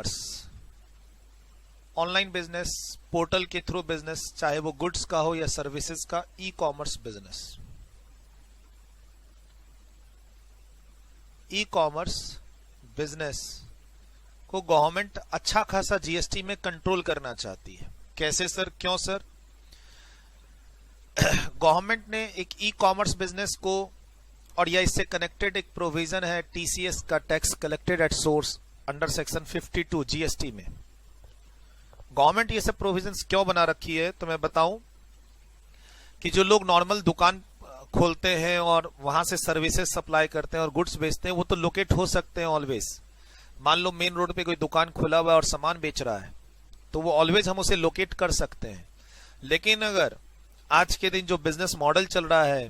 Commerce, online business, portal के through business, चाहे वो गुड्स का हो या सर्विसेज का, ई कॉमर्स बिजनेस। ई कॉमर्स बिजनेस को गवर्नमेंट अच्छा खासा जीएसटी में कंट्रोल करना चाहती है। कैसे सर, क्यों सर? गवर्नमेंट ने एक ई कॉमर्स बिजनेस को, और या इससे कनेक्टेड एक प्रोविजन है टीसीएस का, tax collected at source, under section 52 GST में। गवर्नमेंट ये सब प्रोविजंस क्यों बना रखी है तो मैं बताऊं कि जो लोग नॉर्मल दुकान खोलते हैं और वहां से सर्विसेज सप्लाई करते हैं और गुड्स बेचते हैं, वो तो लोकेट हो सकते हैं ऑलवेज। मान लो मेन रोड पे कोई दुकान खुला हुआ है और सामान बेच रहा है, तो वो ऑलवेज हम उसे लोकेट कर सकते हैं। लेकिन अगर आज के दिन जो बिजनेस मॉडल चल रहा है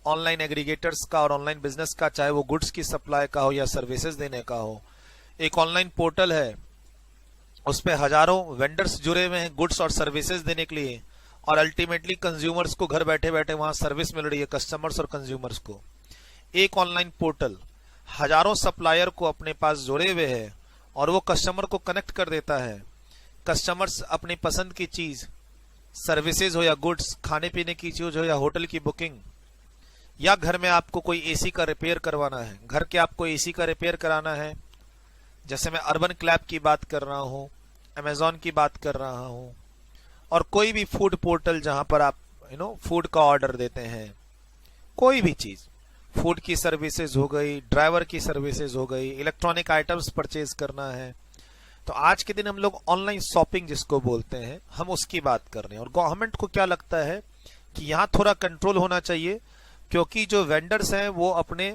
ऑनलाइन एग्रीगेटर्स का और ऑनलाइन बिजनेस का, चाहे वो गुड्स की सप्लाई का हो या सर्विसेज देने का हो, एक ऑनलाइन पोर्टल है, उस पे हजारों वेंडर्स जुड़े हुए हैं गुड्स और सर्विसेज देने के लिए, और अल्टीमेटली कंज्यूमर्स को घर बैठे बैठे वहां सर्विस मिल रही है, कस्टमर्स और कंज्यूमर्स को। एक ऑनलाइन पोर्टल हजारों सप्लायर को अपने पास जोड़े हुए है और वो कस्टमर को कनेक्ट कर देता है। कस्टमर्स अपनी पसंद की चीज, सर्विसेज हो या गुड्स, खाने पीने की चीज हो या होटल की बुकिंग, या घर में आपको कोई एसी का रिपेयर करवाना है, घर के आपको एसी का रिपेयर कराना है, जैसे मैं अर्बन क्लैब की बात कर रहा हूं, अमेजॉन की बात कर रहा हूं, और कोई भी फूड पोर्टल जहां पर आप फूड का ऑर्डर देते हैं, कोई भी चीज, फूड की सर्विसेज हो गई, ड्राइवर की सर्विसेज हो गई, इलेक्ट्रॉनिक आइटम्स परचेज करना है, तो आज के दिन हम लोग ऑनलाइन शॉपिंग जिसको बोलते हैं, हम उसकी बात कर रहे हैं। और गवर्नमेंट को क्या लगता है कि यहाँ थोड़ा कंट्रोल होना चाहिए, क्योंकि जो वेंडर्स हैं वो अपने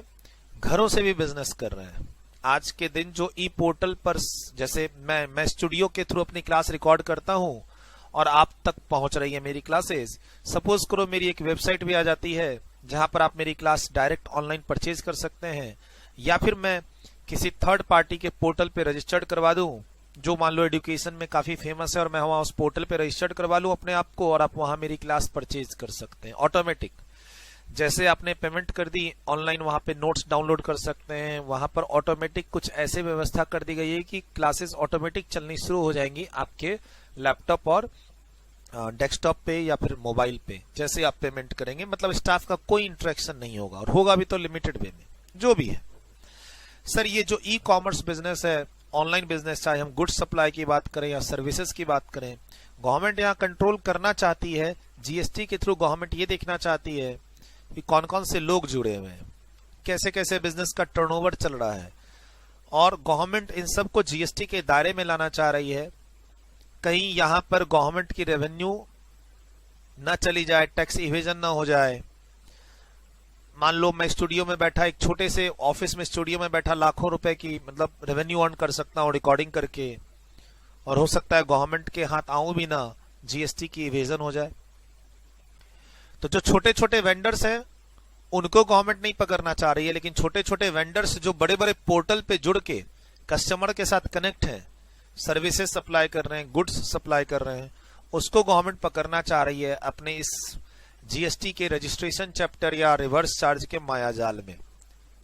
घरों से भी बिजनेस कर रहे हैं। आज के दिन जो ई पोर्टल पर, जैसे मैं स्टूडियो के थ्रू अपनी क्लास रिकॉर्ड करता हूं और आप तक पहुंच रही है मेरी क्लासेस, सपोज करो मेरी एक वेबसाइट भी आ जाती है जहां पर आप मेरी क्लास डायरेक्ट ऑनलाइन परचेज कर सकते हैं, या फिर मैं किसी थर्ड पार्टी के पोर्टल पे रजिस्टर्ड करवा दूं जो मान लो एजुकेशन में काफी फेमस है, और मैं वहां उस पोर्टल पे रजिस्टर्ड करवा लूं अपने आप को, और आप वहां मेरी क्लास परचेज कर सकते हैं ऑटोमेटिक। जैसे आपने पेमेंट कर दी ऑनलाइन, वहां पे नोट्स डाउनलोड कर सकते हैं, वहां पर ऑटोमेटिक कुछ ऐसे व्यवस्था कर दी गई है कि क्लासेस ऑटोमेटिक चलनी शुरू हो जाएंगी आपके लैपटॉप और डेस्कटॉप पे या फिर मोबाइल पे। जैसे आप पेमेंट करेंगे, मतलब स्टाफ का कोई इंटरेक्शन नहीं होगा, और होगा भी तो लिमिटेड वे में, जो भी है। सर ये जो ई कॉमर्स बिजनेस है, ऑनलाइन बिजनेस, चाहे हम गुड्स सप्लाई की बात करें या सर्विसेज की बात करें, गवर्नमेंट यहाँ कंट्रोल करना चाहती है। जीएसटी के थ्रू गवर्नमेंट ये देखना चाहती है कि कौन कौन से लोग जुड़े हुए हैं, कैसे कैसे बिजनेस का टर्नओवर चल रहा है, और गवर्नमेंट इन सब को जीएसटी के दायरे में लाना चाह रही है। कहीं यहां पर गवर्नमेंट की रेवेन्यू न चली जाए, टैक्स इवेजन ना हो जाए। मान लो मैं स्टूडियो में बैठा, एक छोटे से ऑफिस में स्टूडियो में बैठा, लाखों रुपए की मतलब रेवेन्यू अर्न कर सकता हूं रिकॉर्डिंग करके, और हो सकता है गवर्नमेंट के हाथ आऊं भी ना, जीएसटी की इवेजन हो जाए। तो जो छोटे छोटे वेंडर्स हैं उनको गवर्नमेंट नहीं पकड़ना चाह रही है, लेकिन छोटे छोटे वेंडर्स जो बड़े बड़े पोर्टल पे जुड़ के कस्टमर के साथ कनेक्ट हैं, सर्विसेज सप्लाई कर रहे हैं, गुड्स सप्लाई कर रहे हैं, उसको गवर्नमेंट पकड़ना चाह रही है अपने इस जीएसटी के रजिस्ट्रेशन चैप्टर या रिवर्स चार्ज के मायाजाल में।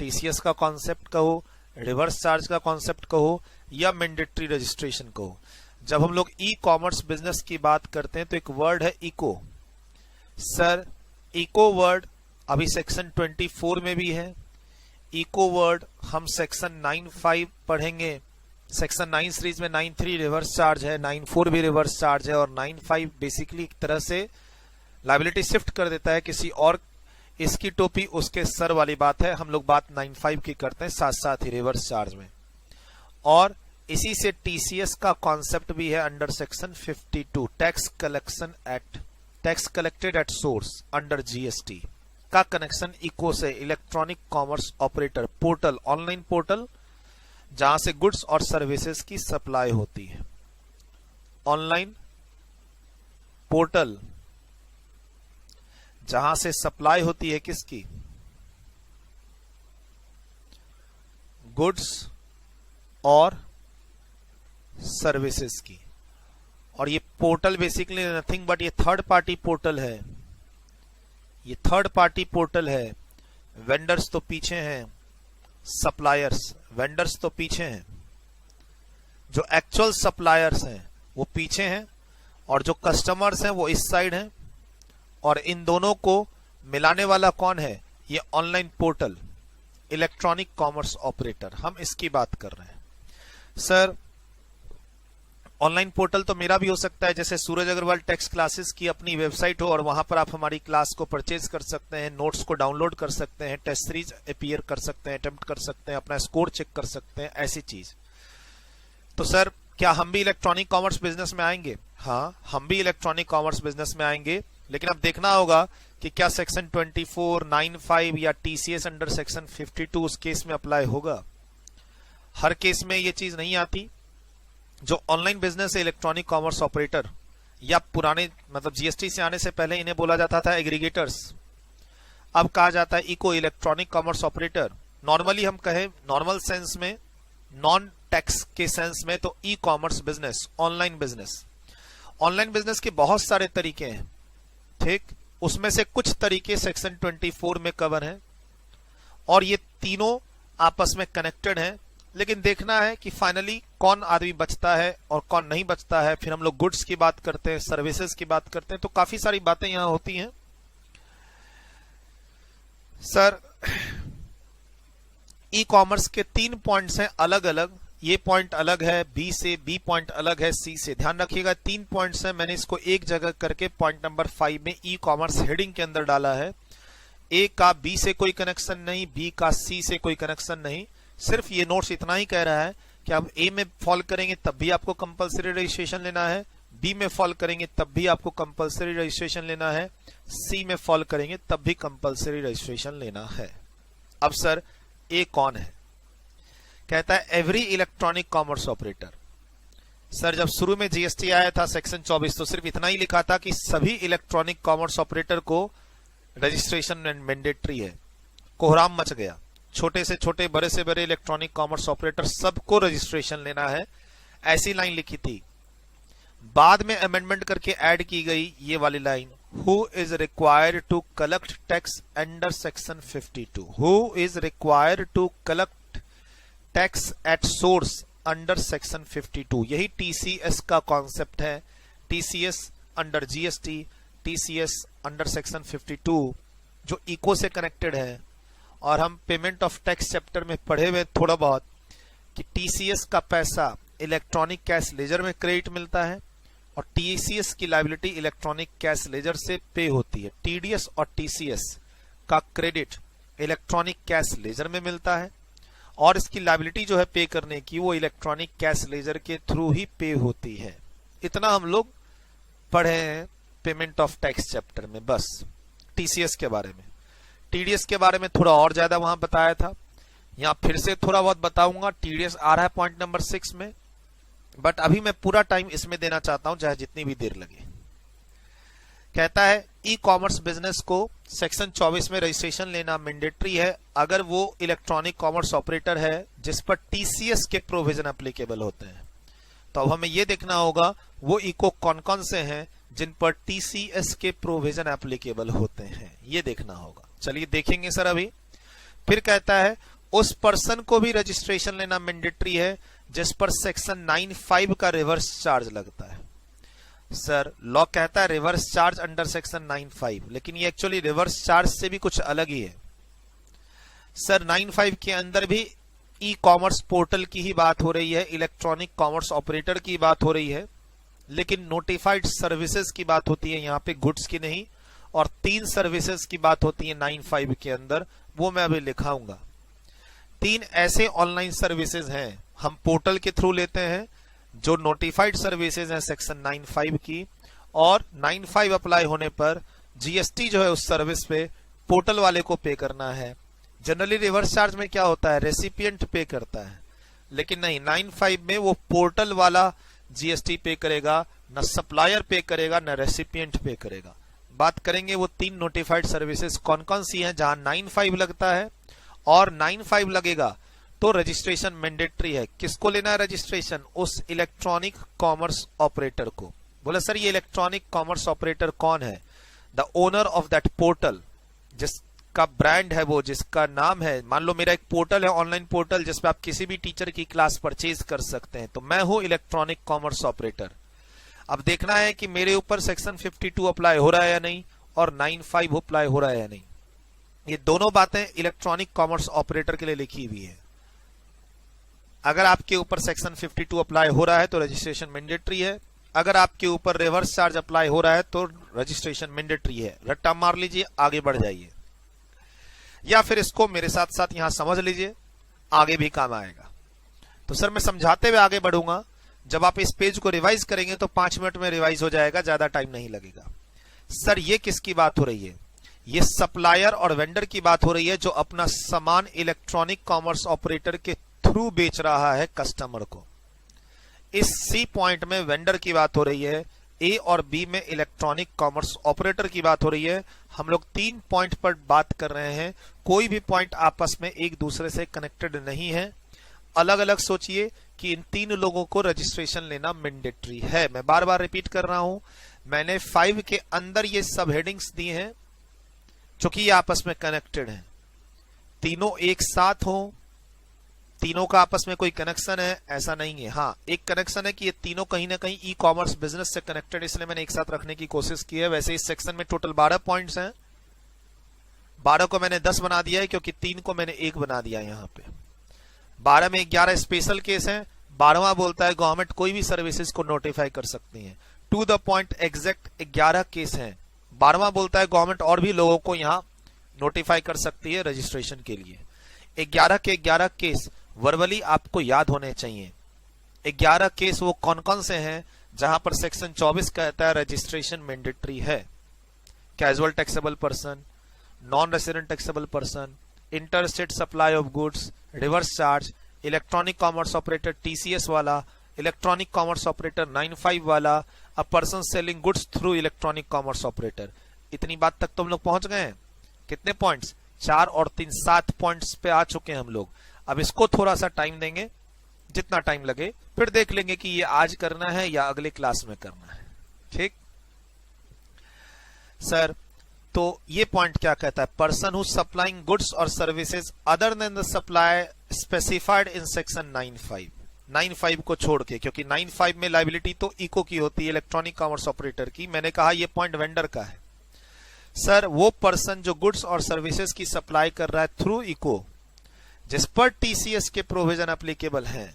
टीसीएस का कॉन्सेप्ट कहो, रिवर्स चार्ज का कॉन्सेप्ट कहो, या मैंडेटरी रजिस्ट्रेशन कहो। जब हम लोग ई कॉमर्स बिजनेस की बात करते हैं तो एक वर्ड है इको। सर इको वर्ड अभी सेक्शन 24 में भी है। इको वर्ड हम सेक्शन 9(5) पढ़ेंगे। सेक्शन 9 सीरीज में 9(3) रिवर्स चार्ज है, 9(4) भी रिवर्स चार्ज है, और 9(5) बेसिकली एक तरह से लायबिलिटी शिफ्ट कर देता है किसी और, इसकी टोपी उसके सर वाली बात है। हम लोग बात 9(5) की करते हैं साथ साथ ही रिवर्स चार्ज में, और इसी से टीसीएस का कॉन्सेप्ट भी है under section 52 tax collection act, tax collected at source under GST का कनेक्शन इको से, electronic commerce operator portal, online portal जहां से गुड्स और सर्विसेज की सप्लाई होती है। ऑनलाइन पोर्टल जहां से सप्लाई होती है किसकी, गुड्स और सर्विसेज की। और ये पोर्टल बेसिकली नथिंग बट ये थर्ड पार्टी पोर्टल है, ये थर्ड पार्टी पोर्टल है। वेंडर्स तो पीछे हैं, सप्लायर्स, वेंडर्स तो पीछे हैं, जो एक्चुअल सप्लायर्स हैं वो पीछे हैं और जो कस्टमर्स हैं वो इस साइड हैं, और इन दोनों को मिलाने वाला कौन है? ये online portal, electronic commerce operator, हम इसकी बात कर रहे हैं। सर ऑनलाइन पोर्टल तो मेरा भी हो सकता है, जैसे सूरज अग्रवाल टेक्स्ट क्लासेस की अपनी वेबसाइट हो और वहां पर आप हमारी क्लास को परचेज कर सकते हैं, नोट्स को डाउनलोड कर सकते हैं, टेस्ट सीरीज अपीयर कर सकते हैं, अटेम्प्ट कर सकते हैं, अपना स्कोर चेक कर सकते हैं, ऐसी चीज। तो सर क्या हम भी इलेक्ट्रॉनिक कॉमर्स बिजनेस में आएंगे? हाँ, हम भी इलेक्ट्रॉनिक कॉमर्स बिजनेस में आएंगे, लेकिन अब देखना होगा कि क्या सेक्शन 24, 95 या टीसीएस अंडर सेक्शन 52 उस केस में अप्लाई होगा। हर केस में ये चीज नहीं आती। जो ऑनलाइन बिजनेस है इलेक्ट्रॉनिक कॉमर्स ऑपरेटर, या पुराने मतलब जीएसटी से आने से पहले इन्हें बोला जाता था एग्रीगेटर्स, अब कहा जाता है ECO electronic commerce operator. Normally हम कहें नॉर्मल सेंस में, नॉन टैक्स के सेंस में तो e commerce business, online business. Online business के बहुत सारे तरीके हैं, ठीक, उसमें से कुछ तरीके सेक्शन 24 में कवर हैं और ये तीनों आपस में कनेक्टेड हैं। लेकिन देखना है कि फाइनली कौन आदमी बचता है और कौन नहीं बचता है। फिर हम लोग गुड्स की बात करते हैं, सर्विसेज की बात करते हैं, तो काफी सारी बातें यहां होती हैं। सर ई कॉमर्स के 3 पॉइंट्स हैं अलग अलग, ये पॉइंट अलग है बी से, बी पॉइंट अलग है सी से। ध्यान रखिएगा 3 पॉइंट्स हैं, मैंने इसको एक जगह करके पॉइंट नंबर 5 में ई कॉमर्स हेडिंग के अंदर डाला है। ए का बी से कोई कनेक्शन नहीं, बी का सी से कोई कनेक्शन नहीं। सिर्फ ये नोट्स इतना ही कह रहा है कि आप ए में फॉल करेंगे तब भी आपको कंपलसरी रजिस्ट्रेशन लेना है, बी में फॉल करेंगे तब भी आपको कंपलसरी रजिस्ट्रेशन लेना है, सी में फॉल करेंगे तब भी कंपलसरी रजिस्ट्रेशन लेना है। अब सर ए कौन है? कहता है every electronic commerce operator. Sir जब शुरू में जीएसटी आया था सेक्शन 24 तो सिर्फ इतना ही लिखा था कि सभी इलेक्ट्रॉनिक कॉमर्स ऑपरेटर को रजिस्ट्रेशन मैंडेटरी है। कोहराम मच गया, छोटे से छोटे, बड़े से बड़े इलेक्ट्रॉनिक कॉमर्स ऑपरेटर सबको रजिस्ट्रेशन लेना है, ऐसी लाइन लिखी थी। बाद में अमेंडमेंट करके ऐड की गई ये वाली line, who is required to collect tax under section 52, who is required to collect tax at source under section 52। यही टीसीएस का कॉन्सेप्ट है, TCS under GST, TCS under section 52 जो इको से कनेक्टेड है। और हम पेमेंट ऑफ टैक्स चैप्टर में पढ़े हुए थोड़ा बहुत कि टीसीएस का पैसा इलेक्ट्रॉनिक कैश लेजर में क्रेडिट मिलता है और टीसीएस की लायबिलिटी इलेक्ट्रॉनिक कैश लेजर से पे होती है। टीडीएस और टीसीएस का क्रेडिट इलेक्ट्रॉनिक कैश लेजर में मिलता है और इसकी लायबिलिटी जो है पे करने की वो इलेक्ट्रॉनिक कैश लेजर के थ्रू ही पे होती है। इतना हम लोग पढ़े हैं पेमेंट ऑफ टैक्स चैप्टर में, बस टीसीएस के बारे में। टीडीएस के बारे में थोड़ा और ज्यादा वहां बताया था, यहां फिर से थोड़ा बहुत बताऊंगा। टीडीएस आ रहा है पॉइंट नंबर 6 में, बट अभी मैं पूरा टाइम इसमें देना चाहता हूं चाहे जितनी भी देर लगे। कहता है ई कॉमर्स बिजनेस को सेक्शन 24 में रजिस्ट्रेशन लेना मैंडेटरी है अगर वो इलेक्ट्रॉनिक कॉमर्स ऑपरेटर है जिस पर टीसीएस के प्रोविजन एप्लीकेबल होते हैं। तो अब हमें यह देखना होगा वो इको कौन कौन से हैं जिन पर टीसीएस के प्रोविजन एप्लीकेबल होते हैं, ये देखना होगा। चलिए देखेंगे सर अभी। फिर कहता है उस पर्सन को भी रजिस्ट्रेशन लेना मैंडेटरी है जिस पर सेक्शन 95 का रिवर्स चार्ज लगता है। सर लॉ कहता है रिवर्स चार्ज अंडर सेक्शन 95, लेकिन ये एक्चुअली रिवर्स चार्ज से भी कुछ अलग ही है। सर 95 के अंदर भी ई कॉमर्स पोर्टल की ही बात हो रही है, इलेक्ट्रॉनिक कॉमर्स ऑपरेटर की बात हो रही है, लेकिन नोटिफाइड सर्विसेज की बात होती है यहाँ पे, गुड्स की नहीं। और 3 सर्विसेज की बात होती है 95 के अंदर, वो मैं अभी लिखाऊंगा। 3 ऐसे ऑनलाइन सर्विसेज हैं हम पोर्टल के थ्रू लेते हैं जो नोटिफाइड सर्विसेज हैं सेक्शन 95 की, और 95 अप्लाई होने पर जीएसटी जो है उस सर्विस पे पोर्टल वाले को पे करना है। जनरली रिवर्स चार्ज में क्या होता है, रेसिपिएंट पे करता है, लेकिन नहीं 95 में वो पोर्टल वाला जीएसटी पे करेगा, न सप्लायर पे करेगा न रेसिपिएंट पे करेगा। बात करेंगे वो 3 नोटिफाइड सर्विसेज कौन कौन सी हैं जहां 95 लगता है, और 95 लगेगा तो रजिस्ट्रेशन मैंडेटरी है। किसको लेना है रजिस्ट्रेशन? उस इलेक्ट्रॉनिक कॉमर्स ऑपरेटर को। बोले सर ये इलेक्ट्रॉनिक कॉमर्स ऑपरेटर कौन है? The owner of that portal, जिस जिसका ब्रांड है, वो जिसका नाम है, मान लो मेरा एक पोर्टल है, ऑनलाइन पोर्टल, जिसपे आप किसी भी टीचर की क्लास परचेज कर सकते हैं, तो मैं हूं इलेक्ट्रॉनिक कॉमर्स ऑपरेटर। अब देखना है कि मेरे ऊपर सेक्शन 52 अप्लाई हो रहा है या नहीं, और 95 अप्लाई हो रहा है या नहीं। ये दोनों बातें इलेक्ट्रॉनिक कॉमर्स ऑपरेटर के लिए लिखी हुई है। अगर आपके ऊपर सेक्शन 52 अप्लाई हो रहा है तो रजिस्ट्रेशन मैंडेटरी है, अगर आपके ऊपर रिवर्स चार्ज अप्लाई हो रहा है तो रजिस्ट्रेशन मैंडेटरी है। रट्टा मार लीजिए, आगे बढ़ जाइए, या फिर इसको मेरे साथ साथ यहां समझ लीजिए, आगे भी काम आएगा। तो सर मैं समझाते हुए आगे बढ़ूंगा, जब आप इस पेज को रिवाइज करेंगे तो 5 मिनट में रिवाइज हो जाएगा, ज्यादा टाइम नहीं लगेगा। सर ये किसकी बात हो रही है? ये सप्लायर और वेंडर की बात हो रही है, जो अपना सामान इलेक्ट्रॉनिक कॉमर्स ऑपरेटर के थ्रू बेच रहा है कस्टमर को। इस सी पॉइंट में वेंडर की बात हो रही है, ए और बी में इलेक्ट्रॉनिक कॉमर्स ऑपरेटर की बात हो रही है। हम लोग 3 पॉइंट पर बात कर रहे हैं, कोई भी पॉइंट आपस में एक दूसरे से कनेक्टेड नहीं है। अलग अलग सोचिए कि इन 3 लोगों को रजिस्ट्रेशन लेना मैंडेटरी है। मैं बार बार रिपीट कर रहा हूं, मैंने 5 के अंदर ये सब हेडिंग्स दी हैं, चूंकि ये आपस में कनेक्टेड हैं। तीनों एक साथ हो, तीनों का आपस में कोई कनेक्शन है ऐसा नहीं है। हाँ, एक कनेक्शन है कि ये तीनों कहीं ना कहीं ई कॉमर्स बिजनेस से कनेक्टेड, इसलिए मैंने एक साथ रखने की कोशिश की है। वैसे इस सेक्शन में टोटल 12 पॉइंट्स हैं, 12 को मैंने 10 बना दिया है, क्योंकि 3 को मैंने 1 बना दिया है। यहाँ पे 12 में 11 स्पेशल केस है। 12वां बोलता है गवर्नमेंट कोई भी सर्विसेज को नोटिफाई कर सकती है। To the point exact 11 case है। 12वां बोलता है गवर्नमेंट और भी लोगों को यहाँ नोटिफाई कर सकती है रजिस्ट्रेशन के लिए। 11 के 11 केस वर्बली आपको याद होने चाहिए। 11 केस वो कौन कौन से हैं जहां पर सेक्शन 24 कहता है रजिस्ट्रेशन मैंडेटरी है? Casual taxable person, non resident taxable person, inter state supply of goods, reverse charge, electronic commerce operator TCS वाला, इलेक्ट्रॉनिक कॉमर्स ऑपरेटर 95 वाला, a person selling goods through electronic commerce operator. इतनी बात तक तो हम लोग पहुंच गए हैं। कितने पॉइंट्स? 4 और 3 7 पॉइंट्स पे आ चुके हैं हम लोग। अब इसको थोड़ा सा टाइम देंगे, जितना टाइम लगे, फिर देख लेंगे कि ये आज करना है या अगले क्लास में करना है। ठीक सर, तो ये पॉइंट क्या कहता है? पर्सन हु सप्लाइंग गुड्स और services other then the supply specified in section 95 को छोड़ के, क्योंकि 95 में लाइबिलिटी तो इको की होती है, इलेक्ट्रॉनिक कॉमर्स ऑपरेटर की। मैंने कहा ये पॉइंट वेंडर का है। सर वो पर्सन जो गुड्स और सर्विसेज की सप्लाई कर रहा है थ्रू इको, जिस पर टीसीएस के प्रोविजन एप्लीकेबल हैं,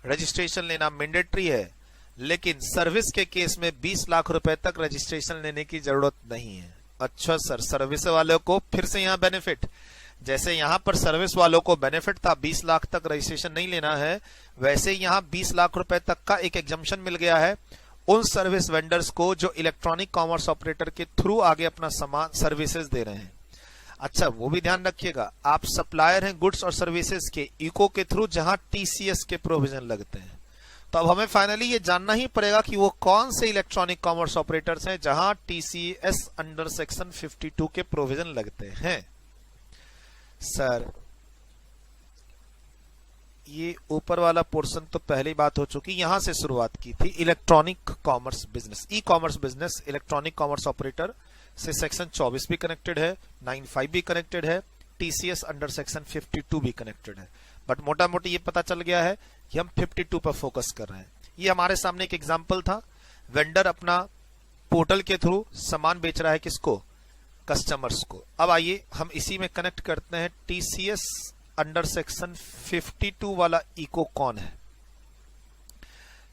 रजिस्ट्रेशन लेना मैंडेटरी है। लेकिन सर्विस के केस में 20 लाख रुपए तक रजिस्ट्रेशन लेने की जरूरत नहीं है। अच्छा सर, सर्विस वालों को फिर से यहाँ बेनिफिट, जैसे यहाँ पर सर्विस वालों को बेनिफिट था 20 लाख तक रजिस्ट्रेशन नहीं लेना है, वैसे यहाँ 20 लाख रुपए तक का एक एग्जम्पशन मिल गया है उन सर्विस वेंडर्स को जो इलेक्ट्रॉनिक कॉमर्स ऑपरेटर के थ्रू आगे अपना सामान सर्विसेज दे रहे हैं। अच्छा, वो भी ध्यान रखिएगा, आप सप्लायर हैं गुड्स और सर्विसेज के इको के थ्रू, जहां टीसीएस के प्रोविजन लगते हैं। तो अब हमें फाइनली ये जानना ही पड़ेगा कि वो कौन से इलेक्ट्रॉनिक कॉमर्स ऑपरेटर्स हैं जहां टीसीएस अंडर सेक्शन 52 के प्रोविजन लगते हैं। सर ये ऊपर वाला पोर्शन तो पहली बात हो चुकी, यहां से शुरुआत की थी। इलेक्ट्रॉनिक कॉमर्स बिजनेस, ई commerce business, electronic commerce operator से सेक्शन 24 भी कनेक्टेड है, 95 भी कनेक्टेड है, टीसीएस अंडर सेक्शन 52 भी कनेक्टेड है। बट मोटा मोटी ये पता चल गया है कि हम 52 पर फोकस कर रहे हैं। ये हमारे सामने एक एग्जांपल था, वेंडर अपना पोर्टल के थ्रू सामान बेच रहा है किसको? कस्टमर्स को। अब आइए हम इसी में कनेक्ट करते हैं टीसीएस अंडर सेक्शन 52 वाला इको कौन है?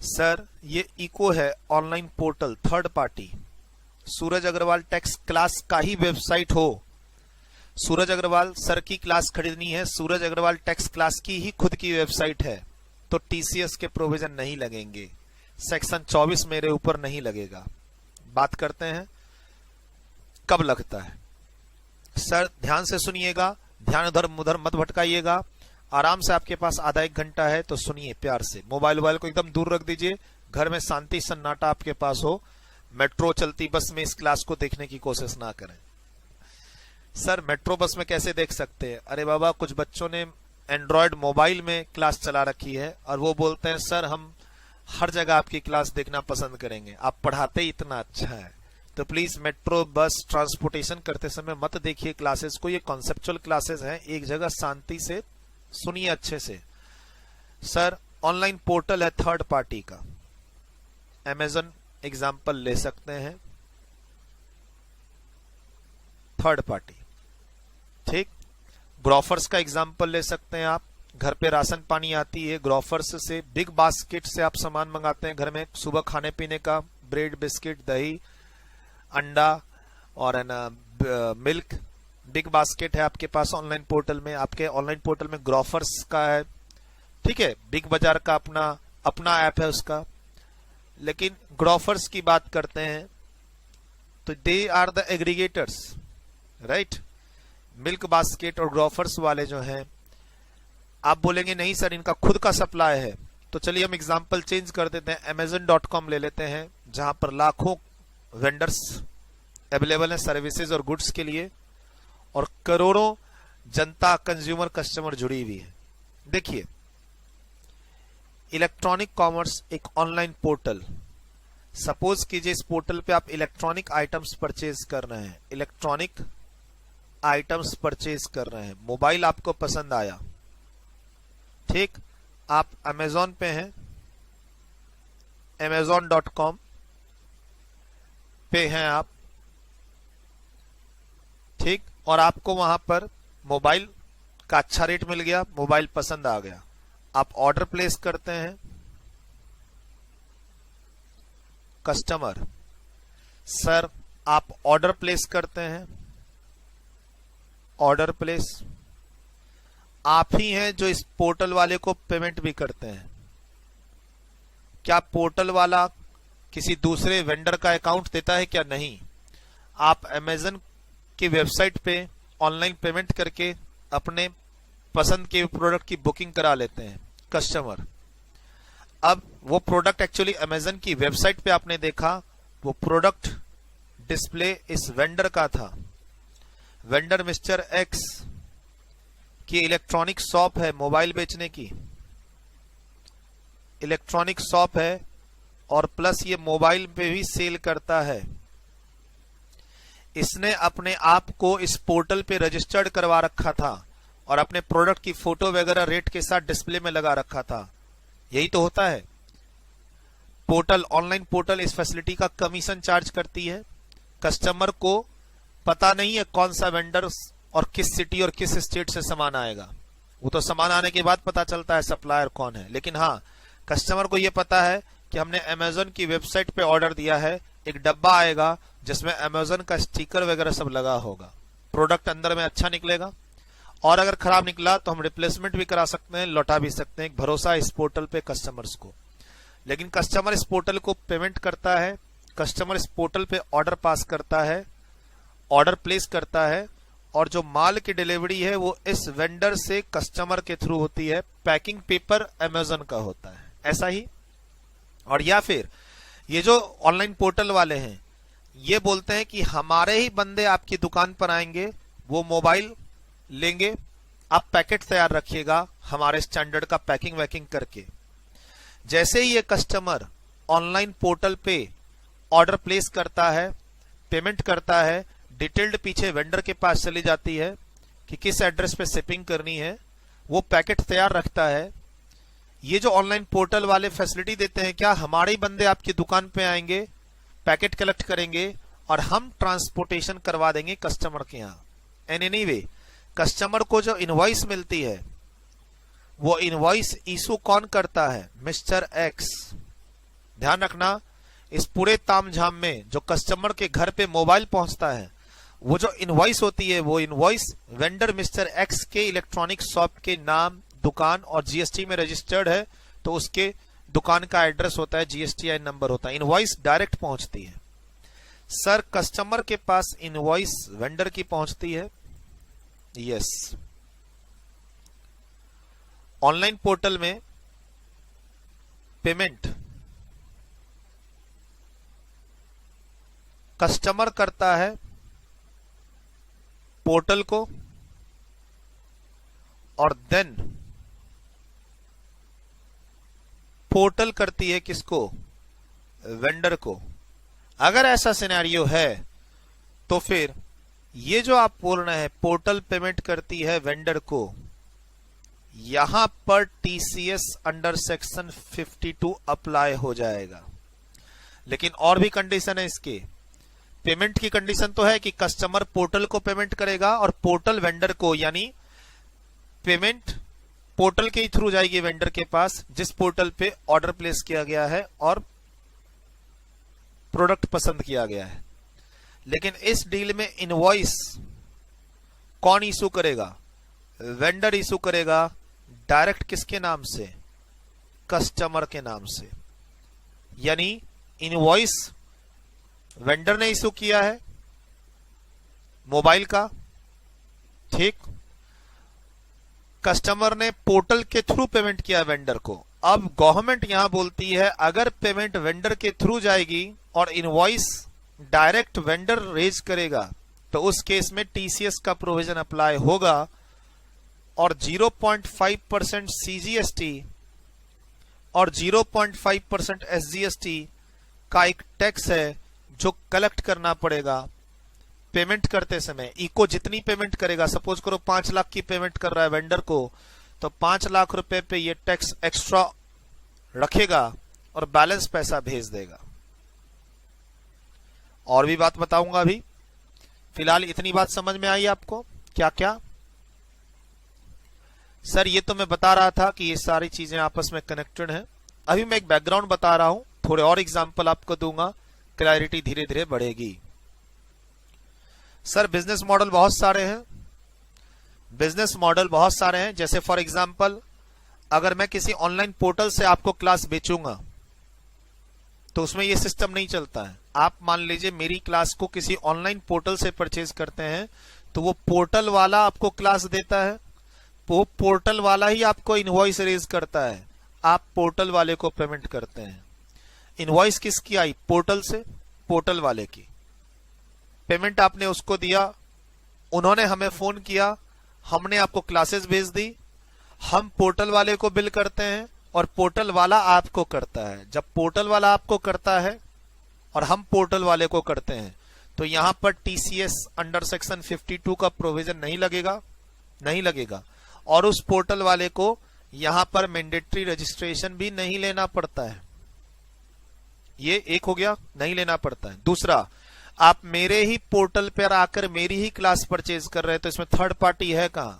सर ये इको है ऑनलाइन पोर्टल, थर्ड पार्टी। सूरज अग्रवाल टैक्स क्लास का ही वेबसाइट हो, सूरज अग्रवाल सर की क्लास खरीदनी है, सूरज अग्रवाल टैक्स क्लास की ही खुद की वेबसाइट है, तो टीसीएस के प्रोविजन नहीं लगेंगे, सेक्शन 24 मेरे ऊपर नहीं लगेगा। बात करते हैं कब लगता है। सर ध्यान से सुनिएगा, ध्यान उधर उधर मत भटकाइएगा, आराम से आपके पास आधा 1 घंटा है तो सुनिए प्यार से। मोबाइल को एकदम दूर रख दीजिए, घर में शांति सन्नाटा आपके पास हो। मेट्रो चलती बस में इस क्लास को देखने की कोशिश ना करें। सर मेट्रो बस में कैसे देख सकते हैं? अरे बाबा, कुछ बच्चों ने एंड्रॉयड मोबाइल में क्लास चला रखी है और वो बोलते हैं सर हम हर जगह आपकी क्लास देखना पसंद करेंगे, आप पढ़ाते ही इतना अच्छा है। तो प्लीज मेट्रो बस ट्रांसपोर्टेशन करते समय मत देखिए क्लासेस को, ये कॉन्सेप्चुअल क्लासेस हैं, एक जगह शांति से सुनिए अच्छे से। सर ऑनलाइन पोर्टल है थर्ड पार्टी का, अमेजन एग्जाम्पल ले सकते हैं, थर्ड पार्टी, ठीक। ग्रोफर्स का एग्जाम्पल ले सकते हैं आप, घर पे राशन पानी आती है ग्रोफर्स से, बिग बास्केट से आप सामान मंगाते हैं घर में सुबह खाने पीने का, ब्रेड बिस्किट दही अंडा और मिल्क, बिग बास्केट है आपके पास ऑनलाइन पोर्टल में, आपके ऑनलाइन पोर्टल में ग्रोफर्स का है, ठीक है, बिग बाजार का अपना ऐप है उसका। लेकिन ग्रोफर्स की बात करते हैं तो they are the aggregators, right. Milk basket और ग्रोफर्स वाले जो हैं, आप बोलेंगे नहीं सर इनका खुद का सप्लाई है, तो चलिए हम एग्जांपल चेंज कर देते हैं, amazon.com ले लेते हैं, जहां पर लाखों वेंडर्स अवेलेबल हैं सर्विसेज और गुड्स के लिए, और करोड़ों जनता कंज्यूमर कस्टमर जुड़ी हुई है। देखिए इलेक्ट्रॉनिक कॉमर्स एक ऑनलाइन पोर्टल, सपोज कीजिए इस पोर्टल पे आप इलेक्ट्रॉनिक आइटम्स परचेज कर रहे हैं, इलेक्ट्रॉनिक आइटम्स परचेज कर रहे हैं, मोबाइल आपको पसंद आया, ठीक, आप अमेजॉन पे हैं, amazon.com पे हैं आप, ठीक, और आपको वहां पर मोबाइल का अच्छा रेट मिल गया, मोबाइल पसंद आ गया, आप ऑर्डर प्लेस करते हैं। कस्टमर, सर आप ऑर्डर प्लेस करते हैं, ऑर्डर प्लेस, आप ही हैं जो इस पोर्टल वाले को पेमेंट भी करते हैं। क्या पोर्टल वाला किसी दूसरे वेंडर का अकाउंट देता है क्या? नहीं, आप अमेजन की वेबसाइट पे ऑनलाइन पेमेंट करके अपने पसंद के प्रोडक्ट की बुकिंग करा लेते हैं कस्टमर। अब वो प्रोडक्ट एक्चुअली अमेजन की वेबसाइट पे आपने देखा, वो प्रोडक्ट डिस्प्ले इस वेंडर का था, वेंडर मिस्टर एक्स की इलेक्ट्रॉनिक शॉप है, मोबाइल बेचने की इलेक्ट्रॉनिक शॉप है, और प्लस ये मोबाइल पे भी सेल करता है। इसने अपने आप को इस पोर्टल पे रजिस्टर्ड करवा रखा था और अपने प्रोडक्ट की फोटो वगैरह रेट के साथ डिस्प्ले में लगा रखा था। यही तो होता है, पोर्टल, ऑनलाइन पोर्टल इस फैसिलिटी का कमीशन चार्ज करती है। कस्टमर को पता नहीं है कौन सा वेंडर और किस सिटी और किस स्टेट से सामान आएगा, वो तो सामान आने के बाद पता चलता है सप्लायर कौन है। लेकिन हाँ, कस्टमर को यह पता है कि हमने अमेजन की वेबसाइट पे ऑर्डर दिया है, एक डब्बा आएगा जिसमें अमेजन का स्टिकर वगैरह सब लगा होगा, प्रोडक्ट अंदर में अच्छा निकलेगा, और अगर खराब निकला तो हम रिप्लेसमेंट भी करा सकते हैं, लौटा भी सकते हैं। एक भरोसा इस पोर्टल पे कस्टमर्स को। लेकिन कस्टमर इस पोर्टल को पेमेंट करता है, कस्टमर इस पोर्टल पे ऑर्डर पास करता है, ऑर्डर प्लेस करता है, और जो माल की डिलीवरी है वो इस वेंडर से कस्टमर के थ्रू होती है। पैकिंग पेपर अमेजन का होता है, ऐसा ही। और या फिर ये जो ऑनलाइन पोर्टल वाले हैं ये बोलते हैं कि हमारे ही बंदे आपकी दुकान पर आएंगे, वो मोबाइल लेंगे, आप पैकेट तैयार रखिएगा हमारे स्टैंडर्ड का पैकिंग वैकिंग करके। जैसे ही ये कस्टमर ऑनलाइन पोर्टल पे ऑर्डर प्लेस करता है, पेमेंट करता है, डिटेल्ड पीछे वेंडर के पास चली जाती है कि किस एड्रेस पे शिपिंग करनी है, वो पैकेट तैयार रखता है। ये जो ऑनलाइन पोर्टल वाले फैसिलिटी देते हैं, क्या हमारे ही बंदे आपकी दुकान पे आएंगे, पैकेट कलेक्ट करेंगे और हम ट्रांसपोर्टेशन करवा देंगे कस्टमर के यहाँ। एंड एनीवे कस्टमर को जो इनवॉइस मिलती है वो इनवॉइस इशू कौन करता है? Mister x. ध्यान रखना, इस पूरे तामझाम में जो कस्टमर के घर पे मोबाइल पहुंचता है, वो जो इनवॉइस होती है वो इनवॉइस वेंडर मिस्टर एक्स के इलेक्ट्रॉनिक शॉप के नाम, दुकान और जीएसटी में रजिस्टर्ड है, तो उसके दुकान का एड्रेस होता है, जीएसटीआई नंबर होता है, इनवॉइस डायरेक्ट पहुंचती है। सर कस्टमर के पास इनवॉइस वेंडर की पहुंचती है? यस। ऑनलाइन पोर्टल में पेमेंट कस्टमर करता है पोर्टल को, और देन पोर्टल करती है किसको? वेंडर को। अगर ऐसा सिनेरियो है तो फिर ये जो आप बोल रहे हैं पोर्टल पेमेंट करती है वेंडर को, यहां पर टीसीएस अंडर सेक्शन 52 अप्लाई हो जाएगा। लेकिन और भी कंडीशन है इसके। पेमेंट की कंडीशन तो है कि कस्टमर पोर्टल को पेमेंट करेगा और पोर्टल वेंडर को, यानी पेमेंट पोर्टल के थ्रू जाएगी वेंडर के पास जिस पोर्टल पे ऑर्डर प्लेस किया गया है और प्रोडक्ट पसंद किया गया है। लेकिन इस डील में इनवॉइस कौन इशू करेगा? वेंडर इशू करेगा। डायरेक्ट किसके नाम से? कस्टमर के नाम से। यानी इनवॉइस वेंडर ने इशू किया है मोबाइल का, ठीक, कस्टमर ने पोर्टल के थ्रू पेमेंट किया वेंडर को। अब गवर्नमेंट यहां बोलती है अगर पेमेंट वेंडर के थ्रू जाएगी और इनवॉइस डायरेक्ट वेंडर रेज करेगा तो उस केस में टीसीएस का प्रोविजन अप्लाई होगा और 0.5% सीजीएसटी और 0.5% एसजीएसटी का एक टैक्स है जो कलेक्ट करना पड़ेगा पेमेंट करते समय। इको जितनी पेमेंट करेगा, सपोज करो 5 लाख की पेमेंट कर रहा है वेंडर को, तो 5 लाख रुपए पे ये टैक्स एक्स्ट्रा रखेगा और बैलेंस पैसा भेज देगा। और भी बात बताऊंगा अभी, फिलहाल इतनी बात समझ में आई आपको? क्या क्या सर? ये तो मैं बता रहा था कि ये सारी चीजें आपस में कनेक्टेड हैं। अभी मैं एक बैकग्राउंड बता रहा हूं, थोड़े और एग्जांपल आपको दूंगा, क्लैरिटी धीरे धीरे बढ़ेगी। सर बिजनेस मॉडल बहुत सारे हैं, बिजनेस मॉडल बहुत सारे हैं। जैसे फॉर एग्जांपल अगर मैं किसी ऑनलाइन पोर्टल से आपको क्लास बेचूंगा तो उसमें यह सिस्टम नहीं चलता है। आप मान लीजिए मेरी क्लास को किसी ऑनलाइन पोर्टल से परचेज करते हैं तो वो पोर्टल वाला आपको क्लास देता है, वो पोर्टल वाला ही आपको इनवॉइस रेज करता है, आप पोर्टल वाले को पेमेंट करते हैं। इनवॉइस किसकी आई? पोर्टल से, पोर्टल वाले की। पेमेंट आपने उसको दिया, उन्होंने हमें फोन किया, हमने आपको क्लासेस भेज दी, हम पोर्टल वाले को बिल करते हैं और पोर्टल वाला आपको करता है। जब पोर्टल वाला आपको करता है और हम पोर्टल वाले को करते हैं तो यहां पर टीसीएस अंडर सेक्शन 52 का प्रोविजन नहीं लगेगा, नहीं लगेगा। और उस पोर्टल वाले को यहां पर मैंडेटरी रजिस्ट्रेशन भी नहीं लेना पड़ता है। ये एक हो गया, नहीं लेना पड़ता है। दूसरा, आप मेरे ही पोर्टल पर आकर मेरी ही क्लास परचेज कर रहे हैं तो इसमें थर्ड पार्टी है कहां?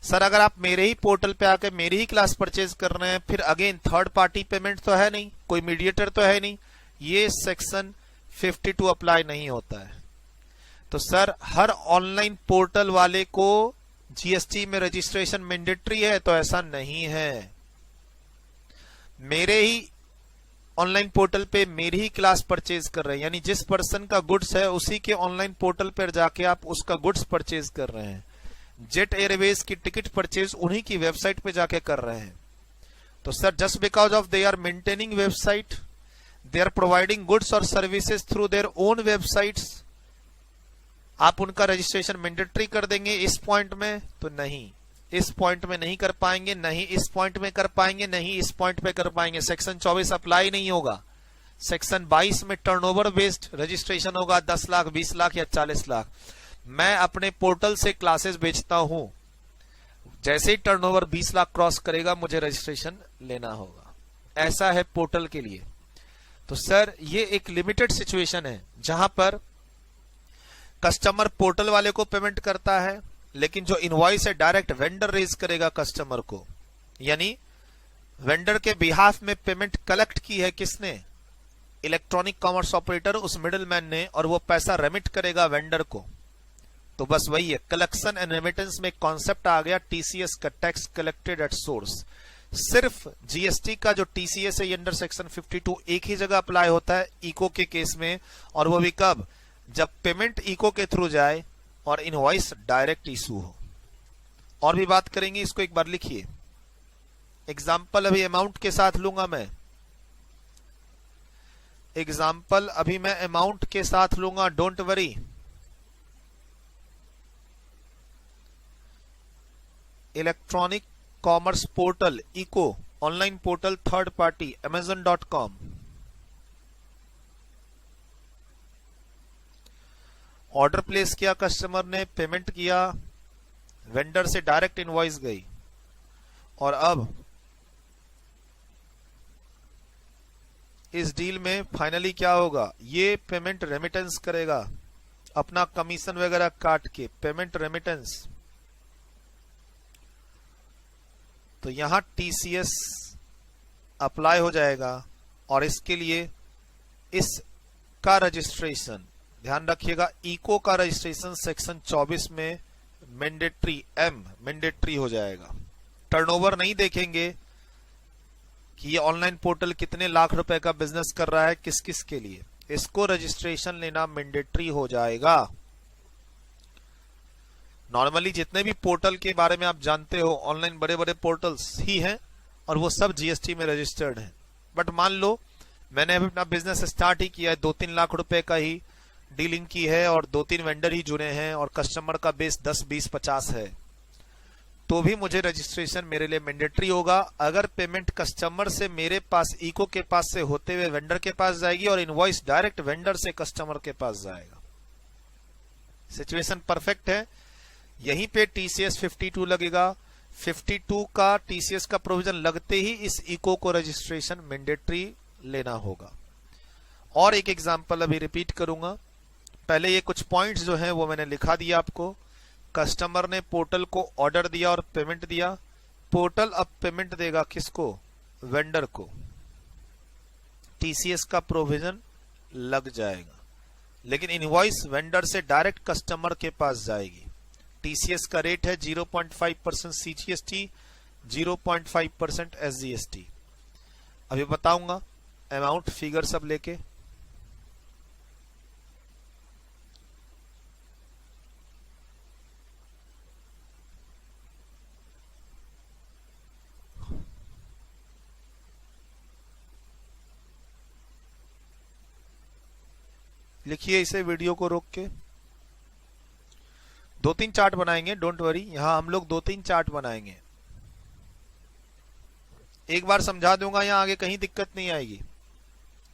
सर अगर आप मेरे ही पोर्टल पे आकर मेरी ही क्लास परचेज कर रहे हैं फिर अगेन थर्ड पार्टी पेमेंट तो है नहीं, कोई मीडिएटर तो है नहीं, ये सेक्शन 52 अप्लाई नहीं होता है। तो सर हर ऑनलाइन पोर्टल वाले को जीएसटी में रजिस्ट्रेशन मैंडेटरी है? तो ऐसा नहीं है। मेरे ही ऑनलाइन पोर्टल पे मेरी ही क्लास परचेज कर रहे हैं, यानी जिस पर्सन का गुड्स है उसी के ऑनलाइन पोर्टल पर जाके आप उसका गुड्स परचेज कर रहे हैं। जेट एयरवेज की टिकट परचेज उन्हीं की वेबसाइट पे जाके कर रहे हैं। तो sir just because of they are maintaining website, they are providing goods और services through their own websites, आप उनका रजिस्ट्रेशन मैंडेटरी कर देंगे इस पॉइंट में? तो नहीं, इस पॉइंट में नहीं कर पाएंगे, नहीं इस पॉइंट में कर पाएंगे, नहीं इस पॉइंट पे कर पाएंगे। सेक्शन 24 अप्लाई नहीं होगा। सेक्शन 22 में टर्नओवर बेस्ड रजिस्ट्रेशन होगा, 10 लाख, 20 लाख या 40 लाख। मैं अपने पोर्टल से क्लासेस बेचता हूं, जैसे ही टर्नओवर 20 लाख क्रॉस करेगा मुझे रजिस्ट्रेशन लेना होगा। ऐसा है पोर्टल के लिए। तो सर ये एक लिमिटेड सिचुएशन है जहां पर कस्टमर पोर्टल वाले को पेमेंट करता है, लेकिन जो इनवॉइस है डायरेक्ट वेंडर रेज करेगा कस्टमर को। यानी वेंडर के बिहाफ में पेमेंट कलेक्ट की है किसने? इलेक्ट्रॉनिक कॉमर्स ऑपरेटर, उस मिडिलमैन ने, और वो पैसा रेमिट करेगा वेंडर को। तो बस वही है, कलेक्शन एंड रेमिटेंस में कॉन्सेप्ट आ गया टीसीएस का, टैक्स कलेक्टेड एट सोर्स। सिर्फ जीएसटी का जो टीसीएस है अंडर सेक्शन 52 एक ही जगह अप्लाई होता है, इको के केस में, और वो भी कब? जब पेमेंट इको के थ्रू जाए और इनवॉइस डायरेक्ट इशू हो। और भी बात करेंगे, इसको एक बार लिखिए। एग्जाम्पल अभी अमाउंट के साथ लूंगा मैं, एग्जाम्पल अभी मैं अमाउंट के साथ लूंगा, don't worry. Electronic commerce portal ECO, online portal third party amazon.com। Order place किया कस्टमर ने, पेमेंट किया, वेंडर से डायरेक्ट इनवॉइस गई, और अब इस डील में फाइनली क्या होगा, ये पेमेंट रेमिटेंस करेगा, अपना कमीशन वगैरह काट के पेमेंट रेमिटेंस। तो यहां टीसीएस अप्लाई हो जाएगा, और इसके लिए इसका रजिस्ट्रेशन ध्यान रखिएगा, इको का रजिस्ट्रेशन सेक्शन 24 में मैंडेटरी हो जाएगा। टर्नओवर नहीं देखेंगे कि ये ऑनलाइन पोर्टल कितने लाख रुपए का बिजनेस कर रहा है, किस किस के लिए, इसको रजिस्ट्रेशन लेना मैंडेटरी हो जाएगा। नॉर्मली जितने भी पोर्टल के बारे में आप जानते हो, ऑनलाइन बड़े बड़े पोर्टल्स ही हैं और वो सब जीएसटी में रजिस्टर्ड हैं। बट मान लो मैंने अभी अपना बिजनेस स्टार्ट ही किया है, 2-3 लाख रुपए का ही डीलिंग की है और 2-3 वेंडर ही जुड़े हैं और कस्टमर का बेस 10, 20, 50 है, तो भी मुझे रजिस्ट्रेशन मेरे लिए मैंडेटरी होगा। अगर पेमेंट कस्टमर से मेरे पास, इको के पास से होते हुए वेंडर के पास जाएगी और इनवॉइस डायरेक्ट वेंडर से कस्टमर के पास जाएगा। सिचुएशन परफेक्ट है। यहीं पे टीसीएस 52 लगेगा। 52 का टीसीएस का प्रोविजन लगते ही इस इको को रजिस्ट्रेशन मैंडेटरी लेना होगा। और एक एग्जांपल अभी रिपीट करूंगा, पहले ये कुछ पॉइंट्स जो हैं वो मैंने लिखा दिया आपको। कस्टमर ने पोर्टल को ऑर्डर दिया और पेमेंट दिया, पोर्टल अब पेमेंट देगा किसको, वेंडर को, टीसीएस का प्रोविजन लग जाएगा। लेकिन इनवॉइस वेंडर से डायरेक्ट कस्टमर के पास जाएगी। टीसीएस का रेट है 0.5% सीजीएसटी, 0.5% एसजीएसटी। अभी बताऊंगा अमाउंट फिगर सब लेके। लिखिए इसे वीडियो को रोक के। 2-3 चार्ट बनाएंगे, डोंट वरी, यहां हम लोग 2-3 चार्ट बनाएंगे। एक बार समझा दूंगा, यहां आगे कहीं दिक्कत नहीं आएगी,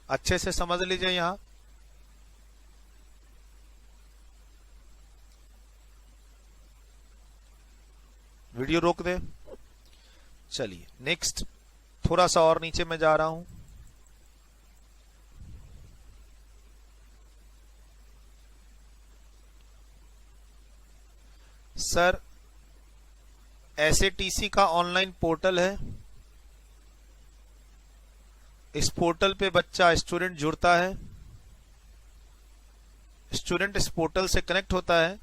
अच्छे से समझ लीजिए। यहां वीडियो रोक दे। चलिए नेक्स्ट, थोड़ा सा और नीचे मैं जा रहा हूं। सर एसएटीसी का ऑनलाइन पोर्टल है, इस पोर्टल पे बच्चा स्टूडेंट जुड़ता है, स्टूडेंट इस पोर्टल से कनेक्ट होता है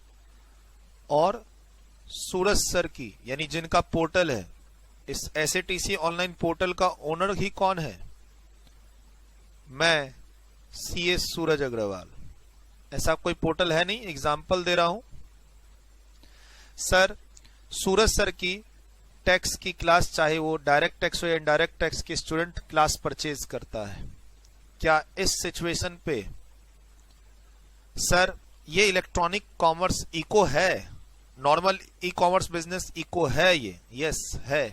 और सूरज सर की, यानी जिनका पोर्टल है, इस एसएटीसी ऑनलाइन पोर्टल का ओनर ही कौन है, मैं सीए सूरज अग्रवाल। ऐसा कोई पोर्टल है नहीं, एग्जाम्पल दे रहा हूं। सर सूरज सर की टैक्स की क्लास, चाहे वो डायरेक्ट टैक्स हो या इनडायरेक्ट टैक्स की, स्टूडेंट क्लास परचेज करता है। क्या इस सिचुएशन पे सर ये इलेक्ट्रॉनिक कॉमर्स इको है, normal e commerce business ECO है ये? यस है।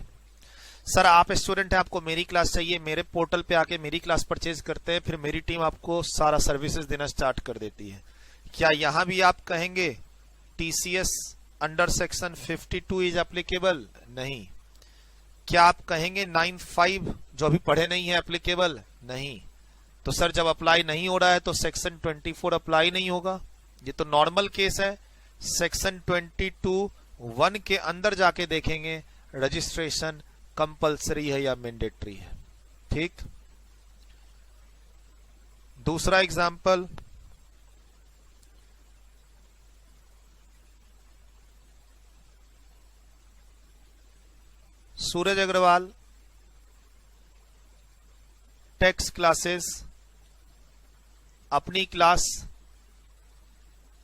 सर आप स्टूडेंट है, आपको मेरी क्लास चाहिए, मेरे पोर्टल पे आके मेरी क्लास परचेज करते हैं, फिर मेरी टीम आपको सारा सर्विसेज देना स्टार्ट कर देती है। क्या यहां भी आप कहेंगे TCS under section 52 is applicable? नहीं। क्या आप कहेंगे 95 जो अभी पढ़े नहीं है एप्लीकेबल? नहीं। तो सर जब अप्लाई नहीं हो रहा है तो सेक्शन 24 अप्लाई नहीं होगा, ये तो नॉर्मल केस है। सेक्शन 22(1) के अंदर जाके देखेंगे रजिस्ट्रेशन कंपलसरी है या मैंडेटरी है। ठीक। दूसरा एग्जांपल, सूरज अग्रवाल टैक्स क्लासेस अपनी क्लास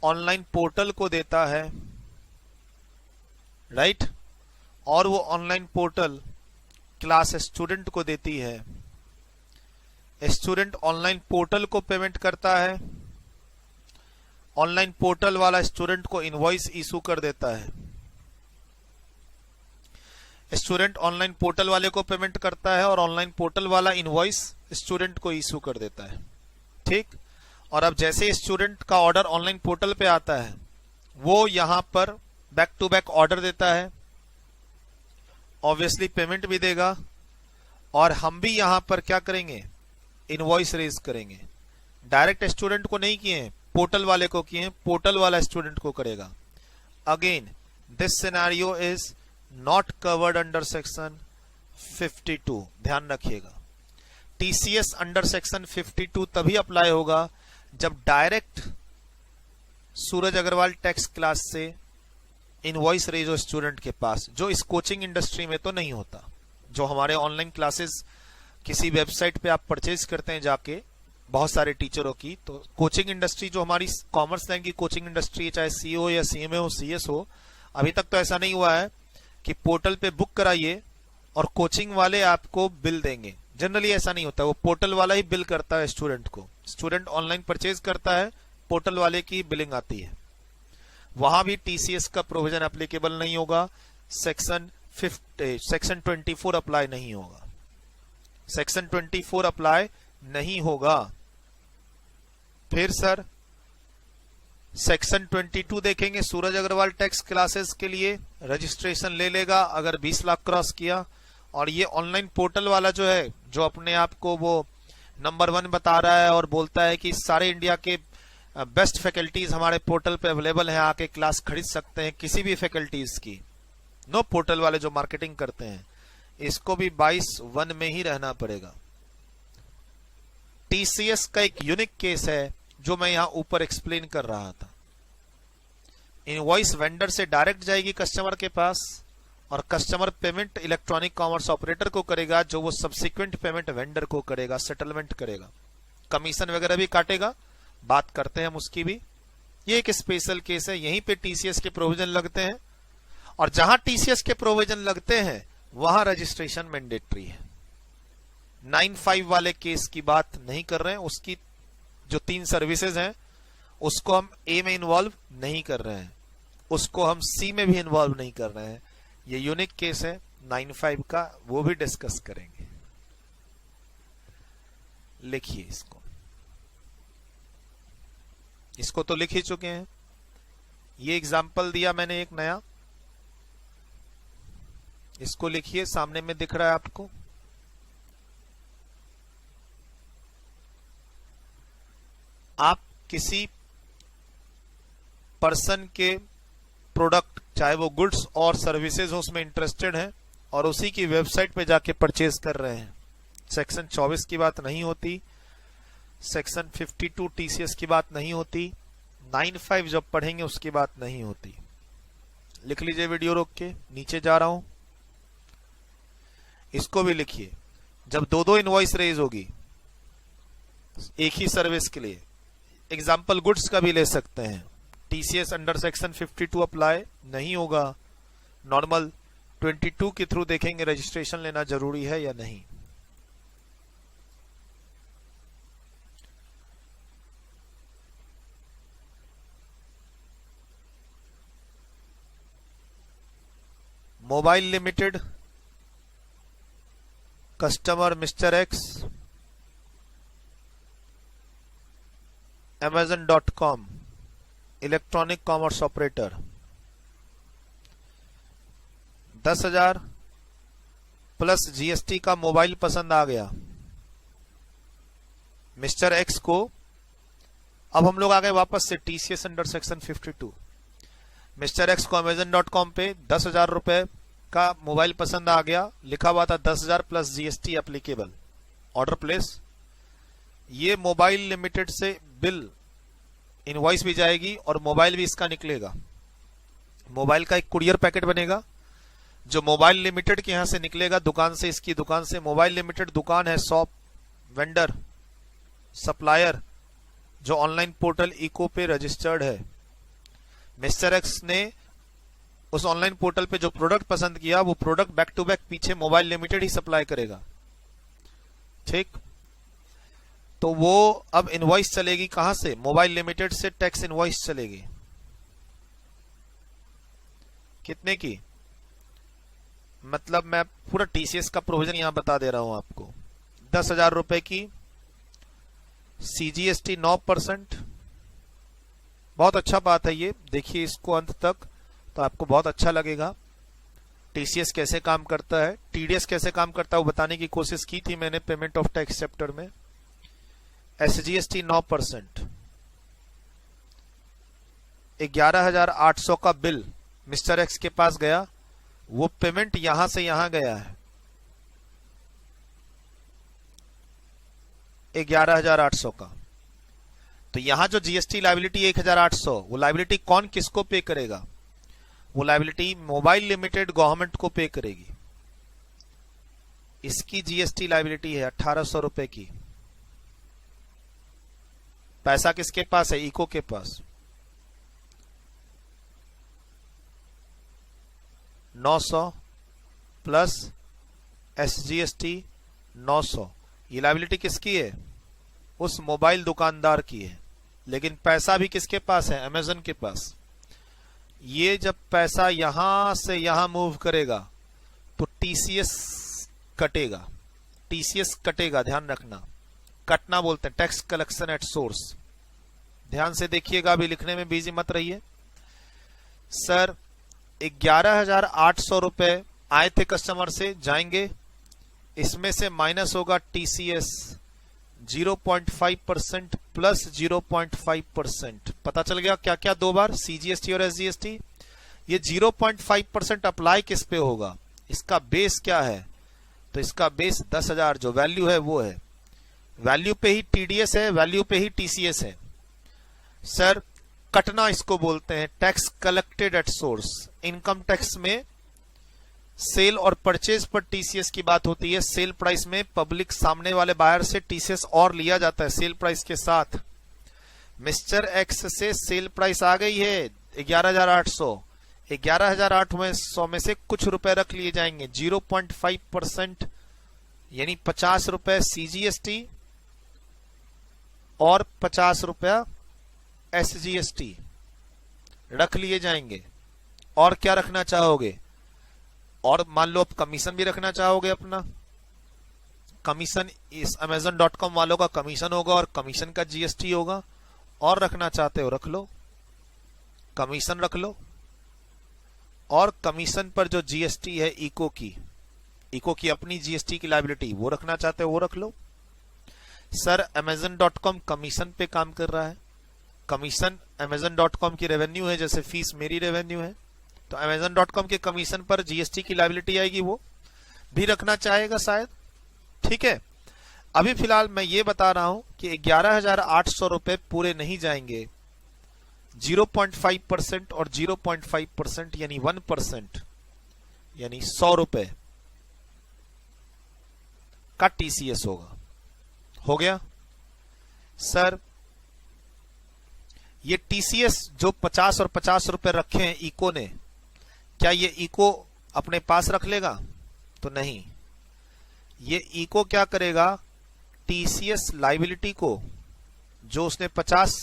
ऑनलाइन पोर्टल को देता है, राइट, और वो ऑनलाइन पोर्टल क्लास स्टूडेंट को देती है। स्टूडेंट ऑनलाइन पोर्टल को पेमेंट करता है, ऑनलाइन पोर्टल वाला स्टूडेंट को इनवॉइस इशू कर देता है। स्टूडेंट ऑनलाइन पोर्टल वाले को पेमेंट करता है और ऑनलाइन पोर्टल वाला इनवॉइस स्टूडेंट को इशू कर देता है। ठीक। और अब जैसे स्टूडेंट का ऑर्डर ऑनलाइन पोर्टल पे आता है, वो यहां पर बैक टू बैक ऑर्डर देता है, ऑब्वियसली पेमेंट भी देगा, और हम भी यहां पर क्या करेंगे, इनवॉइस रेज करेंगे। डायरेक्ट स्टूडेंट को नहीं किए हैं, पोर्टल वाले को किए हैं, पोर्टल वाला स्टूडेंट को करेगा। Again this scenario is not covered under section 52, ध्यान रखिएगा। टीसीएस अंडर सेक्शन 52 तभी अप्लाई होगा जब डायरेक्ट सूरज अग्रवाल टैक्स क्लास से इनवॉइस रेज हो स्टूडेंट के पास, जो इस कोचिंग इंडस्ट्री में तो नहीं होता। जो हमारे ऑनलाइन क्लासेस किसी वेबसाइट पे आप परचेज करते हैं जाके बहुत सारे टीचरों की, तो कोचिंग इंडस्ट्री जो हमारी कॉमर्स लाइन की कोचिंग इंडस्ट्री है, चाहे सीओ या सीएमए हो, सीएस हो, अभी तक तो ऐसा नहीं हुआ है कि पोर्टल पे बुक कराइए और कोचिंग वाले आपको बिल देंगे। जनरली ऐसा नहीं होता, वो पोर्टल वाला ही बिल करता है स्टूडेंट को। स्टूडेंट ऑनलाइन परचेज करता है, पोर्टल वाले की बिलिंग आती है। वहां भी टीसीएस का प्रोविजन एप्लीकेबल नहीं होगा, सेक्शन 24 अप्लाई नहीं होगा, सेक्शन 24 अप्लाई नहीं होगा। फिर सर सेक्शन 22 देखेंगे, सूरज अग्रवाल टैक्स क्लासेस के लिए रजिस्ट्रेशन ले लेगा अगर 20 लाख क्रॉस किया। और ये ऑनलाइन पोर्टल वाला जो है, जो अपने आप को वो नंबर 1 बता रहा है और बोलता है कि सारे इंडिया के बेस्ट फैकल्टीज हमारे पोर्टल पे अवेलेबल हैं, आके क्लास खरीद सकते हैं किसी भी फैकल्टीज की, नो पोर्टल वाले जो मार्केटिंग करते हैं, इसको भी 22(1) में ही रहना पड़ेगा। टीसीएस का एक यूनिक केस है जो मैं यहां ऊपर एक्सप्लेन कर रहा था। इनवॉइस वेंडर से डायरेक्ट जाएगी कस्टमर के पास और customer payment electronic commerce operator को करेगा, जो वो सब्सिक्वेंट पेमेंट वेंडर को करेगा, सेटलमेंट करेगा, कमीशन वगैरह भी काटेगा, बात करते हैं हम उसकी भी। ये एक स्पेशल केस है, यहीं पे टीसीएस के प्रोविजन लगते हैं, और जहां टीसीएस के प्रोविजन लगते हैं वहां रजिस्ट्रेशन मैंडेटरी है। 95 वाले केस की बात नहीं कर रहे हैं, उसकी जो 3 सर्विसेज हैं उसको हम ए में इन्वॉल्व नहीं कर रहे हैं, उसको हम सी में भी इन्वॉल्व नहीं कर रहे हैं। ये यूनिक केस है 95 का, वो भी डिस्कस करेंगे। लिखिए इसको तो लिख ही चुके हैं। ये एग्जाम्पल दिया मैंने एक नया, इसको लिखिए, सामने में दिख रहा है आपको। आप किसी पर्सन के प्रोडक्ट, चाहे वो गुड्स और सर्विसेज हो, उसमें इंटरेस्टेड हैं और उसी की वेबसाइट पे जाके परचेज कर रहे हैं। सेक्शन 24 की बात नहीं होती, सेक्शन 52 टीसीएस की बात नहीं होती, 95 जब पढ़ेंगे उसकी बात नहीं होती। लिख लीजिए वीडियो रोक के, नीचे जा रहा हूं, इसको भी लिखिए। जब 2 इनवॉइस रेज होगी एक ही सर्विस के लिए, एग्जाम्पल गुड्स का भी ले सकते हैं, टीसीएस अंडर सेक्शन 52 अप्लाई नहीं होगा। नॉर्मल 22 के थ्रू देखेंगे रजिस्ट्रेशन लेना जरूरी है या नहीं। Mobile limited, customer mister x, Amazon.com, electronic commerce operator, 10,000 plus GST का मोबाइल पसंद आ गया मिस्टर एक्स को। अब हम लोग आ गए वापस से TCS under section 52। Mister x को Amazon.com पे 10,000 रुपए का मोबाइल पसंद आ गया, लिखा हुआ था 10,000 plus GST applicable, order place. ये मोबाइल लिमिटेड से बिल इनवॉइस भी जाएगी और मोबाइल भी इसका निकलेगा। मोबाइल का एक कुरियर पैकेट बनेगा जो मोबाइल लिमिटेड के यहां से निकलेगा, दुकान से, इसकी दुकान से। मोबाइल लिमिटेड दुकान है, शॉप, वेंडर, सप्लायर, जो ऑनलाइन पोर्टल इको पे रजिस्टर्ड है। मिस्टर एक्स ने उस ऑनलाइन पोर्टल पे जो प्रोडक्ट पसंद किया, वो प्रोडक्ट बैक टू बैक पीछे मोबाइल लिमिटेड ही सप्लाई करेगा, ठीक। तो वो अब इनवॉइस चलेगी कहां से, मोबाइल लिमिटेड से टैक्स इनवॉइस चलेगी। कितने की, मतलब मैं पूरा टीसीएस का प्रोविजन यहां बता दे रहा हूं आपको। 10,000 रुपए की CGST 9%। बहुत अच्छा बात है ये, देखिए इसको अंत तक तो आपको बहुत अच्छा लगेगा। TCS कैसे काम करता है, TDS कैसे काम करता है वो बताने की कोशिश की थी मैंने पेमेंट ऑफ टैक्स चैप्टर में। SGST 9%। 11,800 का बिल मिस्टर एक्स के पास गया, वो पेमेंट यहां से यहां गया है 11,800 का। तो यहां जो जीएसटी लायबिलिटी 1,800, वो लायबिलिटी कौन किसको पे करेगा? वो लायबिलिटी मोबाइल लिमिटेड गवर्नमेंट को पे करेगी। इसकी जीएसटी लायबिलिटी है 1,800 रुपए की। पैसा किसके पास है? इको के पास। 900 प्लस SGST 900, ये लायबिलिटी किसकी है? उस मोबाइल दुकानदार की है। लेकिन पैसा भी किसके पास है? अमेजन के पास। ये जब पैसा यहां से यहां मूव करेगा तो TCS कटेगा। TCS कटेगा, ध्यान रखना। कटना बोलते हैं टैक्स कलेक्शन एट सोर्स। ध्यान से देखिएगा, अभी लिखने में बिजी मत रहिए। सर 11,800 रुपए आए थे कस्टमर से, जाएंगे, इसमें से माइनस होगा TCS 0.5% प्लस 0.5%। पता चल गया क्या क्या दो बार? CGST और SGST। ये 0.5% अप्लाई किस पे होगा? इसका बेस क्या है? तो इसका बेस 10,000 जो वैल्यू है वो है। वैल्यू पे ही TDS है, वैल्यू पे ही TCS है। सर कटना इसको बोलते हैं tax collected at source. Income tax में सेल और परचेज पर TCS की बात होती है। सेल प्राइस में पब्लिक सामने वाले बायर से TCS और लिया जाता है सेल प्राइस के साथ। मिस्टर एक्स से सेल प्राइस आ गई है 11,800। 11,800 में से कुछ रुपए रख लिए जाएंगे। 0.5% यानी 50 रुपए CGST और 50 रुपया SGST रख लिए जाएंगे। और क्या रखना चाहोगे? और मान लो आप कमीशन भी रखना चाहोगे अपना। कमीशन इस Amazon.com वालों का कमीशन होगा और कमीशन का GST होगा। और रखना चाहते हो रख लो, कमीशन रख लो। और कमीशन पर जो GST है इको की अपनी GST की लायबिलिटी वो रखना चाहते हो वो रख लो। सर Amazon.com कमीशन पे काम कर रहा है। कमीशन Amazon.com की रेवेन्यू है, जैसे फीस मेरी रेवेन्यू है। तो Amazon.com के कमीशन पर GST की लायबिलिटी आएगी, वो भी रखना चाहेगा शायद। ठीक है, अभी फिलहाल मैं ये बता रहा हूं कि 11,800 रुपए पूरे नहीं जाएंगे। 0.5% और 0.5% यानी 1% यानी 100 रुपए का TCS होगा। हो गया सर। ये TCS जो 50 और 50 रुपए रखे हैं इको ने, क्या ये इको अपने पास रख लेगा? तो नहीं। ये इको क्या करेगा? TCS लायबिलिटी को जो उसने 50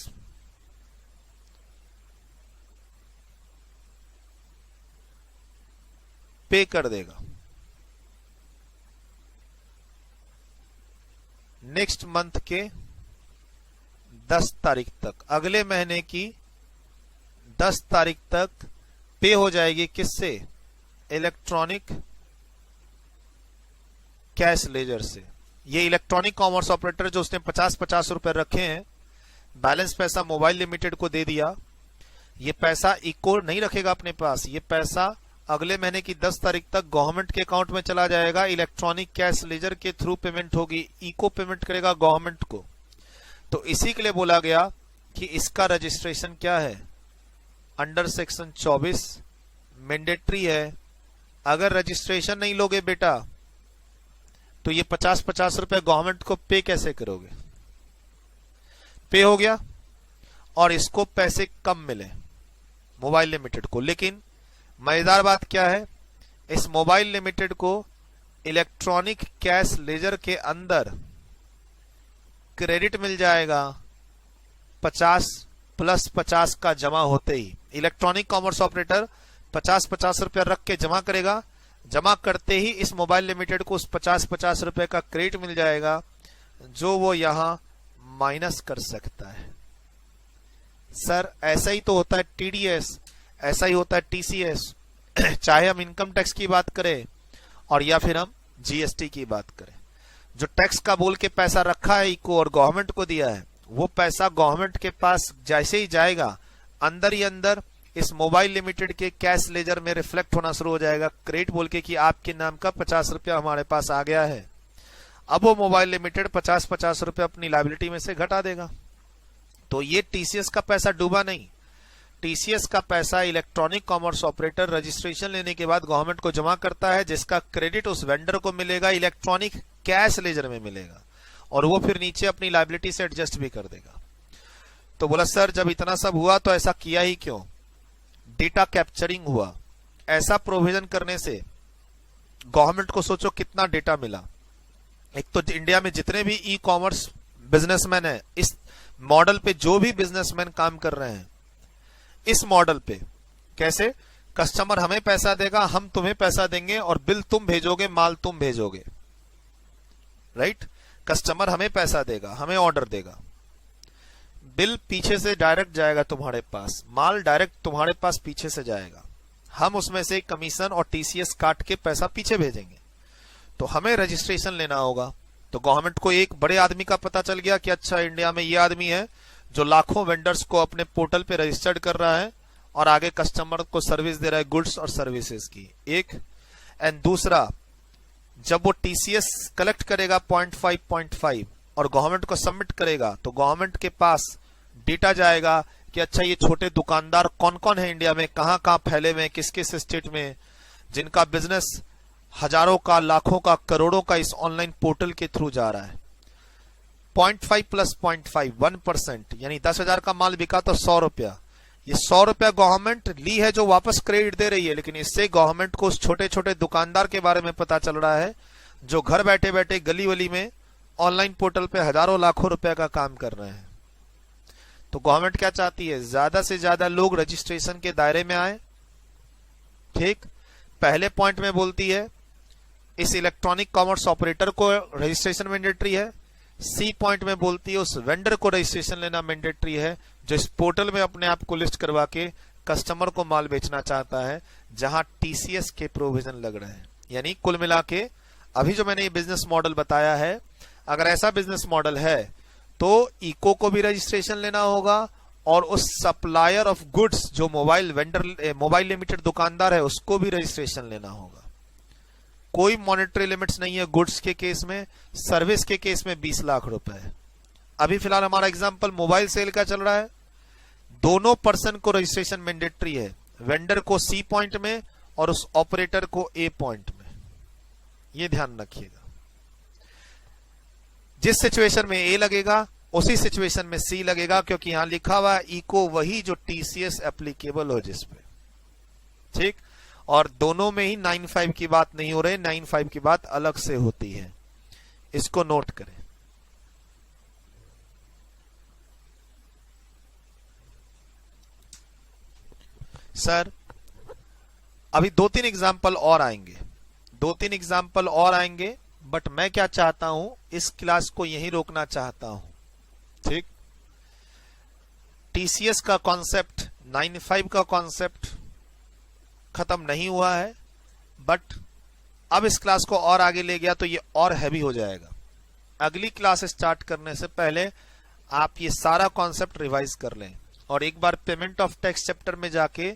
पे कर देगा। नेक्स्ट मंथ के 10 तारीख तक, अगले महीने की 10 तारीख तक पे हो जाएगी। किससे? इलेक्ट्रॉनिक कैश लेजर से। ये इलेक्ट्रॉनिक कॉमर्स ऑपरेटर जो उसने 50-50 रुपए रखे हैं, बैलेंस पैसा मोबाइल लिमिटेड को दे दिया। ये पैसा इको नहीं रखेगा अपने पास, ये पैसा अगले महीने की 10 तारीख तक गवर्नमेंट के अकाउंट में चला जाएगा। इलेक्ट्रॉनिक कैश लेजर के थ्रू पेमेंट होगी, इको पेमेंट करेगा गवर्नमेंट को। तो इसी के लिए बोला गया कि इसका रजिस्ट्रेशन क्या है? अंडर सेक्शन 24 मैंडेटरी है। अगर रजिस्ट्रेशन नहीं लोगे बेटा तो ये 50-50 रुपए गवर्नमेंट को पे कैसे करोगे? पे हो गया और इसको पैसे कम मिले मोबाइल लिमिटेड को। लेकिन मजेदार बात क्या है? इस मोबाइल लिमिटेड को इलेक्ट्रॉनिक कैश लेजर के अंदर क्रेडिट मिल जाएगा 50 प्लस 50 का जमा होते ही। इलेक्ट्रॉनिक कॉमर्स ऑपरेटर 50-50 रुपया रख के जमा करेगा, जमा करते ही इस मोबाइल लिमिटेड को उस 50-50 रुपए का क्रेडिट मिल जाएगा, जो वो यहां माइनस कर सकता है। सर ऐसा ही तो होता है टीडीएस, ऐसा ही होता है टीसीएस, चाहे हम इनकम टैक्स की बात करें और या फिर हम जीएसटी की बात करें। जो टैक्स का बोल के पैसा रखा है इको और गवर्नमेंट को दिया है, वो पैसा गवर्नमेंट के पास जैसे ही जाएगा अंदर ही अंदर इस मोबाइल लिमिटेड के कैश लेजर में रिफ्लेक्ट होना शुरू हो जाएगा, क्रेडिट बोल के कि आपके नाम का 50 रुपया हमारे पास आ गया है। अब वो मोबाइल लिमिटेड 50-50 रुपया अपनी लायबिलिटी में से घटा देगा। तो ये टीसीएस का पैसा डूबा नहीं, टीसीएस का पैसा इलेक्ट्रॉनिक कॉमर्स ऑपरेटर रजिस्ट्रेशन लेने के बाद गवर्नमेंट को जमा करता है, जिसका क्रेडिट उस वेंडर को मिलेगा, इलेक्ट्रॉनिक कैश लेजर में मिलेगा, और वो फिर नीचे अपनी लायबिलिटी से एडजस्ट भी कर देगा। तो बोला सर जब इतना सब हुआ तो ऐसा किया ही क्यों? डेटा कैप्चरिंग हुआ। ऐसा प्रोविजन करने से गवर्नमेंट को सोचो कितना डेटा मिला। एक तो इंडिया में जितने भी ई कॉमर्स बिजनेसमैन है, इस मॉडल पे जो भी बिजनेसमैन काम कर रहे हैं, इस मॉडल पे कैसे कस्टमर हमें पैसा देगा, हम तुम्हें पैसा देंगे और बिल तुम भेजोगे, माल तुम भेजोगे, राइट? कस्टमर हमें पैसा देगा, हमें ऑर्डर देगा, बिल पीछे से डायरेक्ट जाएगा तुम्हारे पास, माल डायरेक्ट तुम्हारे पास पीछे से जाएगा, हम उसमें से कमीशन और टीसीएस काट के पैसा पीछे भेजेंगे। तो हमें रजिस्ट्रेशन लेना होगा। तो गवर्नमेंट को एक बड़े आदमी का पता चल गया कि अच्छा इंडिया में ये आदमी है जो लाखों वेंडर्स को अपने पोर्टल पे रजिस्टर्ड कर रहा है और आगे कस्टमर को सर्विस दे रहा है, गुड्स और सर्विसेज की, एक। एंड दूसरा, जब वो टीसीएस कलेक्ट करेगा 0.5 और गवर्नमेंट को सबमिट करेगा तो गवर्नमेंट के पास डेटा जाएगा कि अच्छा ये छोटे दुकानदार कौन कौन है इंडिया में, कहां कहां फैले हुए, किस किस स्टेट में, जिनका बिजनेस हजारों का, लाखों का, करोड़ों का इस ऑनलाइन पोर्टल के थ्रू जा रहा है। 0.5 प्लस 0.5 1%, यानी 10,000 का माल बिका तो 100 रुपया। ये 100 रुपया गवर्नमेंट ली है जो वापस क्रेडिट दे रही है, लेकिन इससे गवर्नमेंट को उस छोटे छोटे दुकानदार के बारे में पता चल रहा है जो घर बैठे बैठे गली वली में ऑनलाइन पोर्टल पे हजारों लाखों रुपए का काम कर रहे हैं। तो गवर्नमेंट क्या चाहती है? ज्यादा से ज्यादा लोग रजिस्ट्रेशन के दायरे में आए। ठीक, पहले पॉइंट में बोलती है इस इलेक्ट्रॉनिक कॉमर्स ऑपरेटर को रजिस्ट्रेशन मैंडेटरी है। सी पॉइंट में बोलती है उस वेंडर को रजिस्ट्रेशन लेना मैंडेटरी है जो इस पोर्टल में अपने आप को लिस्ट करवा के कस्टमर को माल बेचना चाहता है, जहां टीसीएस के प्रोविजन लग रहे हैं। यानी कुल मिला के अभी जो मैंने ये बिजनेस मॉडल बताया है, अगर ऐसा बिजनेस मॉडल है तो इको को भी रजिस्ट्रेशन लेना होगा और उस सप्लायर ऑफ गुड्स जो मोबाइल लिमिटेड दुकानदार है उसको भी रजिस्ट्रेशन लेना होगा। कोई मॉनेटरी लिमिट्स नहीं है गुड्स के केस में, सर्विस के केस में 20 लाख रुपए है। अभी फिलहाल हमारा एग्जांपल मोबाइल सेल का चल रहा है, दोनों पर्सन को रजिस्ट्रेशन मैंडेटरी है, वेंडर को सी पॉइंट में और उस ऑपरेटर को ए पॉइंट में। ये ध्यान रखिएगा, जिस सिचुएशन में ए लगेगा उसी सिचुएशन में सी लगेगा, क्योंकि यहां लिखा हुआ इको वही जो टीसीएस एप्लीकेबल हो जिस पे। ठीक, और दोनों में ही 95 की बात नहीं हो रही, 95 की बात अलग से होती है, इसको नोट करें। सर अभी 2-3 एग्जाम्पल और आएंगे, 2-3 एग्जाम्पल और आएंगे, बट मैं क्या चाहता हूं, इस क्लास को यहीं रोकना चाहता हूं। ठीक, टीसीएस का कॉन्सेप्ट, 95 का कॉन्सेप्ट खत्म नहीं हुआ है, बट अब इस क्लास को और आगे ले गया तो ये और हैवी हो जाएगा। अगली क्लास स्टार्ट करने से पहले आप ये सारा कॉन्सेप्ट रिवाइज कर लें और एक बार पेमेंट ऑफ टैक्स चैप्टर में जाके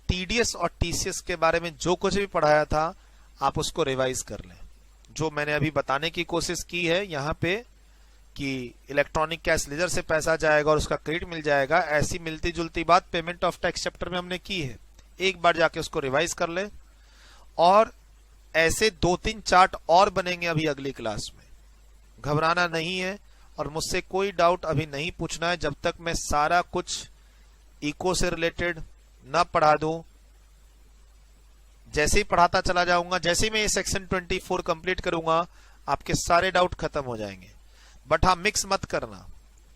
टीडीएस और टीसीएस के बारे में जो कुछ भी पढ़ाया था आप उसको रिवाइज कर लें। जो मैंने अभी बताने की कोशिश की है यहाँ पे कि इलेक्ट्रॉनिक कैश लेजर से पैसा जाएगा और उसका क्रेडिट मिल जाएगा, ऐसी मिलती जुलती बात पेमेंट ऑफ टैक्स चैप्टर में हमने की है। एक बार जाके उसको रिवाइज कर ले, और ऐसे 2-3 चार्ट और बनेंगे अभी अगली क्लास में। घबराना नहीं है और मुझसे कोई डाउट अभी नहीं पूछना है जब तक मैं सारा कुछ इको से रिलेटेड ना पढ़ा दूं। जैसे ही पढ़ाता चला जाऊंगा, जैसे ही मैं ये सेक्शन 24 कंप्लीट करूंगा, आपके सारे डाउट खत्म हो जाएंगे। बट हाँ, मिक्स मत करना।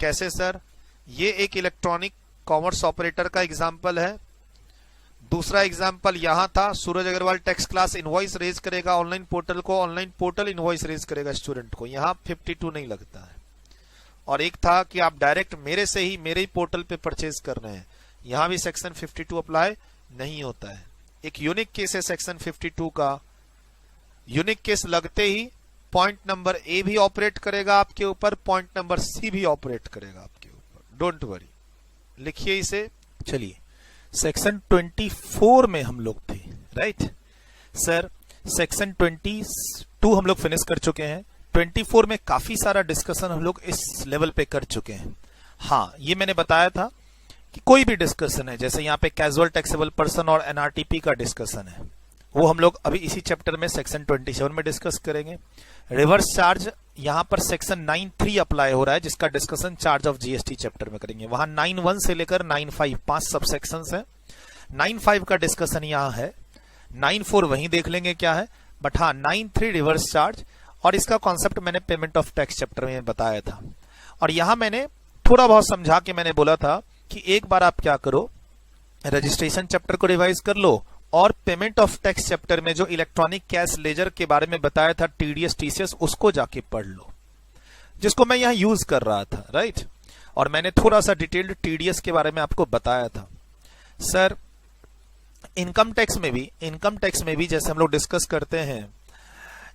कैसे सर? ये एक इलेक्ट्रॉनिक कॉमर्स ऑपरेटर का एग्जाम्पल है। दूसरा एग्जाम्पल यहां था, Suraj Agarwal text class invoice raise करेगा ऑनलाइन पोर्टल को, ऑनलाइन पोर्टल इनवॉइस रेज करेगा स्टूडेंट को। यहां 52 नहीं लगता है। और एक था कि आप डायरेक्ट मेरे ही पोर्टल पे परचेज कर रहे हैं, यहां भी सेक्शन 52 अप्लाई नहीं होता है। एक यूनिक केस है सेक्शन 52 का। यूनिक केस लगते ही पॉइंट नंबर ए भी ऑपरेट करेगा आपके ऊपर, पॉइंट नंबर सी भी ऑपरेट करेगा आपके ऊपर, डोंट वरी। लिखिए इसे। चलिए सेक्शन 24 में हम लोग थे, राइट सर। सेक्शन 22 हम लोग फिनिश कर चुके हैं। 24 में काफी सारा डिस्कशन हम लोग इस लेवल पे कर चुके हैं। हाँ, ये मैंने बताया था कि कोई भी डिस्कशन है, जैसे यहाँ पे कैजुअल टैक्सेबल पर्सन और एनआरटीपी का डिस्कशन है, वो हम लोग अभी इसी चैप्टर में सेक्शन 27 में डिस्कस करेंगे। रिवर्स चार्ज यहाँ पर सेक्शन 9(3) अप्लाई हो रहा है, जिसका discussion charge of GST chapter में करेंगे। वहां 9(1) से लेकर 9(5) 5 सब सेक्शंस हैं। 9(5) का डिस्कशन यहाँ है, 9(4) वहीं देख लेंगे क्या है, बट हाँ 9(3) रिवर्स चार्ज, और इसका कॉन्सेप्ट मैंने पेमेंट ऑफ टैक्स चैप्टर में बताया था। और यहां मैंने थोड़ा बहुत समझा के मैंने बोला था कि एक बार आप क्या करो, रजिस्ट्रेशन चैप्टर को रिवाइज कर लो, और पेमेंट ऑफ टैक्स चैप्टर में जो इलेक्ट्रॉनिक कैश लेजर के बारे में बताया था, टीडीएस टीसीएस, उसको जाके पढ़ लो, जिसको मैं यहां यूज कर रहा था, राइट। और मैंने थोड़ा सा डिटेल्ड टीडीएस के बारे में आपको बताया था। सर इनकम टैक्स में भी जैसे हम लोग डिस्कस करते हैं,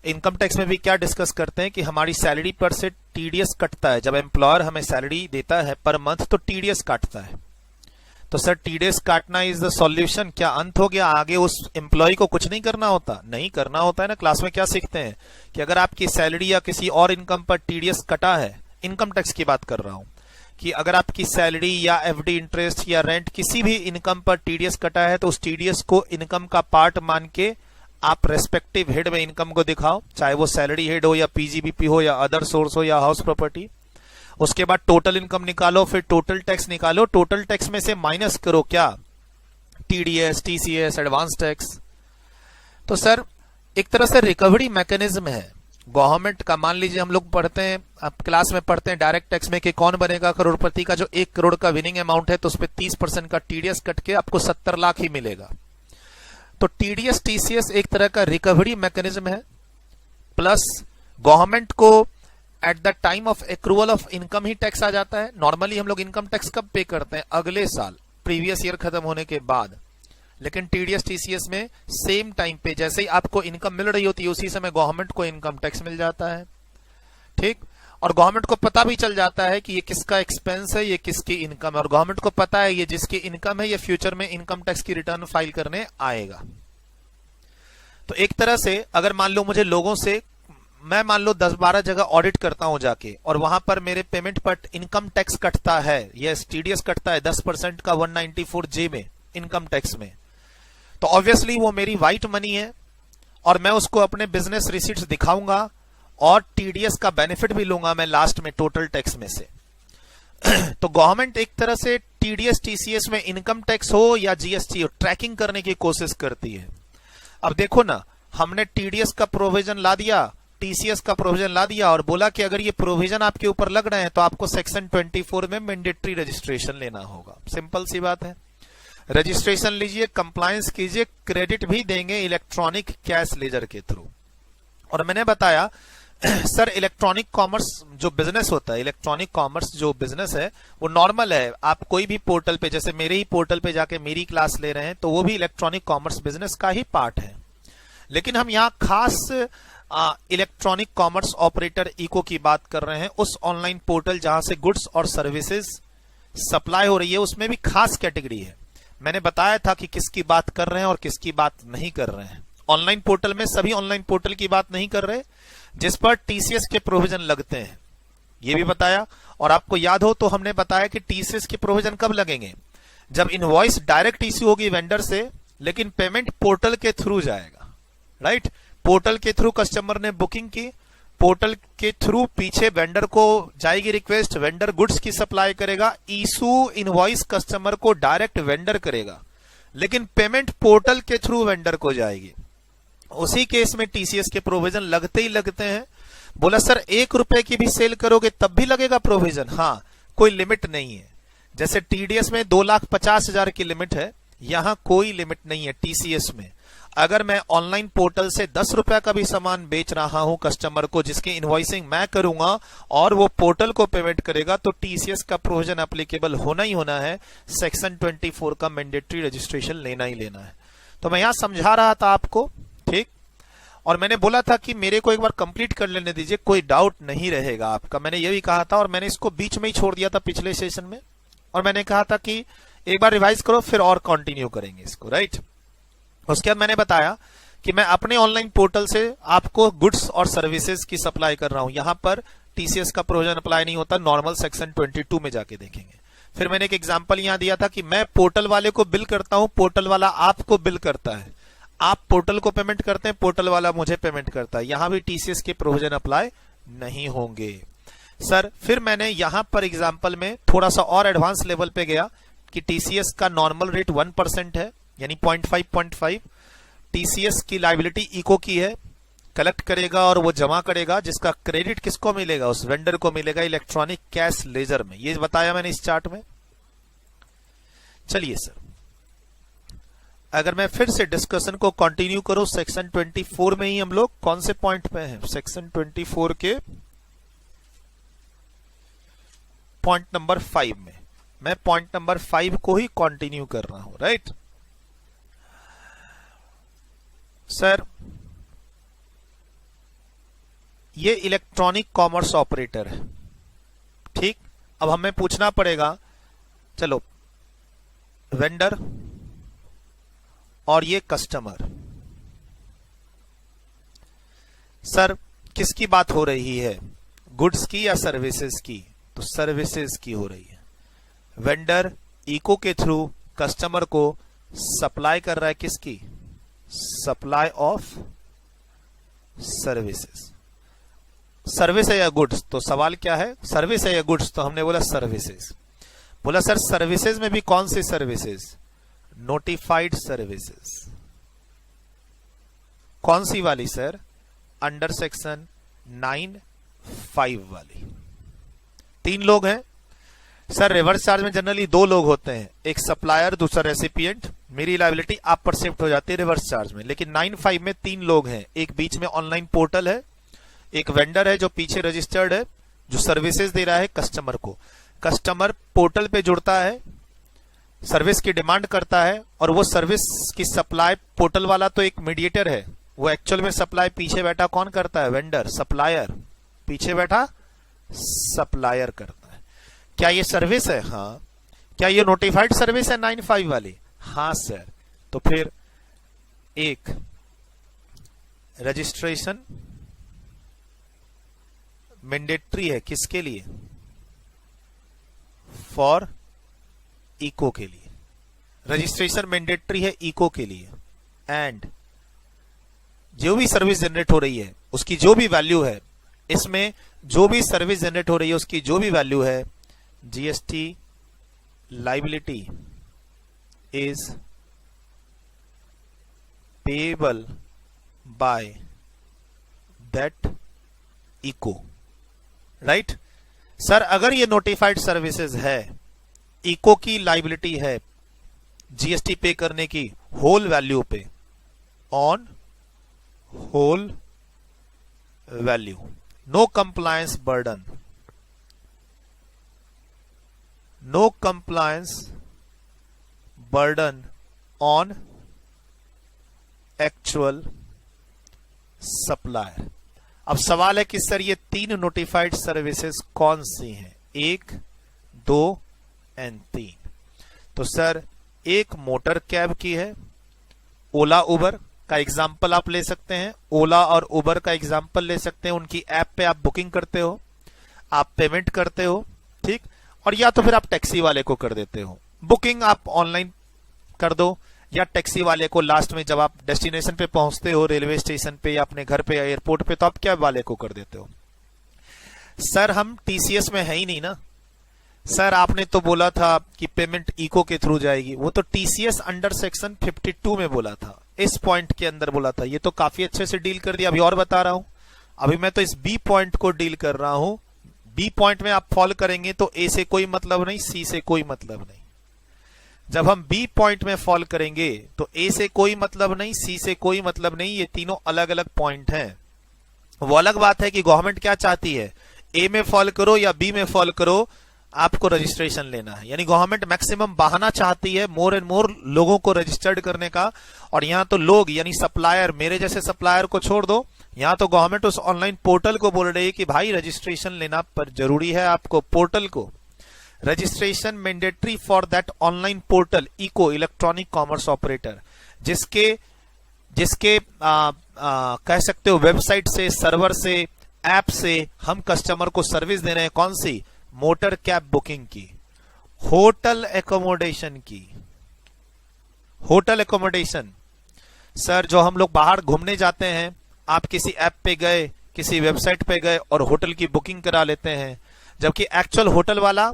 इनकम टैक्स में भी क्या डिस्कस करते हैं कि हमारी सैलरी पर से टीडीएस कटता है। जब एम्प्लॉयर हमें सैलरी देता है पर मंथ, तो टीडीएस काटता है। तो सर टीडीएस काटना इज द सॉल्यूशन, क्या अंत हो गया? आगे उस एम्प्लॉय को कुछ नहीं करना होता? नहीं करना होता है ना। क्लास में क्या सीखते हैं कि अगर आपकी सैलरी या किसी और इनकम पर टीडीएस कटा है, इनकम टैक्स की बात कर रहा हूं, कि अगर आपकी सैलरी या एफडी इंटरेस्ट या रेंट किसी भी इनकम पर टीडीएस कटा है, तो उस टीडीएस को इनकम का पार्ट मान के आप रेस्पेक्टिव हेड में इनकम को दिखाओ, चाहे वो सैलरी हेड हो या पीजीबीपी हो या अदर सोर्स हो या हाउस प्रॉपर्टी। उसके बाद टोटल इनकम निकालो, फिर टोटल टैक्स निकालो, टोटल टैक्स में से माइनस करो क्या, टीडीएस, टीसीएस, एडवांस टैक्स। तो सर एक तरह से रिकवरी मैकेनिज्म है गवर्नमेंट का। मान लीजिए हम लोग पढ़ते हैं, आप क्लास में पढ़ते हैं डायरेक्ट टैक्स में कि कौन बनेगा करोड़पति का, जो 1 करोड़ का विनिंग अमाउंट है, तो उस पर 30% का टीडीएस कट के आपको 70 लाख ही मिलेगा। तो टीडीएस टीसीएस एक तरह का रिकवरी मैकेनिज्म है, प्लस गवर्नमेंट को at the time of accrual of income ही टैक्स आ जाता है। नॉर्मली हम लोग इनकम टैक्स कब पे करते हैं? अगले साल, प्रीवियस ईयर खत्म होने के बाद। लेकिन टीडीएस टीसीएस में सेम टाइम पे, जैसे ही आपको इनकम मिल रही होती है, उसी समय गवर्नमेंट को इनकम टैक्स मिल जाता है, ठीक। और गवर्नमेंट को पता भी चल जाता है कि ये किसका एक्सपेंस है, ये किसकी इनकम है, और गवर्नमेंट को पता है ये जिसकी इनकम है ये फ्यूचर में इनकम टैक्स की रिटर्न फाइल करने आएगा। तो एक तरह से अगर मान लो मुझे लोगों से, मैं मान लो 10-12 जगह ऑडिट करता हूं जाके, और वहां पर मेरे पेमेंट पर इनकम टैक्स कटता है, यस टीडीएस कटता है 10% का 194J में इनकम टैक्स में, तो ऑब्वियसली वो मेरी व्हाइट मनी है, और मैं उसको अपने बिजनेस रिसीट्स दिखाऊंगा, और टीडीएस का बेनिफिट भी लूंगा मैं लास्ट में टोटल टैक्स में से। तो गवर्नमेंट एक तरह से टीडीएस टीसीएस में इनकम टैक्स हो या जीएसटी हो, ट्रैकिंग करने की कोशिश करती है। अब देखो ना, हमने टीडीएस का प्रोविजन ला दिया, टीसीएस का प्रोविजन ला दिया, और बोला कि अगर ये प्रोविजन आपके ऊपर लग रहे हैं तो आपको सेक्शन 24 में मैंडेटरी रजिस्ट्रेशन लेना होगा। सिंपल सी बात है, रजिस्ट्रेशन लीजिए, कंप्लायंस कीजिए, क्रेडिट भी देंगे इलेक्ट्रॉनिक कैश लेजर के थ्रू। और मैंने बताया सर इलेक्ट्रॉनिक कॉमर्स जो बिजनेस होता है, इलेक्ट्रॉनिक कॉमर्स जो बिजनेस है वो नॉर्मल है। आप कोई भी पोर्टल पे, जैसे मेरे ही पोर्टल पे जाके मेरी क्लास ले रहे हैं, तो वो भी इलेक्ट्रॉनिक कॉमर्स बिजनेस का ही पार्ट है। लेकिन हम यहाँ खास इलेक्ट्रॉनिक कॉमर्स ऑपरेटर इको की बात कर रहे हैं, उस ऑनलाइन पोर्टल जहां से गुड्स और सर्विसेज सप्लाई हो रही है, उसमें भी खास कैटेगरी है। मैंने बताया था कि किसकी बात कर रहे हैं और किसकी बात नहीं कर रहे हैं। ऑनलाइन पोर्टल में सभी ऑनलाइन पोर्टल की बात नहीं कर रहे जिस पर टीसीएस के प्रोविजन लगते हैं, ये भी बताया। और आपको याद हो तो हमने बताया कि टीसीएस के प्रोविजन कब लगेंगे, जब इनवॉइस डायरेक्ट इश्यू होगी वेंडर से, लेकिन पेमेंट पोर्टल के थ्रू जाएगा, राइट। पोर्टल के थ्रू कस्टमर ने बुकिंग की, पोर्टल के थ्रू पीछे वेंडर को जाएगी रिक्वेस्ट, वेंडर गुड्स की सप्लाई करेगा, इशू इनवॉइस कस्टमर को डायरेक्ट वेंडर करेगा, लेकिन पेमेंट पोर्टल के थ्रू वेंडर को जाएगी। उसी केस में टीसीएस के प्रोविजन लगते ही लगते हैं। बोला सर 1 रुपए की भी सेल करोगे तब भी लगेगा प्रोविजन? हाँ, कोई लिमिट नहीं है। जैसे टीडीएस में 2,50,000 की लिमिट है, यहां कोई लिमिट नहीं है टीसीएस में। अगर मैं ऑनलाइन पोर्टल से 10 रुपए का भी सामान बेच रहा हूं कस्टमर को, जिसकी इनवॉइसिंग मैं करूंगा और वो पोर्टल को पेमेंट करेगा, तो टीसीएस का प्रोविजन एप्लीकेबल होना ही होना है। सेक्शन 24 का मैंडेटरी रजिस्ट्रेशन लेना ही लेना है। तो मैं यहां समझा रहा था आपको, ठीक। और मैंने बोला था कि मेरे को एक बार कंप्लीट कर लेने दीजिए, कोई डाउट नहीं रहेगा आपका। मैंने ये भी कहा था, और मैंने इसको बीच में ही छोड़ दिया था पिछले सेशन में, और मैंने कहा था कि एक बार रिवाइज करो फिर और कंटिन्यू करेंगे इसको, राइट। उसके बाद मैंने बताया कि मैं अपने ऑनलाइन पोर्टल से आपको गुड्स और सर्विसेज की सप्लाई कर रहा हूं। यहां पर टीसीएस का प्रोविजन अप्लाई नहीं होता, नॉर्मल सेक्शन 22 में जाके देखेंगे। फिर मैंने एक एग्जांपल यहां दिया था कि मैं पोर्टल वाले को बिल करता हूं, पोर्टल वाला आपको बिल करता है, आप पोर्टल को पेमेंट करते हैं, पोर्टल वाला मुझे पेमेंट करता है। यहां भी टीसीएस के प्रोविजन अप्लाई नहीं होंगे सर। फिर मैंने यहां पर एग्जांपल में थोड़ा सा और एडवांस लेवल पे गया कि टीसीएस का नॉर्मल रेट 1% है, यानी 0.5 टीसीएस की लायबिलिटी इको की है, कलेक्ट करेगा और वो जमा करेगा, जिसका क्रेडिट किसको मिलेगा, उस वेंडर को मिलेगा इलेक्ट्रॉनिक कैश लेजर में। ये बताया मैंने इस चार्ट में। चलिए सर, अगर मैं फिर से डिस्कशन को कंटिन्यू करूं, सेक्शन 24 में ही हम लोग कौन से पॉइंट पे हैं, सेक्शन 24 के पॉइंट नंबर 5 में। मैं पॉइंट नंबर 5 को ही कंटिन्यू कर रहा हूं, राइट सर। ये इलेक्ट्रॉनिक कॉमर्स ऑपरेटर है, ठीक। अब हमें पूछना पड़ेगा, चलो वेंडर और ये कस्टमर, सर किसकी बात हो रही है, गुड्स की या सर्विसेज की? तो सर्विसेज की हो रही है। वेंडर इको के थ्रू कस्टमर को सप्लाई कर रहा है, किसकी? Supply of services. सर्विस है या गुड्स? तो सवाल क्या है, सर्विस है या गुड्स? तो हमने बोला सर्विसेज। बोला सर सर्विसेज में भी कौन सी सर्विसेज? Notified services. कौन सी वाली सर? अंडर सेक्शन 9(5) वाली। 3 लोग हैं सर। रिवर्स चार्ज में जनरली 2 लोग होते हैं, एक सप्लायर दूसरा रेसिपिएंट। मेरी लायबिलिटी आप पर शिफ्ट हो जाती है रिवर्स चार्ज में। लेकिन 9(5) में 3 लोग हैं, एक बीच में ऑनलाइन पोर्टल है, एक वेंडर है जो पीछे रजिस्टर्ड है, जो सर्विसेज दे रहा है कस्टमर को। कस्टमर पोर्टल पे जुड़ता है, सर्विस की डिमांड करता है, और वो सर्विस की सप्लाई पोर्टल वाला तो एक मीडिएटर है, वो एक्चुअल में सप्लाई पीछे बैठा कौन करता है? वेंडर, सप्लायर पीछे बैठा सप्लायर करता है। क्या ये सर्विस है? हाँ। क्या ये नोटिफाइड सर्विस है 9(5) वाली? हाँ सर। तो फिर एक रजिस्ट्रेशन मैंडेटरी है, किसके लिए? फॉर इको के लिए। रजिस्ट्रेशन मैंडेटरी है इको के लिए। एंड जो भी सर्विस जनरेट हो रही है उसकी जो भी वैल्यू है, इसमें जो भी सर्विस जनरेट हो रही है उसकी जो भी वैल्यू है, GST liability is payable by that ECO, right sir. अगर ये नोटिफाइड सर्विसेज है, इको की लायबिलिटी है जीएसटी पे करने की होल वैल्यू पे, on whole value, no compliance burden, no compliance burden on actual supplier. अब सवाल है कि सर ये 3 नोटिफाइड सर्विसेज कौन सी हैं? 1, 2 एंड 3। तो सर एक मोटर कैब की है, ओला उबर का एग्जाम्पल आप ले सकते हैं, ओला और उबर का एग्जाम्पल ले सकते हैं। उनकी ऐप पे आप बुकिंग करते हो, आप पेमेंट करते हो, ठीक। और या तो फिर आप टैक्सी वाले को कर देते हो बुकिंग, आप ऑनलाइन कर दो, या टैक्सी वाले को लास्ट में जब आप डेस्टिनेशन पे पहुंचते हो, रेलवे स्टेशन पे या अपने घर पे या एयरपोर्ट पे, तो आप कैब वाले को कर देते हो। सर हम टीसीएस में है ही नहीं ना सर। आपने तो बोला था कि पेमेंट इको के थ्रू जाएगी, वो तो टीसीएस अंडर सेक्शन 52 में बोला था, इस पॉइंट के अंदर बोला था। ये तो काफी अच्छे से डील कर दिया। अभी और बता रहा हूं, अभी मैं तो इस बी पॉइंट को डील कर रहा हूं। बी पॉइंट में आप फॉलो करेंगे तो ए से कोई मतलब नहीं, सी से कोई मतलब नहीं। जब हम बी पॉइंट में फॉल करेंगे तो ए से कोई मतलब नहीं, सी से कोई मतलब नहीं, ये तीनों अलग अलग पॉइंट हैं। वो अलग बात है कि गवर्नमेंट क्या चाहती है, ए में फॉल करो या बी में फॉल करो, आपको रजिस्ट्रेशन लेना है। यानी गवर्नमेंट मैक्सिमम बहाना चाहती है मोर एंड मोर लोगों को रजिस्टर्ड करने का। और यहाँ तो लोग यानी सप्लायर, मेरे जैसे सप्लायर को छोड़ दो, यहाँ तो गवर्नमेंट उस ऑनलाइन पोर्टल को बोल रही है कि भाई रजिस्ट्रेशन लेना पर जरूरी है आपको। पोर्टल को registration mandatory for that online portal ECO electronic commerce operator, जिसके कह सकते हो वेबसाइट से, सर्वर से, ऐप से हम कस्टमर को सर्विस दे रहे हैं। कौन सी? मोटर कैब बुकिंग की, होटल एकोमोडेशन की। होटल एकोमोडेशन सर, जो हम लोग बाहर घूमने जाते हैं, आप किसी ऐप पे गए, किसी वेबसाइट पे गए और होटल की बुकिंग करा लेते हैं, जबकि एक्चुअल होटल वाला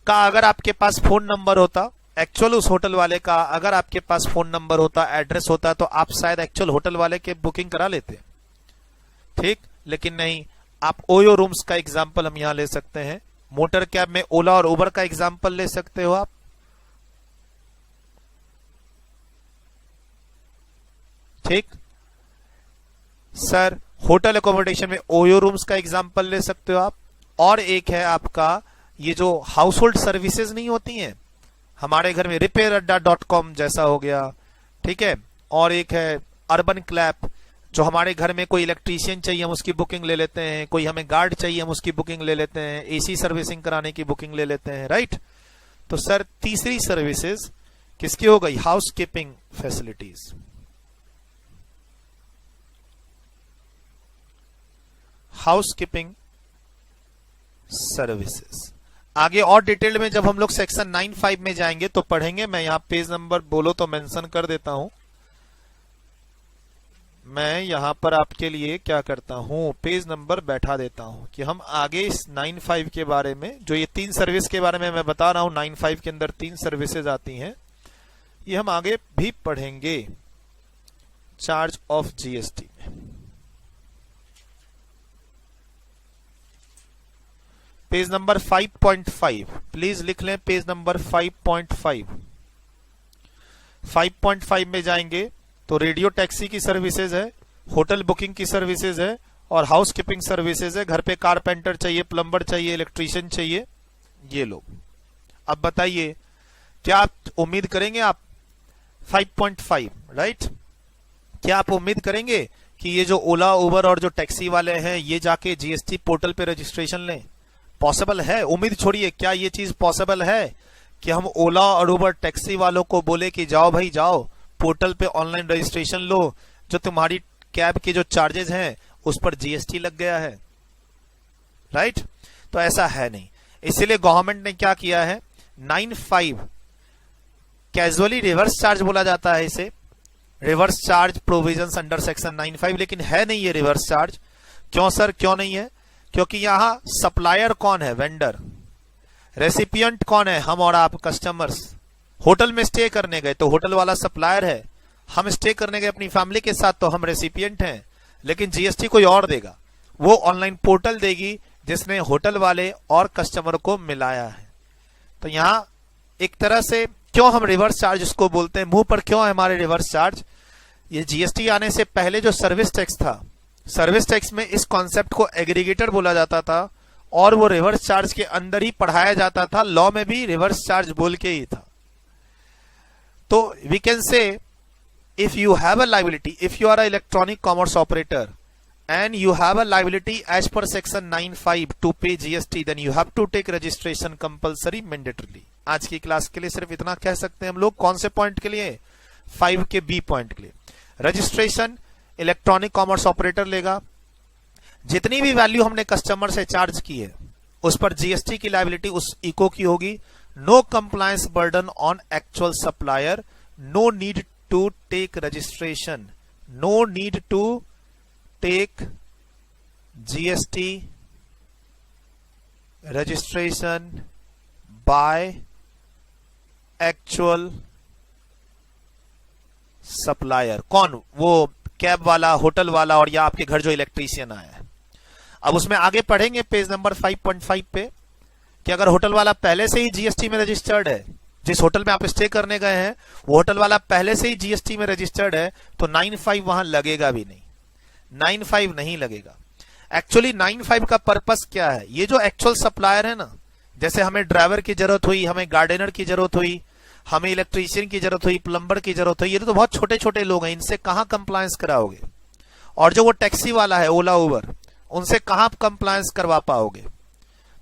का अगर आपके पास फोन नंबर होता, एक्चुअल उस होटल वाले का अगर आपके पास फोन नंबर होता, एड्रेस होता, तो आप शायद एक्चुअल होटल वाले के बुकिंग करा लेते। ठीक, लेकिन नहीं। आप ओयो रूम्स का एग्जांपल हम यहां ले सकते हैं, मोटर कैब में ओला और उबर का एग्जांपल ले सकते हो आप। ठीक सर, होटल एकोमोडेशन में ओयो रूम्स का एग्जांपल ले सकते हो आप। और एक है आपका ये जो हाउस होल्ड सर्विसेज नहीं होती हैं हमारे घर में, repairadda.com जैसा हो गया। ठीक है, और एक है अर्बन क्लैप, जो हमारे घर में कोई इलेक्ट्रीशियन चाहिए हम उसकी बुकिंग ले लेते हैं, कोई हमें गार्ड चाहिए हम उसकी बुकिंग ले लेते हैं, एसी सर्विसिंग कराने की बुकिंग ले लेते हैं, राइट। तो सर तीसरी सर्विसेज किसकी हो गई? House keeping facilities. House keeping services आगे और डिटेल में जब हम लोग सेक्शन 9(5) में जाएंगे तो पढ़ेंगे। मैं यहां पेज नंबर बोलो तो मेंशन कर देता हूं। मैं यहां पर आपके लिए क्या करता हूं, पेज नंबर बैठा देता हूं कि हम आगे इस 9(5) के बारे में, जो ये 3 सर्विस के बारे में मैं बता रहा हूं, 9(5) के अंदर 3 सर्विसेज आती हैं, ये हम आगे भी पढ़ेंगे चार्ज ऑफ जीएसटी में। पेज नंबर 5.5 प्लीज लिख लें, पेज नंबर 5.5। 5.5 में जाएंगे तो रेडियो टैक्सी की सर्विसेज है, होटल बुकिंग की सर्विसेज है और हाउस कीपिंग सर्विसेज है। घर पे कारपेंटर चाहिए, प्लम्बर चाहिए, इलेक्ट्रीशियन चाहिए, ये लोग। अब बताइए क्या आप उम्मीद करेंगे आप 5.5 राइट, क्या आप उम्मीद करेंगे कि ये जो ओला, उबर और जो टैक्सी वाले हैं ये जाके जीएसटी पोर्टल पे रजिस्ट्रेशन लें? पॉसिबल है? उम्मीद छोड़िए, क्या ये चीज पॉसिबल है कि हम ओला और उबर टैक्सी वालों को बोले कि जाओ भाई जाओ पोर्टल पे ऑनलाइन रजिस्ट्रेशन लो, जो तुम्हारी कैब के जो चार्जेस हैं उस पर जीएसटी लग गया है, राइट? तो ऐसा है नहीं। इसीलिए गवर्नमेंट ने क्या किया है, 9(5) कैजुअली रिवर्स चार्ज बोला जाता है इसे, reverse charge provisions under section 9(5), लेकिन है नहीं ये रिवर्स चार्ज। क्यों सर, क्यों नहीं है? क्योंकि यहां सप्लायर कौन है? वेंडर। रेसिपिएंट कौन है? हम और आप, कस्टमर्स। होटल में स्टे करने गए तो होटल वाला सप्लायर है, हम स्टे करने गए अपनी फैमिली के साथ तो हम रेसिपिएंट हैं। लेकिन जीएसटी कोई और देगा, वो ऑनलाइन पोर्टल देगी जिसने होटल वाले और कस्टमर को मिलाया है। तो यहां एक तरह से क्यों हम रिवर्स चार्ज उसको बोलते हैं, मुंह पर क्यों है हमारे रिवर्स चार्ज? ये जीएसटी आने से पहले जो सर्विस टैक्स था, सर्विस टैक्स में इस कॉन्सेप्ट को एग्रीगेटर बोला जाता था और वो रिवर्स चार्ज के अंदर ही पढ़ाया जाता था, लॉ में भी रिवर्स चार्ज बोल के ही था। तो we can say if you have a liability, if you are a electronic commerce operator and you have a liability as per section 9(5) to pay GST, then you have to take registration compulsory mandatorily। आज की class के लिए सिर्फ इतना कह सकते हैं हम लोग। कौन से पॉइंट के लिए? 5 के बी पॉइंट के लिए। रजिस्ट्रेशन इलेक्ट्रॉनिक कॉमर्स ऑपरेटर लेगा, जितनी भी वैल्यू हमने कस्टमर से चार्ज की है उस पर जीएसटी की लायबिलिटी उस इको की होगी। No compliance burden on actual supplier, no need to take registration, no need to take GST registration by actual supplier. कौन? वो कैब वाला, होटल वाला और या आपके घर जो इलेक्ट्रीशियन आया है। अब उसमें आगे पढ़ेंगे पेज नंबर 5.5 पे कि अगर होटल वाला पहले से ही जीएसटी में रजिस्टर्ड है जिस होटल में आप स्टे करने गए हैं वो होटल वाला पहले से ही जीएसटी में रजिस्टर्ड है, तो 95 वहां लगेगा भी नहीं, 95 नहीं लगेगा। एक्चुअली 95 का पर्पस क्या है? ये जो एक्चुअल सप्लायर है ना, जैसे हमें ड्राइवर की जरूरत हुई, हमें गार्डनर की जरूरत हुई, हमें इलेक्ट्रीशियन की जरूरत हुई, प्लम्बर की जरूरत हुई, ये तो बहुत छोटे छोटे लोग हैं, इनसे कहां कंप्लायंस कराओगे? और जो वो टैक्सी वाला है, ओला उबर, उनसे कहां कंप्लायंस करवा पाओगे?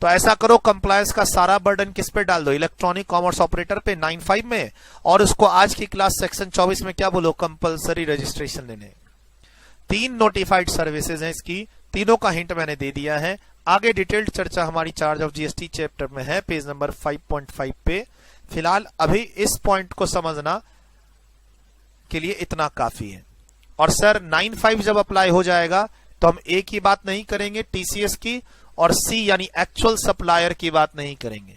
तो ऐसा करो, कंप्लायंस का सारा बर्डन किस पे डाल दो? इलेक्ट्रॉनिक कॉमर्स ऑपरेटर पे 95 में, और उसको आज की क्लास सेक्शन 24 में क्या बोलो? कंपलसरी रजिस्ट्रेशन लेने। 3 नोटिफाइड सर्विसेज हैं इसकी, तीनों का हिंट मैंने दे दिया है। आगे डिटेल्ड चर्चा हमारी चार्ज ऑफ जीएसटी चैप्टर में है, पेज नंबर 5.5 पे। फिलहाल अभी इस पॉइंट को समझना के लिए इतना काफी है। और सर 95 जब अप्लाई हो जाएगा तो हम एक ही बात नहीं करेंगे टीसीएस की, और सी यानी एक्चुअल सप्लायर की बात नहीं करेंगे।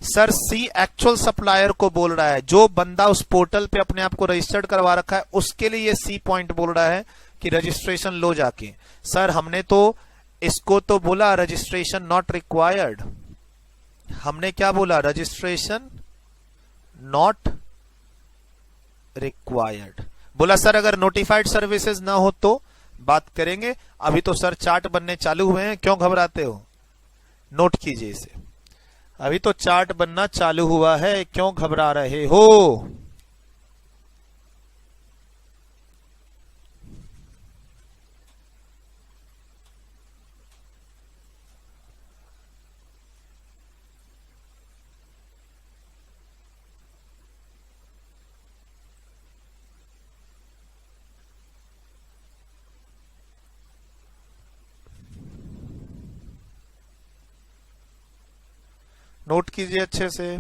सर सी एक्चुअल सप्लायर को बोल रहा है, जो बंदा उस पोर्टल पे अपने आप को रजिस्टर्ड करवा रखा है उसके लिए ये सी पॉइंट बोल रहा है कि रजिस्ट्रेशन लो जाके। सर हमने तो इसको तो बोला रजिस्ट्रेशन नॉट रिक्वायर्ड, हमने क्या बोला? रजिस्ट्रेशन नॉट रिक्वायर्ड बोला। सर अगर नोटिफाइड सर्विसेज ना हो तो बात करेंगे। अभी तो सर चार्ट बनने चालू हुए हैं, क्यों घबराते हो? नोट कीजिए इसे, अभी तो चार्ट बनना चालू हुआ है, क्यों घबरा रहे हो? नोट कीजिए अच्छे से।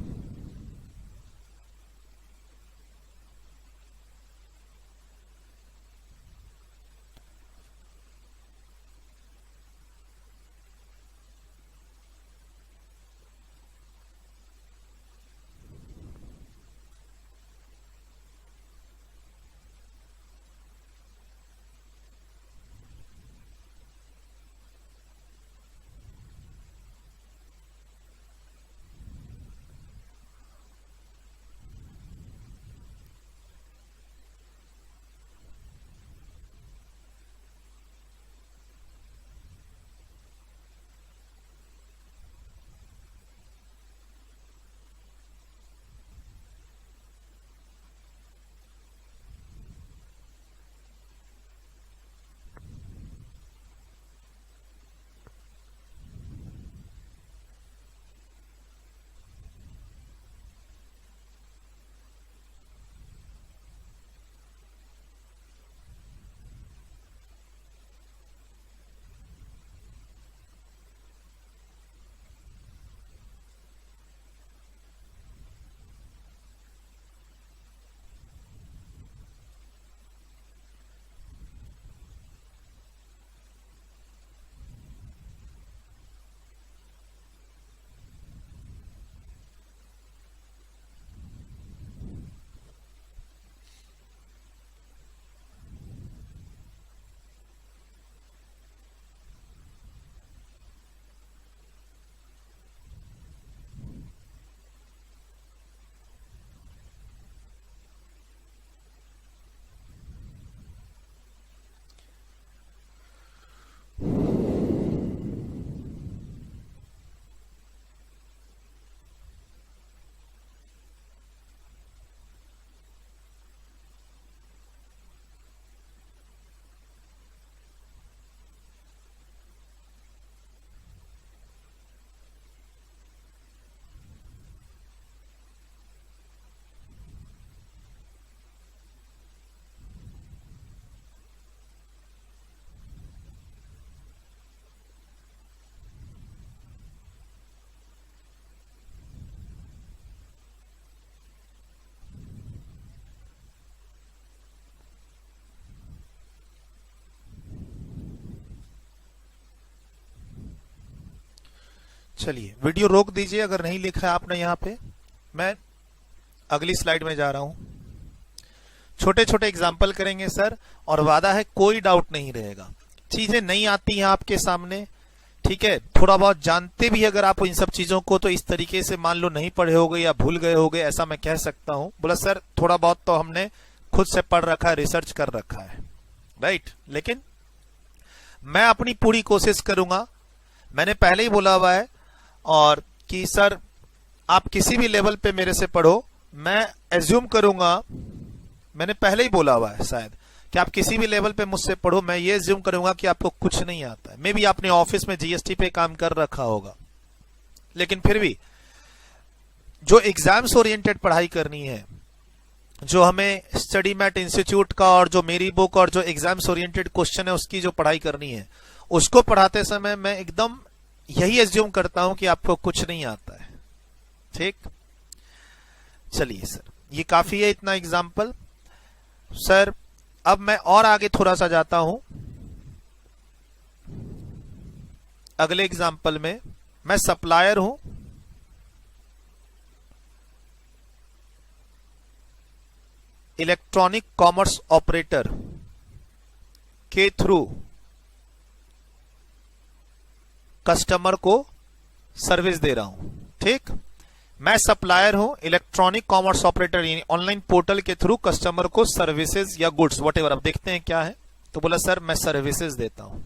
चलिए वीडियो रोक दीजिए अगर नहीं लिखा है आपने यहाँ पे। मैं अगली स्लाइड में जा रहा हूं। छोटे छोटे एग्जाम्पल करेंगे सर, और वादा है कोई डाउट नहीं रहेगा। चीजें नहीं आती हैं आपके सामने, ठीक है, थोड़ा बहुत जानते भी अगर आप इन सब चीजों को, तो इस तरीके से मान लो नहीं पढ़े होगे या भूल गए होगे, ऐसा मैं कह सकता हूं। बोला सर थोड़ा बहुत तो हमने खुद से पढ़ रखा है, रिसर्च कर रखा है, राइट, लेकिन मैं अपनी पूरी कोशिश करूंगा। मैंने पहले ही बोला हुआ है और कि सर आप किसी भी लेवल पे मेरे से पढ़ो, मैं एज्यूम करूंगा, मैंने पहले ही बोला हुआ है शायद, कि आप किसी भी लेवल पे मुझसे पढ़ो, मैं ये एज्यूम करूंगा कि आपको कुछ नहीं आता है। मे भी आपने ऑफिस में जीएसटी पे काम कर रखा होगा, लेकिन फिर भी जो एग्जाम्स ओरिएंटेड पढ़ाई करनी है, जो हमें स्टडी मैट इंस्टीट्यूट का और जो मेरी बुक और जो एग्जाम्स ओरिएंटेड क्वेश्चन है उसकी जो पढ़ाई करनी है, उसको पढ़ाते समय मैं एकदम यही एज्यूम करता हूं कि आपको कुछ नहीं आता है। ठीक, चलिए सर ये काफी है इतना एग्जाम्पल। सर अब मैं और आगे थोड़ा सा जाता हूं, अगले एग्जाम्पल में। मैं सप्लायर हूं, इलेक्ट्रॉनिक कॉमर्स ऑपरेटर के थ्रू कस्टमर को सर्विस दे रहा हूं। ठीक, मैं सप्लायर हूं, इलेक्ट्रॉनिक कॉमर्स ऑपरेटर यानी ऑनलाइन पोर्टल के थ्रू कस्टमर को सर्विसेज या गुड्स व्हाटएवर, अब देखते हैं क्या है। तो बोला सर मैं सर्विसेज देता हूं,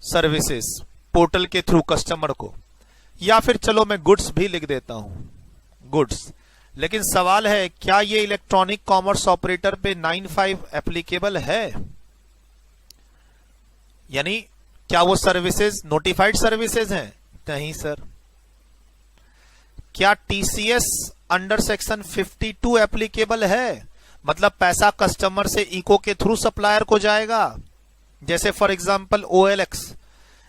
सर्विसेज पोर्टल के थ्रू कस्टमर को, या फिर चलो मैं गुड्स भी लिख देता हूं, गुड्स। लेकिन सवाल है क्या ये इलेक्ट्रॉनिक कॉमर्स ऑपरेटर पे 9(5) एप्लीकेबल है? यानी क्या वो सर्विसेज नोटिफाइड सर्विसेज हैं? नहीं सर। क्या टीसीएस अंडर सेक्शन 52 एप्लीकेबल है? मतलब पैसा कस्टमर से इको के थ्रू सप्लायर को जाएगा। जैसे for example OLX,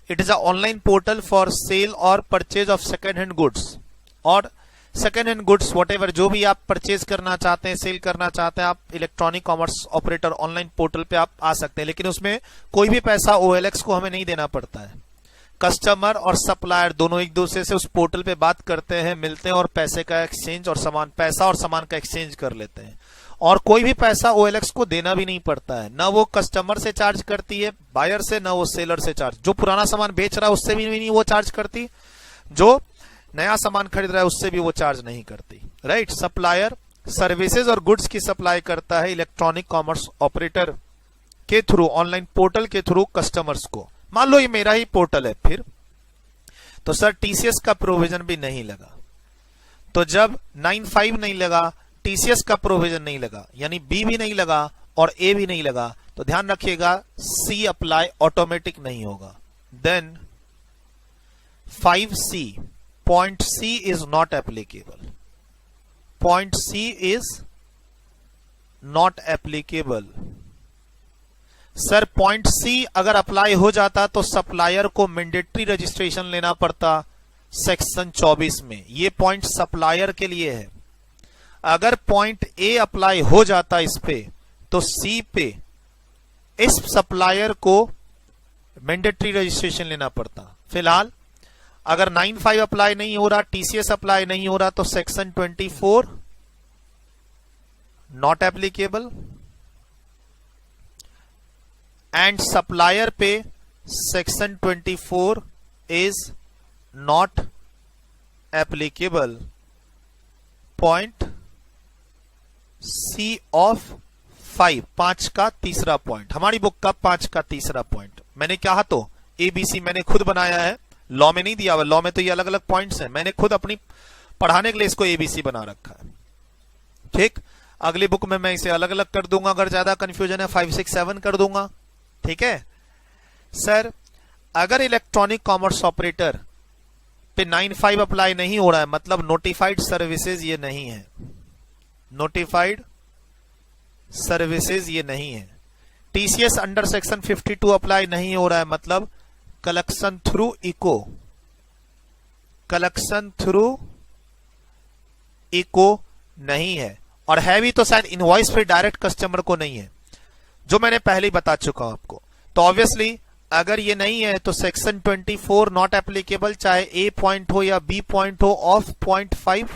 it is a online portal for sale और purchase of second hand goods, और सेकेंड हैंड गुड्स व्हाटएवर जो भी आप परचेज करना चाहते हैं, सेल करना चाहते हैं, आप electronic commerce operator online portal पे आप आ सकते हैं। लेकिन उसमें कोई भी पैसा OLX को हमें नहीं देना पड़ता है। कस्टमर और सप्लायर दोनों एक दूसरे से उस पोर्टल पे बात करते हैं, मिलते हैं और पैसे का एक्सचेंज और सामान, पैसा और सामान का एक्सचेंज कर लेते हैं। और कोई भी पैसा OLX को देना भी नहीं पड़ता है, ना वो कस्टमर से चार्ज करती है बायर से, ना वो सेलर से चार्ज, जो पुराना सामान बेच रहा है उससे भी नहीं वो चार्ज करती, जो नया सामान खरीद रहा है उससे भी वो चार्ज नहीं करती। राइट, सप्लायर सर्विसेज और गुड्स की सप्लाई करता है इलेक्ट्रॉनिक कॉमर्स ऑपरेटर के थ्रू, ऑनलाइन पोर्टल के थ्रू कस्टमर्स को। मान लो ये मेरा ही पोर्टल है, फिर तो सर टीसीएस का प्रोविजन भी नहीं लगा। तो जब 9(5) नहीं लगा, टीसीएस का प्रोविजन नहीं लगा, यानी बी भी नहीं लगा और ए भी नहीं लगा, तो ध्यान रखिएगा सी अप्लाई ऑटोमेटिक नहीं होगा। Then 5C, point C is not applicable, point C is not applicable. Sir point C अगर अप्लाई हो जाता तो सप्लायर को मैंडेटरी रजिस्ट्रेशन लेना पड़ता सेक्शन 24 में। ये पॉइंट सप्लायर के लिए है। अगर पॉइंट ए अप्लाई हो जाता इस पे, तो सी पे इस सप्लायर को मैंडेटरी रजिस्ट्रेशन लेना पड़ता। फिलहाल अगर 9(5) अप्लाई नहीं हो रहा, टीसीएस अप्लाई नहीं हो रहा, तो section 24 not applicable, and supplier पे section 24 is not applicable. Point C of 5 का तीसरा पॉइंट, हमारी बुक का 5 का तीसरा पॉइंट। मैंने कहा तो एबीसी मैंने खुद बनाया है, लॉ में नहीं दिया हुआ। लॉ में तो ये अलग अलग पॉइंट्स हैं, मैंने खुद अपनी पढ़ाने के लिए इसको एबीसी बना रखा है। ठीक, अगली बुक में मैं इसे अलग अलग कर दूंगा, अगर ज्यादा कंफ्यूजन है 5, 6, 7 कर दूंगा। ठीक है सर, अगर इलेक्ट्रॉनिक कॉमर्स ऑपरेटर पे 9(5) अप्लाई नहीं हो रहा है, मतलब नोटिफाइड सर्विसेज ये नहीं है, नोटिफाइड सर्विसेज ये नहीं है। टीसीएस अंडर सेक्शन 52 अप्लाई नहीं हो रहा है, मतलब collection through ECO, collection through ECO नहीं है, और है भी तो शायद इनवॉइस पे डायरेक्ट कस्टमर को नहीं है, जो मैंने पहले ही बता चुका हूं आपको। तो ऑब्वियसली अगर ये नहीं है तो सेक्शन 24 नॉट एप्लीकेबल, चाहे ए पॉइंट हो या बी पॉइंट हो ऑफ पॉइंट 5।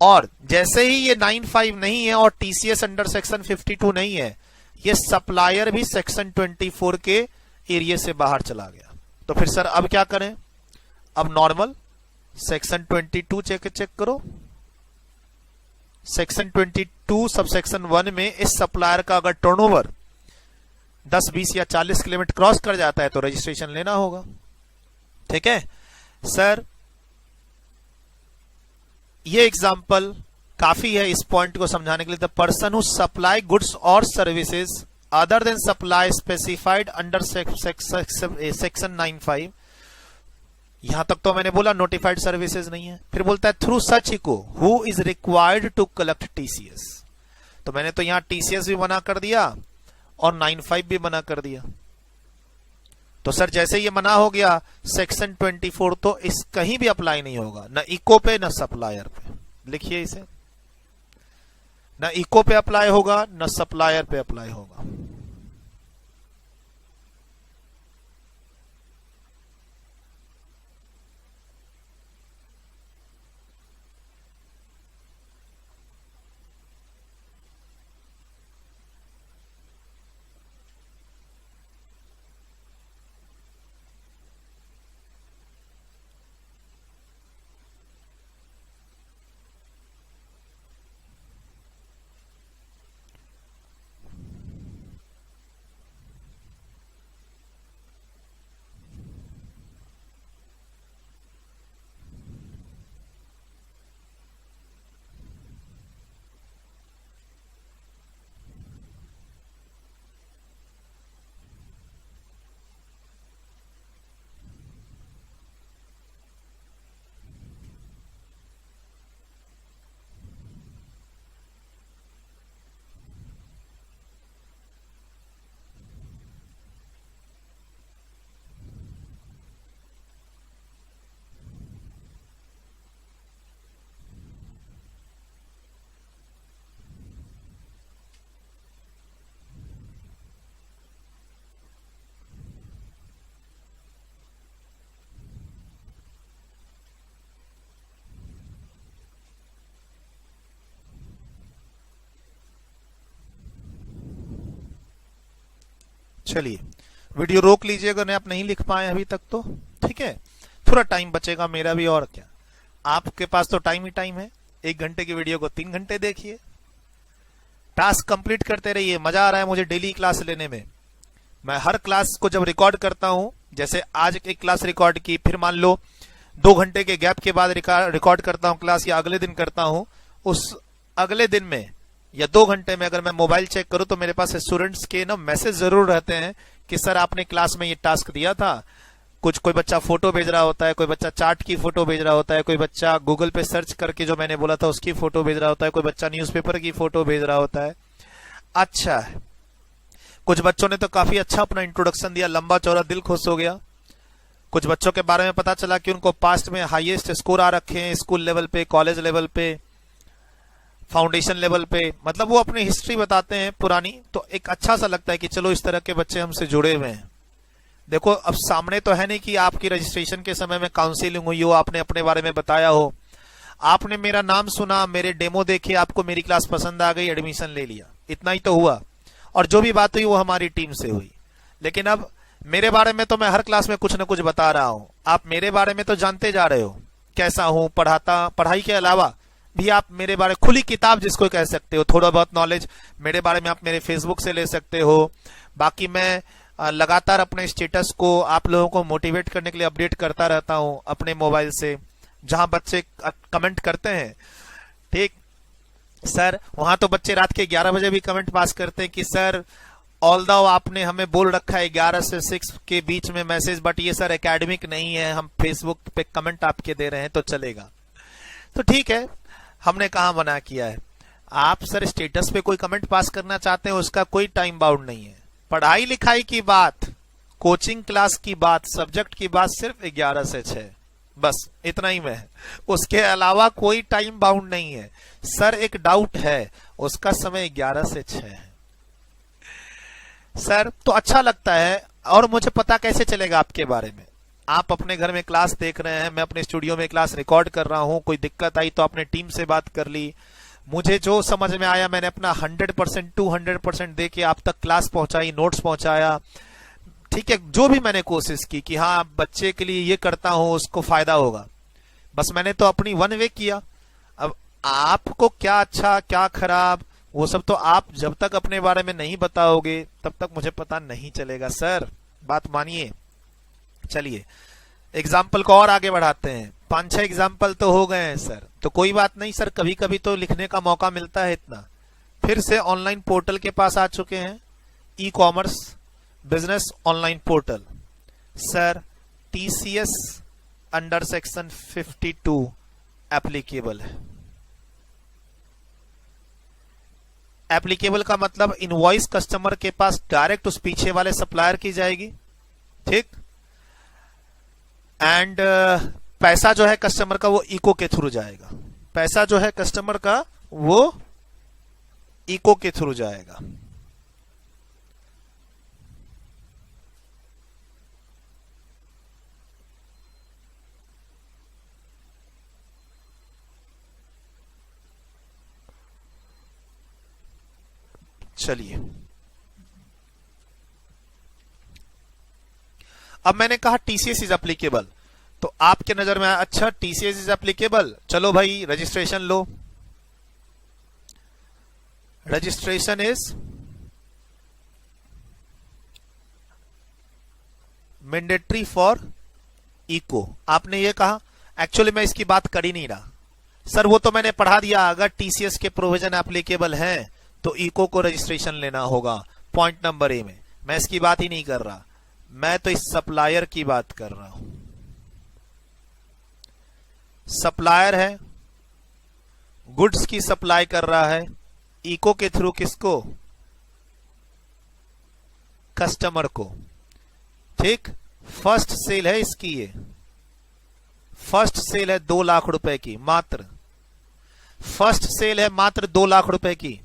और जैसे ही ये 9(5) नहीं है और टीसीएस अंडर सेक्शन 52 नहीं है, ये सप्लायर भी सेक्शन 24 के एरिया से बाहर चला गया। तो फिर सर अब क्या करें? अब नॉर्मल सेक्शन 22 चेक करो। सेक्शन 22 सब सेक्शन 1 में इस सप्लायर का अगर टर्नओवर 10, 20 या 40 की लिमिट क्रॉस कर जाता है तो रजिस्ट्रेशन लेना होगा। ठीक है सर, ये एग्जाम्पल काफी है इस पॉइंट को समझाने के लिए। The person who supply goods और services other than supply specified under section 95, यहां तक तो मैंने बोला नोटिफाइड सर्विसेज नहीं है। फिर बोलता है through such ECO who is required to collect TCS. तो मैंने तो यहां टीसीएस भी मना कर दिया और 95 भी मना कर दिया। तो सर जैसे ये मना हो गया, सेक्शन 24 तो इस कहीं भी अप्लाई नहीं होगा, न इको पे न सप्लायर पे। लिखिए इसे, न इको पे अप्लाई होगा न सप्लायर पे अप्लाई होगा। चलिए वीडियो रोक लीजिए अगर आप नहीं लिख पाए अभी तक तो। ठीक है, थोड़ा टाइम बचेगा मेरा भी, और क्या आपके पास तो टाइम ही टाइम है। 1 घंटे की वीडियो को 3 घंटे देखिए, टास्क कंप्लीट करते रहिए। मजा आ रहा है मुझे डेली क्लास लेने में। मैं हर क्लास को जब रिकॉर्ड करता हूं, जैसे आज एक क्लास रिकॉर्ड की, फिर मान लो 2 घंटे के गैप के बाद रिकॉर्ड करता हूं क्लास, या अगले दिन करता हूं, उस अगले दिन में या 2 घंटे में अगर मैं मोबाइल चेक करूं तो मेरे पास स्टूडेंट्स के ना मैसेज जरूर रहते हैं कि सर आपने क्लास में ये टास्क दिया था। कोई बच्चा फोटो भेज रहा होता है, कोई बच्चा चार्ट की फोटो भेज रहा होता है, कोई बच्चा गूगल पे सर्च करके जो मैंने बोला था उसकी फोटो भेज रहा होता है, कोई बच्चा न्यूज़पेपर की फोटो भेज रहा होता है। अच्छा है, कुछ बच्चों ने तो काफी अच्छा अपना इंट्रोडक्शन दिया, लंबा चौड़ा, दिल खुश हो गया। कुछ बच्चों के बारे में पता चला कि उनको पास्ट में हाईएस्ट स्कोर आ रखे हैं स्कूल लेवल पे, कॉलेज लेवल पे, फाउंडेशन लेवल पे, मतलब वो अपनी हिस्ट्री बताते हैं पुरानी। तो एक अच्छा सा लगता है कि चलो इस तरह के बच्चे हमसे जुड़े हुए हैं। देखो अब सामने तो है नहीं कि आपकी रजिस्ट्रेशन के समय में काउंसिलिंग हुई हो, आपने अपने बारे में बताया हो, आपने मेरा नाम सुना, मेरे डेमो देखे, आपको मेरी क्लास पसंद आ गई, एडमिशन ले लिया, इतना ही तो हुआ। और जो भी बात हुई वो हमारी टीम से हुई। लेकिन अब मेरे बारे में तो मैं हर क्लास में कुछ न कुछ बता रहा हूं, आप मेरे बारे में तो जानते जा रहे हो कैसा हूं, पढ़ाई के अलावा भी आप मेरे बारे, खुली किताब जिसको कह सकते हो, थोड़ा बहुत नॉलेज मेरे बारे में आप मेरे फेसबुक से ले सकते हो। बाकी मैं लगातार अपने स्टेटस को आप लोगों को मोटिवेट करने के लिए अपडेट करता रहता हूं अपने मोबाइल से, जहां बच्चे कमेंट करते हैं। ठीक सर, वहां तो बच्चे रात के 11 बजे भी कमेंट पास करते हैं कि सर ऑल्दो आपने हमें बोल रखा है 11 से 6 के बीच में मैसेज, बट ये सर एकेडमिक नहीं है, हम फेसबुक पे कमेंट आपके दे रहे हैं तो चलेगा। तो ठीक है, हमने कहा मना किया है। आप सर स्टेटस पे कोई कमेंट पास करना चाहते हैं, उसका कोई टाइम बाउंड नहीं है। पढ़ाई लिखाई की बात, कोचिंग क्लास की बात, सब्जेक्ट की बात सिर्फ 11 से 6, बस इतना ही में है, उसके अलावा कोई टाइम बाउंड नहीं है। सर एक डाउट है, उसका समय 11 से 6 है। सर तो अच्छा लगता है, और मुझे पता कैसे चलेगा आपके बारे में? आप अपने घर में क्लास देख रहे हैं, मैं अपने स्टूडियो में क्लास रिकॉर्ड कर रहा हूं, कोई दिक्कत आई तो आपने टीम से बात कर ली, मुझे जो समझ में आया मैंने अपना 100% 200% दे के आप तक क्लास पहुंचाई, नोट्स पहुंचाया, ठीक है। जो भी मैंने कोशिश की कि हाँ बच्चे के लिए ये करता हूं उसको फायदा होगा, बस मैंने तो अपनी वन वे किया। अब आपको क्या अच्छा क्या खराब वो सब तो आप जब तक अपने बारे में नहीं बताओगे तब तक मुझे पता नहीं चलेगा सर, बात मानिए। चलिए एग्जाम्पल को और आगे बढ़ाते हैं। 5-6 एग्जाम्पल तो हो गए हैं सर, तो कोई बात नहीं सर, कभी कभी तो लिखने का मौका मिलता है इतना। फिर से ऑनलाइन पोर्टल के पास आ चुके हैं, ई commerce business online portal. Sir TCS under section 52 applicable है। एप्लीकेबल का मतलब इनवॉइस कस्टमर के पास डायरेक्ट उस पीछे वाले सप्लायर की जाएगी, ठीक। एंड पैसा जो है कस्टमर का वो इको के थ्रू जाएगा, पैसा जो है कस्टमर का वो इको के थ्रू जाएगा। चलिए अब मैंने कहा टीसीएस इज एप्लीकेबल, तो आपके नजर में आया अच्छा टीसीएस इज एप्लीकेबल, चलो भाई रजिस्ट्रेशन लो। Registration is mandatory for ECO. आपने ये कहा, एक्चुअली मैं इसकी बात कर ही नहीं रहा सर, वो तो मैंने पढ़ा दिया। अगर टीसीएस के प्रोविजन एप्लीकेबल हैं तो इको को रजिस्ट्रेशन लेना होगा, पॉइंट नंबर ए में। मैं इसकी बात ही नहीं कर रहा, मैं तो इस सप्लायर की बात कर रहा हूं। सप्लायर है, गुड्स की सप्लाई कर रहा है इको के थ्रू, किसको? कस्टमर को, ठीक। फर्स्ट सेल है इसकी, ये फर्स्ट सेल है 2 लाख रुपए की, मात्र फर्स्ट सेल है, मात्र 2 लाख रुपए की।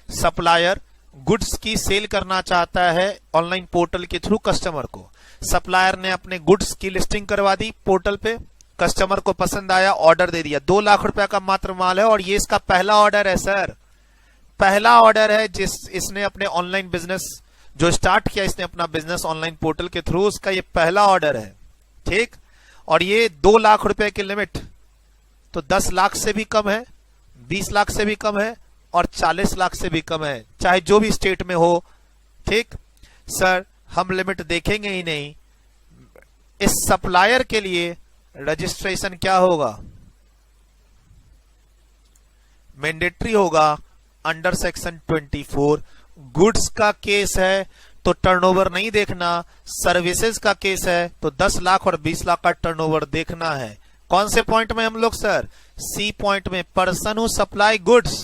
सप्लायर गुड्स की सेल करना चाहता है ऑनलाइन पोर्टल के थ्रू कस्टमर को। सप्लायर ने अपने गुड्स की लिस्टिंग करवा दी पोर्टल पे, कस्टमर को पसंद आया, ऑर्डर दे दिया। 2 लाख रुपए का मात्र माल है और ये इसका पहला ऑर्डर है सर, पहला ऑर्डर है जिस इसने अपने ऑनलाइन बिजनेस जो स्टार्ट किया, इसने अपना बिजनेस ऑनलाइन पोर्टल के थ्रू, उसका ये पहला ऑर्डर है, ठीक। और ये 2 लाख रुपए की लिमिट तो 10 लाख से भी कम है, 20 लाख से भी कम है और 40 लाख से भी कम है, चाहे जो भी स्टेट में हो, ठीक। सर हम लिमिट देखेंगे ही नहीं। इस सप्लायर के लिए रजिस्ट्रेशन क्या होगा? मैंडेटरी होगा अंडर सेक्शन 24। गुड्स का केस है तो टर्नओवर नहीं देखना, सर्विसेज का केस है तो 10 लाख और 20 लाख का टर्नओवर देखना है। कौन से पॉइंट में हम लोग सर? सी पॉइंट में। Person who supply goods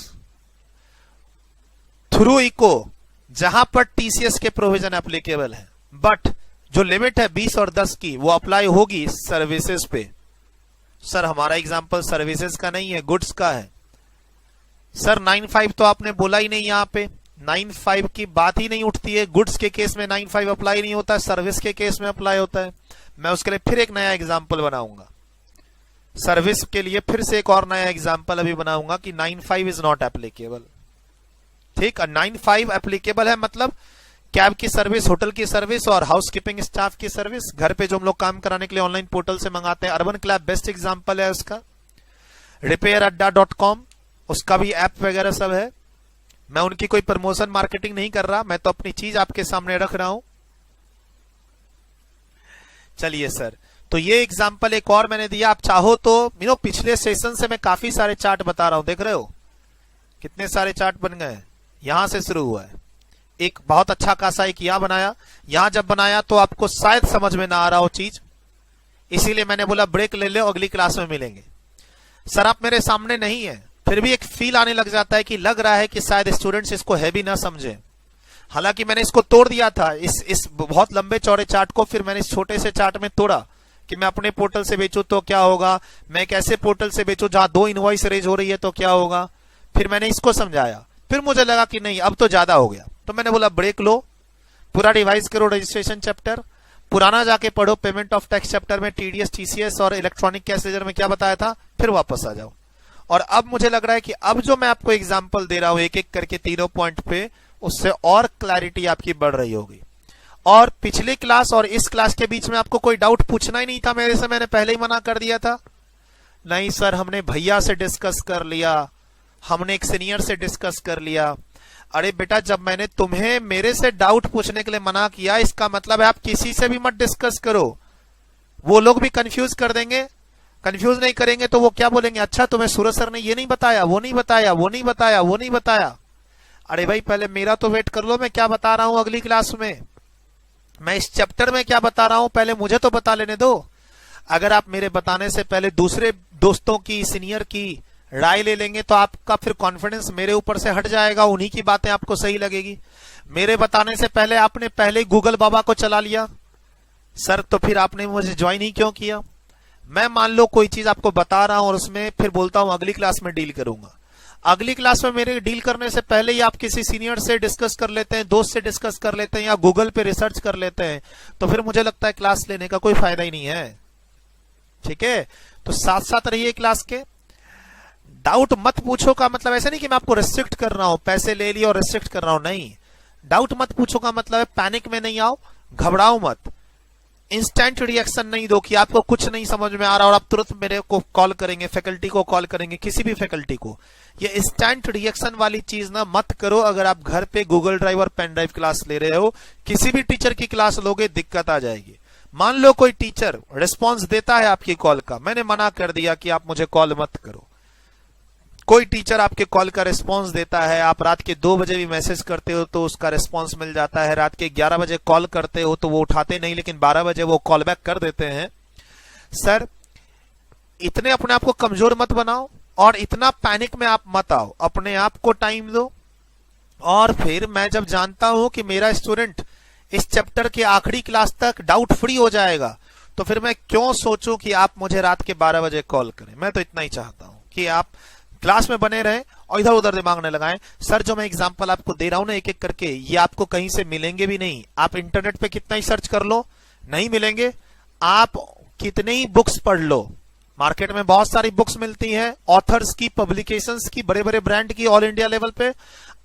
through ECO, जहां पर टीसीएस के प्रोविजन एप्लीकेबल है, बट जो लिमिट है 20 और 10 की वो अप्लाई होगी सर्विसेज पे। सर हमारा एग्जांपल सर्विसेज का नहीं है, गुड्स का है। सर 95 तो आपने बोला ही नहीं, यहां पे 95 की बात ही नहीं उठती है। गुड्स के केस में 95 अप्लाई नहीं होता है, सर्विस के केस में अप्लाई होता है। मैं उसके लिए फिर एक नया एग्जांपल बनाऊंगा, सर्विस के लिए फिर से एक और नया एग्जांपल अभी बनाऊंगा कि 95 इज नॉट एप्लीकेबल, ठीक। 95 एप्लीकेबल है मतलब कैब की सर्विस, होटल की सर्विस और हाउसकीपिंग स्टाफ की सर्विस, घर पे जो हम लोग काम कराने के लिए ऑनलाइन पोर्टल से मंगाते हैं। अर्बन क्लैब बेस्ट एग्जांपल है उसका। repairadda.com, उसका भी ऐप वगैरह सब है। मैं उनकी कोई प्रमोशन मार्केटिंग नहीं कर रहा, मैं तो अपनी चीज आपके सामने रख रहा हूं। चलिए सर, तो ये एग्जांपल एक और मैंने दिया। आप चाहो तो पिछले सेशन से मैं काफी सारे चार्ट बता रहा हूं, देख रहे हो कितने सारे चार्ट बन गए। यहां से शुरू हुआ है, एक बहुत अच्छा खासा एक यहां बनाया। यहां जब बनाया तो आपको शायद समझ में ना आ रहा हो चीज, इसीलिए मैंने बोला ब्रेक ले लो, अगली क्लास में मिलेंगे। सर आप मेरे सामने नहीं है, फिर भी एक फील आने लग जाता है कि लग रहा है कि शायद स्टूडेंट्स इसको हैवी ना समझे। हालांकि मैंने इसको तोड़ दिया था, इस बहुत लंबे चौड़े चार्ट को फिर मैंने इस छोटे से चार्ट में तोड़ा कि मैं अपने पोर्टल से बेचूं तो क्या होगा, मैं एक ऐसे पोर्टल से बेचूं जहां 2 इनवॉइस रेज हो रही है तो क्या होगा। फिर मैंने इसको समझाया, फिर मुझे लगा कि नहीं अब तो ज्यादा हो गया, तो मैंने बोला ब्रेक लो, पूरा रिवाइज करो रजिस्ट्रेशन चैप्टर, पुराना जाके पढ़ो पेमेंट ऑफ टैक्स चैप्टर में टीडीएस, टीसीएस और इलेक्ट्रॉनिक कैश लेजर में क्या बताया था, फिर वापस आ जाओ और अब मुझे लग रहा है कि अब जो मैं आपको एग्जाम्पल दे रहा हूं एक एक करके तीनों पॉइंट पे, उससे और क्लैरिटी आपकी बढ़ रही होगी। और पिछली क्लास और इस क्लास के बीच में आपको कोई डाउट पूछना ही नहीं था मेरे से, मैंने पहले ही मना कर दिया था। नहीं सर, हमने भैया से डिस्कस कर लिया, हमने एक सीनियर से डिस्कस कर लिया। अरे बेटा, जब मैंने तुम्हें मेरे से डाउट पूछने के लिए मना किया, इसका मतलब है आप किसी से भी मत डिस्कस करो। वो लोग भी कंफ्यूज कर देंगे। कंफ्यूज नहीं करेंगे तो वो क्या बोलेंगे, अच्छा तुम्हें सूरज सर ने ये नहीं बताया, वो नहीं बताया, वो नहीं बताया, वो नहीं बताया। अरे भाई, पहले मेरा तो वेट कर लो, मैं क्या बता रहा हूं अगली क्लास में, मैं इस चैप्टर में क्या बता रहा हूं, पहले मुझे तो बता लेने दो। अगर आप मेरे बताने से पहले दूसरे दोस्तों की, सीनियर की राय ले लेंगे तो आपका फिर कॉन्फिडेंस मेरे ऊपर से हट जाएगा, उन्हीं की बातें आपको सही लगेगी। मेरे बताने से पहले आपने पहले ही गूगल बाबा को चला लिया सर, तो फिर आपने मुझे ज्वाइन ही क्यों किया। मैं मान लो कोई चीज आपको बता रहा हूं और उसमें फिर बोलता हूं अगली क्लास में डील करूंगा, अगली क्लास में मेरे डील करने से पहले ही आप किसी सीनियर से डिस्कस कर लेते हैं, दोस्त से डिस्कस कर लेते हैं, या गूगल पे रिसर्च कर लेते हैं, तो फिर मुझे लगता है क्लास लेने का कोई फायदा ही नहीं है। ठीक है, तो साथ साथ रहिए क्लास के। डाउट मत पूछो का मतलब ऐसा नहीं कि मैं आपको रिस्ट्रिक्ट कर रहा हूं, पैसे ले लिए और रिस्ट्रिक्ट कर रहा हूं, नहीं। डाउट मत पूछो का मतलब है पैनिक में नहीं आओ, घबराओ मत, इंस्टेंट रिएक्शन नहीं दो कि आपको कुछ नहीं समझ में आ रहा और आप तुरंत मेरे को कॉल करेंगे, फैकल्टी को कॉल करेंगे, किसी भी फैकल्टी को। ये इंस्टेंट रिएक्शन वाली चीज ना मत करो। अगर आप घर पे गूगल ड्राइव और पेन ड्राइव क्लास ले रहे हो, किसी भी टीचर की क्लास लोगे दिक्कत आ जाएगी। मान लो कोई टीचर रिस्पॉन्स देता है आपकी कॉल का, मैंने मना कर दिया कि आप मुझे कॉल मत करो। कोई टीचर आपके कॉल का रिस्पांस देता है, आप रात के 2 बजे भी मैसेज करते हो तो उसका रिस्पांस मिल जाता है, रात के 11 बजे कॉल करते हो तो वो उठाते नहीं, लेकिन 12 बजे वो कॉल बैक कर देते हैं। सर, इतने अपने आप को कमजोर मत बनाओ और इतना पैनिक में आप मत आओ, अपने आप को टाइम दो। और फिर मैं जब जानता हूं कि मेरा स्टूडेंट इस चैप्टर के आखिरी क्लास तक डाउट फ्री हो जाएगा, तो फिर मैं क्यों सोचूं कि आप मुझे रात के 12 बजे कॉल करें। मैं तो इतना ही चाहता हूं कि आप क्लास में बने रहे और इधर उधर दिमाग न लगाएं। सर, जो मैं एग्जांपल आपको दे रहा हूं ना एक एक करके, ये आपको कहीं से मिलेंगे भी नहीं। आप इंटरनेट पे कितना ही सर्च कर लो, नहीं मिलेंगे। आप कितने ही बुक्स पढ़ लो, मार्केट में बहुत सारी बुक्स मिलती हैं, ऑथर्स की, पब्लिकेशंस की, बड़े बड़े ब्रांड की, ऑल इंडिया लेवल पे।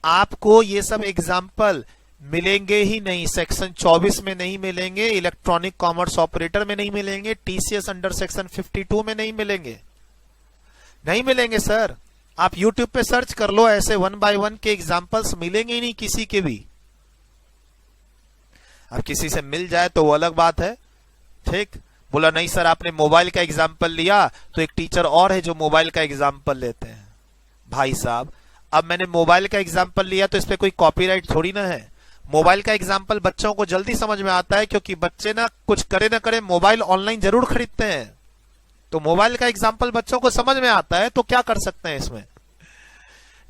आपको ये सब एग्जाम्पल मिलेंगे ही नहीं। सेक्शन 24 में नहीं मिलेंगे, इलेक्ट्रॉनिक कॉमर्स ऑपरेटर में नहीं मिलेंगे, टीसीएस अंडर सेक्शन 52 में नहीं मिलेंगे, नहीं मिलेंगे सर। आप YouTube पे सर्च कर लो, ऐसे 1 बाय 1 के एग्जाम्पल्स मिलेंगे ही नहीं किसी के भी। अब किसी से मिल जाए तो वो अलग बात है। ठीक, बोला नहीं सर आपने मोबाइल का एग्जाम्पल लिया, तो एक टीचर और है जो मोबाइल का एग्जाम्पल लेते हैं। भाई साहब, अब मैंने मोबाइल का एग्जाम्पल लिया तो इस पे कोई कॉपीराइट थोड़ी ना है। मोबाइल का एग्जाम्पल बच्चों को जल्दी समझ में आता है, क्योंकि बच्चे ना कुछ करे ना करे मोबाइल ऑनलाइन जरूर खरीदते हैं, तो मोबाइल का एग्जाम्पल बच्चों को समझ में आता है, तो क्या कर सकते हैं इसमें।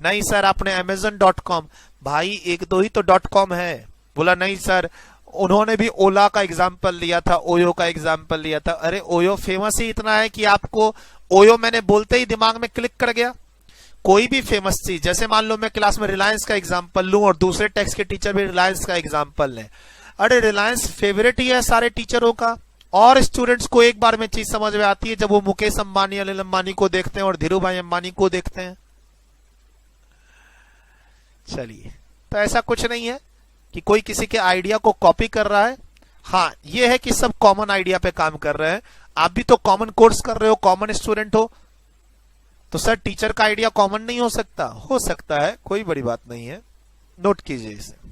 नहीं सर आपने amazon.com, भाई एक दो ही तो .com है। बोला नहीं सर, उन्होंने भी ओला का एग्जाम्पल लिया था, ओयो का एग्जाम्पल लिया था। अरे ओयो फेमस ही इतना है कि आपको ओयो मैंने बोलते ही दिमाग में क्लिक कर गया। कोई भी फेमस चीज, जैसे मान लो मैं क्लास में रिलायंस का एग्जाम्पल लूं और दूसरे टेक्स्ट के टीचर भी रिलायंस का एग्जाम्पल लें, अरे रिलायंस फेवरेट ही है सारे टीचरों का। और स्टूडेंट्स को एक बार में चीज समझ में आती है जब वो मुकेश अंबानी, अनिल अंबानी को देखते हैं और धीरू भाई अंबानी को देखते हैं। चलिए, तो ऐसा कुछ नहीं है कि कोई किसी के आइडिया को कॉपी कर रहा है। हाँ, ये है कि सब कॉमन आइडिया पे काम कर रहे हैं। आप भी तो कॉमन कोर्स कर रहे हो, कॉमन स्टूडेंट हो, तो सर टीचर का आइडिया कॉमन नहीं हो सकता? हो सकता है, कोई बड़ी बात नहीं है, नोट कीजिए इसे।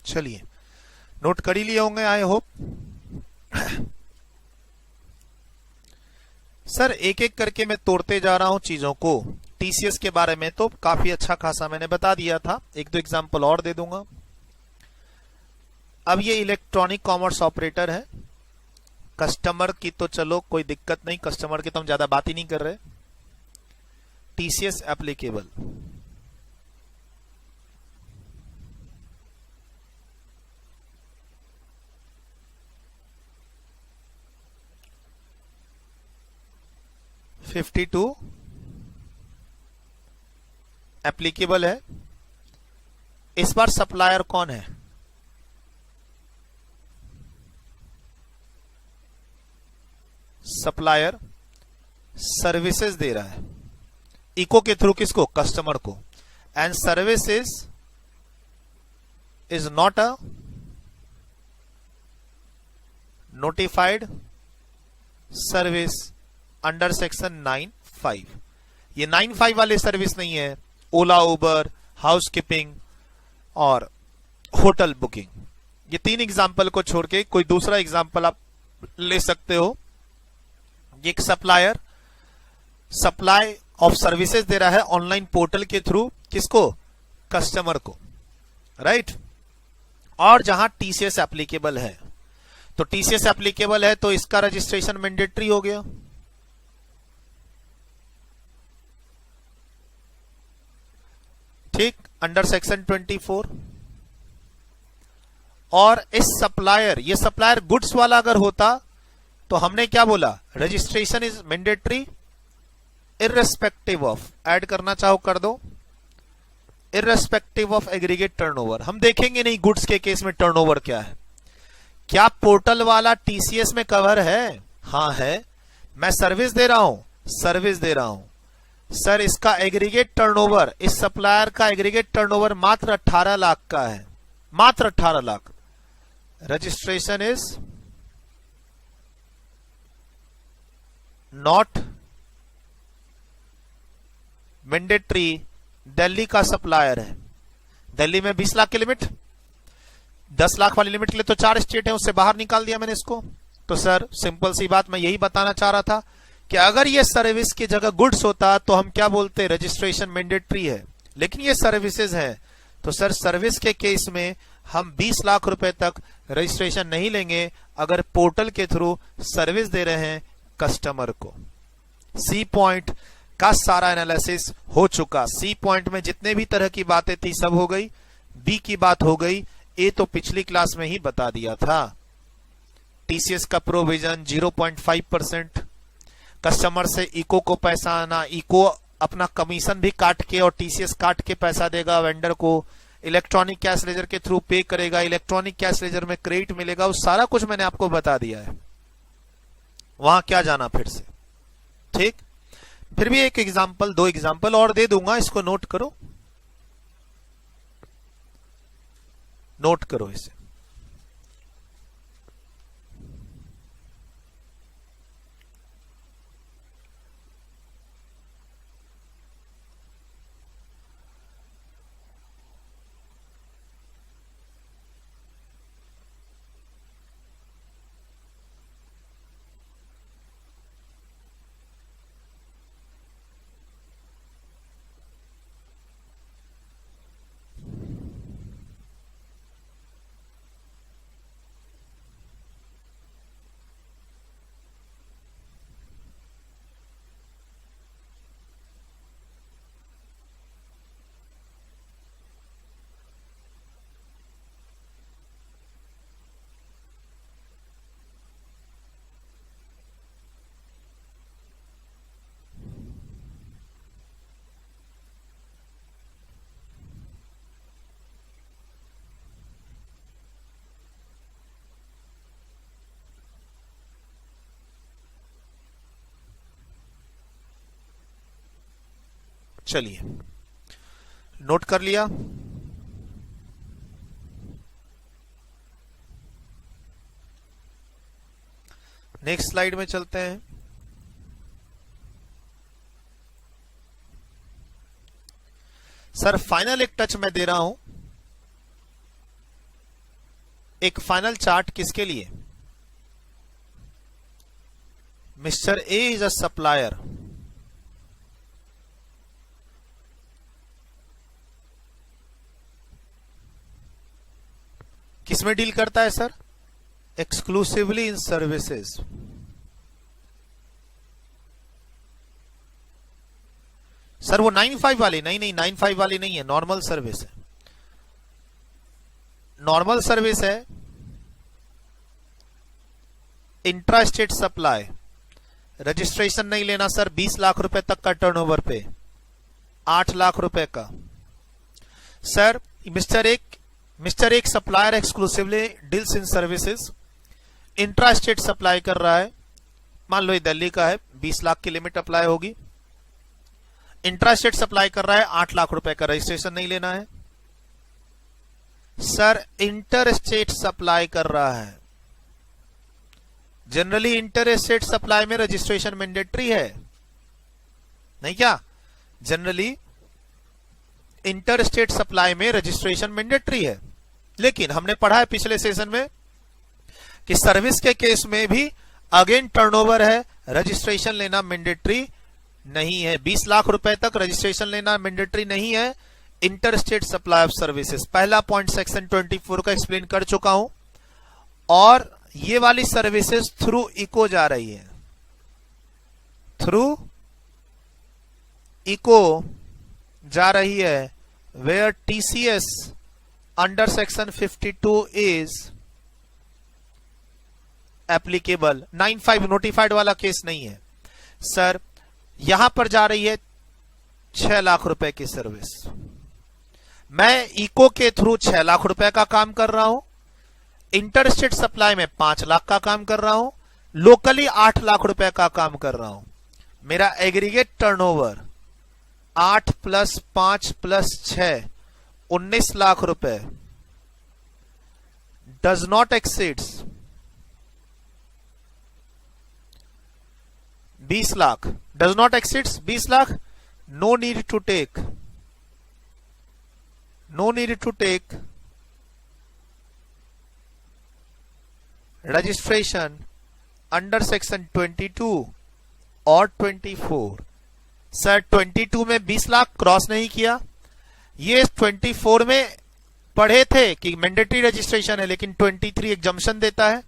चलिए, नोट कर ही लिए होंगे आई होप। सर एक एक करके मैं तोड़ते जा रहा हूं चीजों को। टीसीएस के बारे में तो काफी अच्छा खासा मैंने बता दिया था, एक दो एग्जांपल और दे दूंगा। अब ये इलेक्ट्रॉनिक कॉमर्स ऑपरेटर है। कस्टमर की तो चलो कोई दिक्कत नहीं, कस्टमर की तो हम ज्यादा बात ही नहीं कर रहे। टीसीएस एप्लीकेबल, $52 एप्लीकेबल है। इस बार सप्लायर कौन है? सप्लायर सर्विसेज दे रहा है इको के थ्रू, किसको? कस्टमर को। And services is not a notified service under section 9(5). ये 9(5) वाले सर्विस नहीं है। ओला, उबर, हाउस कीपिंग और होटल बुकिंग, ये 3 एग्जाम्पल को छोड़ के कोई दूसरा एग्जाम्पल आप ले सकते हो। एक सप्लायर सप्लाई ऑफ सर्विसेज दे रहा है ऑनलाइन पोर्टल के थ्रू, किसको? कस्टमर को, राइट। और जहां टीसीएस एप्लीकेबल है, तो टीसीएस एप्लीकेबल है तो इसका रजिस्ट्रेशन मैंडेटरी हो गया। ठीक, अंडर सेक्शन 24। और इस सप्लायर, ये सप्लायर गुड्स वाला अगर होता तो हमने क्या बोला? Registration is mandatory irrespective of, add करना चाहो कर दो, इररेस्पेक्टिव ऑफ एग्रीगेट टर्नओवर। हम देखेंगे नहीं गुड्स के केस में टर्नओवर क्या है। क्या पोर्टल वाला टीसीएस में कवर है? हाँ है। मैं सर्विस दे रहा हूं, सर्विस दे रहा हूं। सर इसका एग्रीगेट टर्नओवर, इस सप्लायर का एग्रीगेट टर्नओवर मात्र 18 लाख का है, मात्र 18 lakh. Registration is not mandatory. Delhi का सप्लायर है, दिल्ली में 20 लाख की लिमिट, 10 लाख वाली लिमिट के लिए तो 4 स्टेट है, उससे बाहर निकाल दिया मैंने इसको। तो सर सिंपल सी बात मैं यही बताना चाह रहा था कि अगर ये सर्विस की जगह गुड्स होता तो हम क्या बोलते? रजिस्ट्रेशन मैंडेटरी है। लेकिन ये सर्विसेज है, तो सर सर्विस के केस में हम 20 लाख रुपए तक रजिस्ट्रेशन नहीं लेंगे अगर पोर्टल के थ्रू सर्विस दे रहे हैं कस्टमर को। सी पॉइंट का सारा एनालिसिस हो चुका। सी पॉइंट में जितने भी तरह की बातें थी सब हो गई। बी की बात हो गई, ए तो पिछली क्लास में ही बता दिया था। टीसीएस का प्रोविजन 0.5%, कस्टमर से इको को पैसा आना, इको अपना कमीशन भी काट के और टीसीएस काट के पैसा देगा वेंडर को, इलेक्ट्रॉनिक कैश लेजर के थ्रू पे करेगा, इलेक्ट्रॉनिक कैश लेजर में क्रेडिट मिलेगा, वो सारा कुछ मैंने आपको बता दिया है। वहां क्या जाना फिर से, ठीक। फिर भी एक एग्जाम्पल, 2 एग्जाम्पल और दे दूंगा, इसको नोट करो, नोट करो इसे। चलिए, नोट कर लिया। नेक्स्ट स्लाइड में चलते हैं। सर फाइनल एक टच मैं दे रहा हूं, एक फाइनल चार्ट किसके लिए? Mister A is a supplier, किसमें डील करता है sir? Exclusively in services. Sir वो 95 वाली नहीं 95 वाली नहीं है, नॉर्मल सर्विस है, नॉर्मल सर्विस है। इंट्रा स्टेट सप्लाई, रजिस्ट्रेशन नहीं लेना सर, 20 लाख रुपए तक का टर्नओवर पे 8 लाख रुपए का। सर मिस्टर एक supplier exclusively deals in services, intra state supply कर रहा है, मान लो ये दिल्ली का है, 20 लाख की लिमिट अप्लाई होगी। इंट्रा स्टेट सप्लाई कर रहा है, 8 लाख रुपए का, रजिस्ट्रेशन नहीं लेना है। सर इंटर स्टेट सप्लाई कर रहा है, जनरली इंटर स्टेट सप्लाई में रजिस्ट्रेशन मैंडेटरी है, नहीं क्या? जनरली इंटर स्टेट सप्लाई में रजिस्ट्रेशन मैंडेटरी है, लेकिन हमने पढ़ा है पिछले सेशन में कि सर्विस के केस में भी अगेन टर्नओवर है, रजिस्ट्रेशन लेना मैंडेटरी नहीं है। 20 लाख रुपए तक रजिस्ट्रेशन लेना मैंडेटरी नहीं है। Inter state supply of services, पहला पॉइंट सेक्शन 24 का एक्सप्लेन कर चुका हूं। और ये वाली सर्विसेज थ्रू इको जा रही है, थ्रू इको जा रही है, where TCS under section 52 is applicable. 95 notified वाला केस नहीं है सर। यहां पर जा रही है 6 लाख रुपए की सर्विस, मैं इको के थ्रू 6 लाख रुपए का काम कर रहा हूं, इंटर स्टेट सप्लाई में 5 लाख का काम कर रहा हूं, लोकली 8 लाख रुपए का काम कर रहा हूं। मेरा एग्रीगेट टर्नओवर 8 + 5 + 6 19 लाख रुपए, does not exceeds 20 lakh, does not exceeds 20 lakh. No need to take registration under section 22 और 24। सर 22 में 20 लाख क्रॉस नहीं किया, ये 24 में पढ़े थे कि मैंडेटरी रजिस्ट्रेशन है, लेकिन 23 एग्जम्पशन देता है।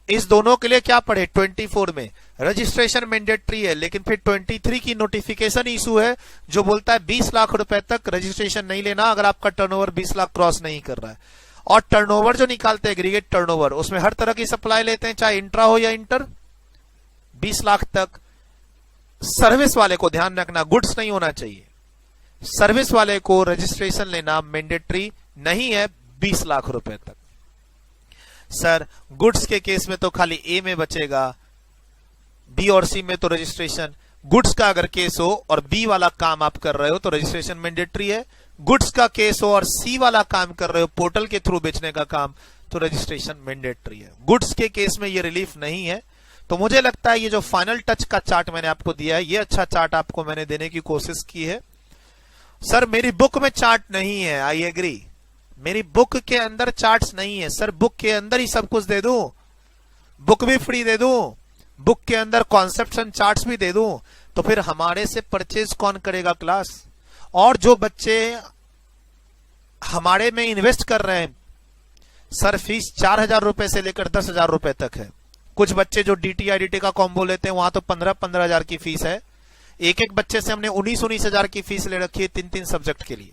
इस दोनों के लिए क्या पढ़े? 24 में रजिस्ट्रेशन मैंडेटरी है, लेकिन फिर 23 की नोटिफिकेशन इशू है जो बोलता है 20 लाख रुपए तक रजिस्ट्रेशन नहीं लेना अगर आपका टर्नओवर 20 लाख क्रॉस नहीं कर रहा है। और टर्नओवर जो निकालते हैं एग्रीगेट टर्नओवर, उसमें हर तरह की सप्लाई लेते हैं, चाहे इंट्रा हो या इंटर, 20 लाख तक। सर्विस वाले को ध्यान रखना, गुड्स नहीं होना चाहिए, सर्विस वाले को रजिस्ट्रेशन लेना मैंडेटरी नहीं है 20 लाख रुपए तक। सर गुड्स के केस में तो खाली ए में बचेगा, बी और सी में तो रजिस्ट्रेशन। गुड्स का अगर केस हो और बी वाला काम आप कर रहे हो तो रजिस्ट्रेशन मैंडेटरी है। गुड्स का केस हो और सी वाला काम कर रहे हो, पोर्टल के थ्रू बेचने का काम, तो रजिस्ट्रेशन मैंडेटरी है। गुड्स के केस में ये रिलीफ नहीं है। तो मुझे लगता है ये जो फाइनल टच का चार्ट मैंने आपको दिया है, ये अच्छा चार्ट आपको मैंने देने की कोशिश की है। सर मेरी बुक में चार्ट नहीं है, आई एग्री, मेरी बुक के अंदर चार्ट्स नहीं है। सर बुक के अंदर ही सब कुछ दे दूं, बुक भी फ्री दे दूं, बुक के अंदर कॉन्सेप्ट्स एंड चार्ट्स भी दे दूं, तो फिर हमारे से परचेज कौन करेगा क्लास? और जो बच्चे हमारे में इन्वेस्ट कर रहे हैं, सर फीस 4,000 रुपए से लेकर 10,000 रुपए तक है। कुछ बच्चे जो डीटी आईडीटी का कॉम्बो लेते हैं वहां तो 15-15 हजार की फीस है। एक बच्चे से हमने 19-19 हजार की फीस ले रखी है 3-3 सब्जेक्ट के लिए।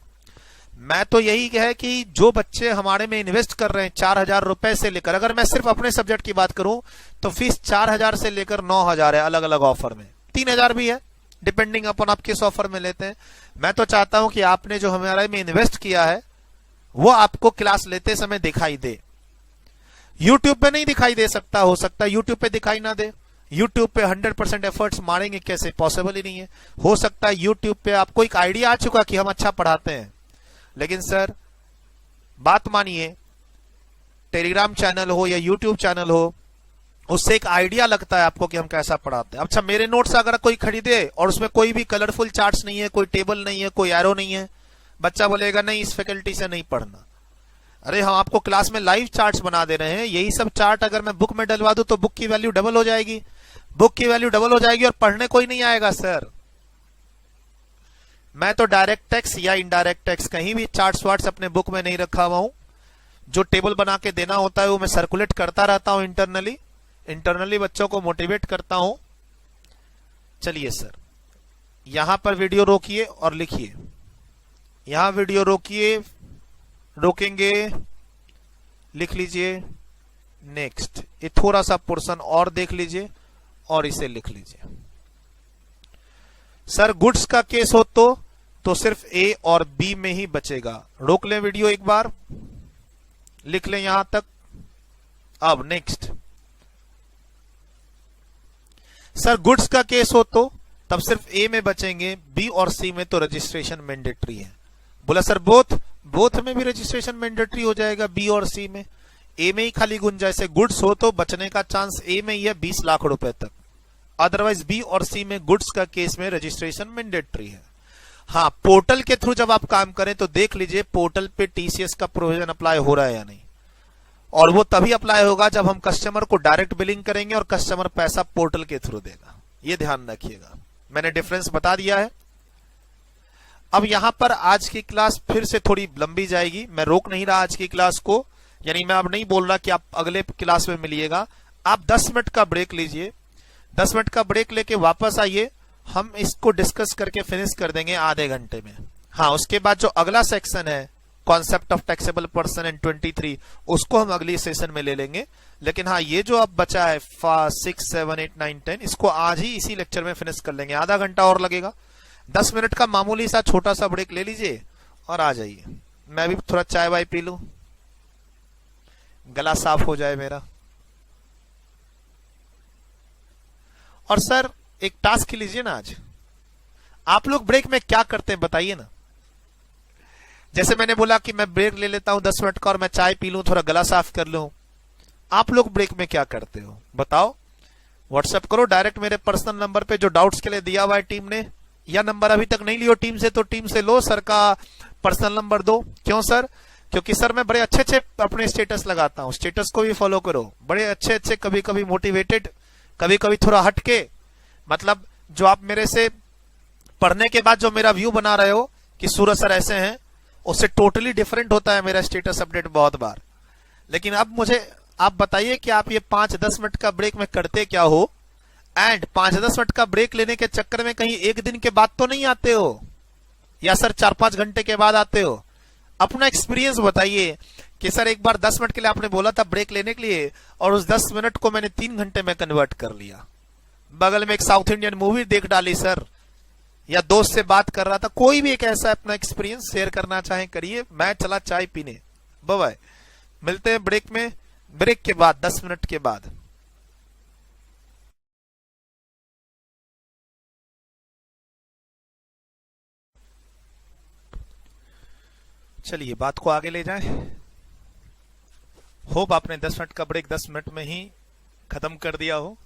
मैं तो यही है कि जो बच्चे हमारे में इन्वेस्ट कर रहे हैं 4,000 रुपए से लेकर, अगर मैं सिर्फ अपने सब्जेक्ट की बात करूं तो फीस 4,000 से लेकर 9,000 है अलग अलग ऑफर में, 3,000 भी है डिपेंडिंग अपॉन आप किस ऑफर में लेते हैं। मैं तो चाहता हूं कि आपने जो हमारे में इन्वेस्ट किया है वो आपको क्लास लेते समय दिखाई दे। यूट्यूब पे नहीं दिखाई दे सकता, हो सकता है यूट्यूब पे दिखाई ना दे। यूट्यूब पे 100% एफर्ट्स मारेंगे कैसे? पॉसिबल ही नहीं है। हो सकता है यूट्यूब पे आपको एक आइडिया आ चुका कि हम अच्छा पढ़ाते हैं, लेकिन सर बात मानिए, टेलीग्राम चैनल हो या यूट्यूब चैनल हो, उससे एक आइडिया लगता है आपको कि हम कैसा पढ़ाते हैं। अच्छा मेरे नोट्स अगर कोई खरीदे और उसमें कोई भी कलरफुल चार्ट्स नहीं है, कोई टेबल नहीं है, कोई एरो नहीं है, बच्चा बोलेगा नहीं इस फैकल्टी से नहीं पढ़ना। अरे हम आपको क्लास में लाइव चार्ट्स बना दे रहे हैं, यही सब चार्ट अगर मैं बुक में डलवा दूं तो बुक की वैल्यू डबल हो जाएगी, बुक की वैल्यू डबल हो जाएगी और पढ़ने कोई नहीं आएगा सर। मैं तो डायरेक्ट टैक्स या इनडायरेक्ट टैक्स कहीं भी चार्ट्स वार्ट्स अपने बुक में नहीं रखा हुआ हूं, जो टेबल बना के देना होता है वो मैं सर्कुलेट करता रहता हूं इंटरनली बच्चों को मोटिवेट करता हूं। चलिए सर, यहां पर वीडियो रोकिए और लिखिए, यहां वीडियो रोकिए, रोकेंगे, लिख लीजिए नेक्स्ट। ये थोड़ा सा पोर्शन और देख लीजिए और इसे लिख लीजिए। सर गुड्स का केस हो तो सिर्फ ए और बी में ही बचेगा। रोक लें वीडियो एक बार, लिख लें यहां तक। अब नेक्स्ट, सर गुड्स का केस हो तो तब सिर्फ ए में बचेंगे, बी और सी में तो रजिस्ट्रेशन मैंडेटरी है। बोला सर बोथ में भी रजिस्ट्रेशन मैंडेटरी हो जाएगा, बी और सी में। ए में ही खाली गुंजाइश है, गुड्स हो तो बचने का चांस ए में ही है 20 लाख रुपए तक, अदरवाइज बी और सी में गुड्स का केस में रजिस्ट्रेशन मैंडेटरी है। हाँ, पोर्टल के थ्रू जब आप काम करें तो देख लीजिए पोर्टल पे टीसीएस का प्रोविजन अप्लाई हो रहा है या नहीं, और वो तभी अप्लाई होगा जब हम कस्टमर को डायरेक्ट बिलिंग करेंगे और कस्टमर पैसा पोर्टल के थ्रू देगा। ये ध्यान रखिएगा, मैंने डिफरेंस बता दिया है। अब यहां पर आज की क्लास फिर से थोड़ी लंबी जाएगी, मैं रोक नहीं रहा आज की क्लास को, यानी मैं अब नहीं बोल रहा कि आप अगले क्लास में मिलिएगा। आप 10 मिनट का ब्रेक लीजिए, 10 मिनट का ब्रेक लेके वापस आइए, हम इसको डिस्कस करके फिनिश कर देंगे आधे घंटे में। हाँ, उसके बाद जो अगला सेक्शन है concept of taxable person in 23, उसको हम अगली सेशन में ले लेंगे। लेकिन हाँ, ये जो अब बचा है 6, 7, 8, 9, 10, इसको आज ही इसी लेक्चर में फिनिश कर लेंगे, आधा घंटा और लगेगा। 10 मिनट का मामूली सा छोटा सा ब्रेक ले लीजिए और आ जाइए। मैं भी थोड़ा चाय वाय पी लूं, गला साफ हो जाए मेरा। और सर एक टास्क लीजिए ना, आज आप लोग ब्रेक में क्या करते हैं बताइए ना। जैसे मैंने बोला कि मैं ब्रेक ले लेता हूं 10 मिनट का और मैं चाय पी लूं, थोड़ा गला साफ कर लूं, आप लोग ब्रेक में क्या करते हो बताओ। व्हाट्सएप करो डायरेक्ट मेरे पर्सनल नंबर पे जो डाउट्स के लिए दिया हुआ है टीम ने, या नंबर अभी तक नहीं लियो टीम से तो टीम से लो, सर का पर्सनल नंबर दो। क्यों सर? क्योंकि सर मैं बड़े अच्छे अच्छे अपने स्टेटस लगाता हूं, स्टेटस को भी फॉलो करो, बड़े अच्छे अच्छे, कभी कभी मोटिवेटेड, कभी कभी थोड़ा हटके, मतलब जो आप मेरे से पढ़ने के बाद जो मेरा व्यू बना रहे हो कि सूरज सर ऐसे हैं, उससे टोटली डिफरेंट होता है मेरा स्टेटस अपडेट बहुत बार। लेकिन अब मुझे आप बताइए कि आप ये 5-10 मिनट का ब्रेक में करते क्या हो, एंड 5-10 मिनट का ब्रेक लेने के चक्कर में कहीं एक दिन के बाद तो नहीं आते हो, या सर 4-5 घंटे के बाद आते हो। अपना एक्सपीरियंस बताइए कि सर एक बार 10 मिनट के लिए आपने बोला था ब्रेक लेने के लिए, और उस 10 मिनट को मैंने 3 घंटे में कन्वर्ट कर लिया, बगल में एक साउथ इंडियन मूवी देख डाली सर, या दोस्त से बात कर रहा था। कोई भी एक ऐसा अपना एक्सपीरियंस शेयर करना चाहे करिए। मैं चला चाय पीने, बाय बाय, मिलते हैं ब्रेक में, ब्रेक के बाद 10 मिनट के बाद। चलिए बात को आगे ले जाएं। होप आपने 10 मिनट का ब्रेक 10 मिनट में ही खत्म कर दिया हो।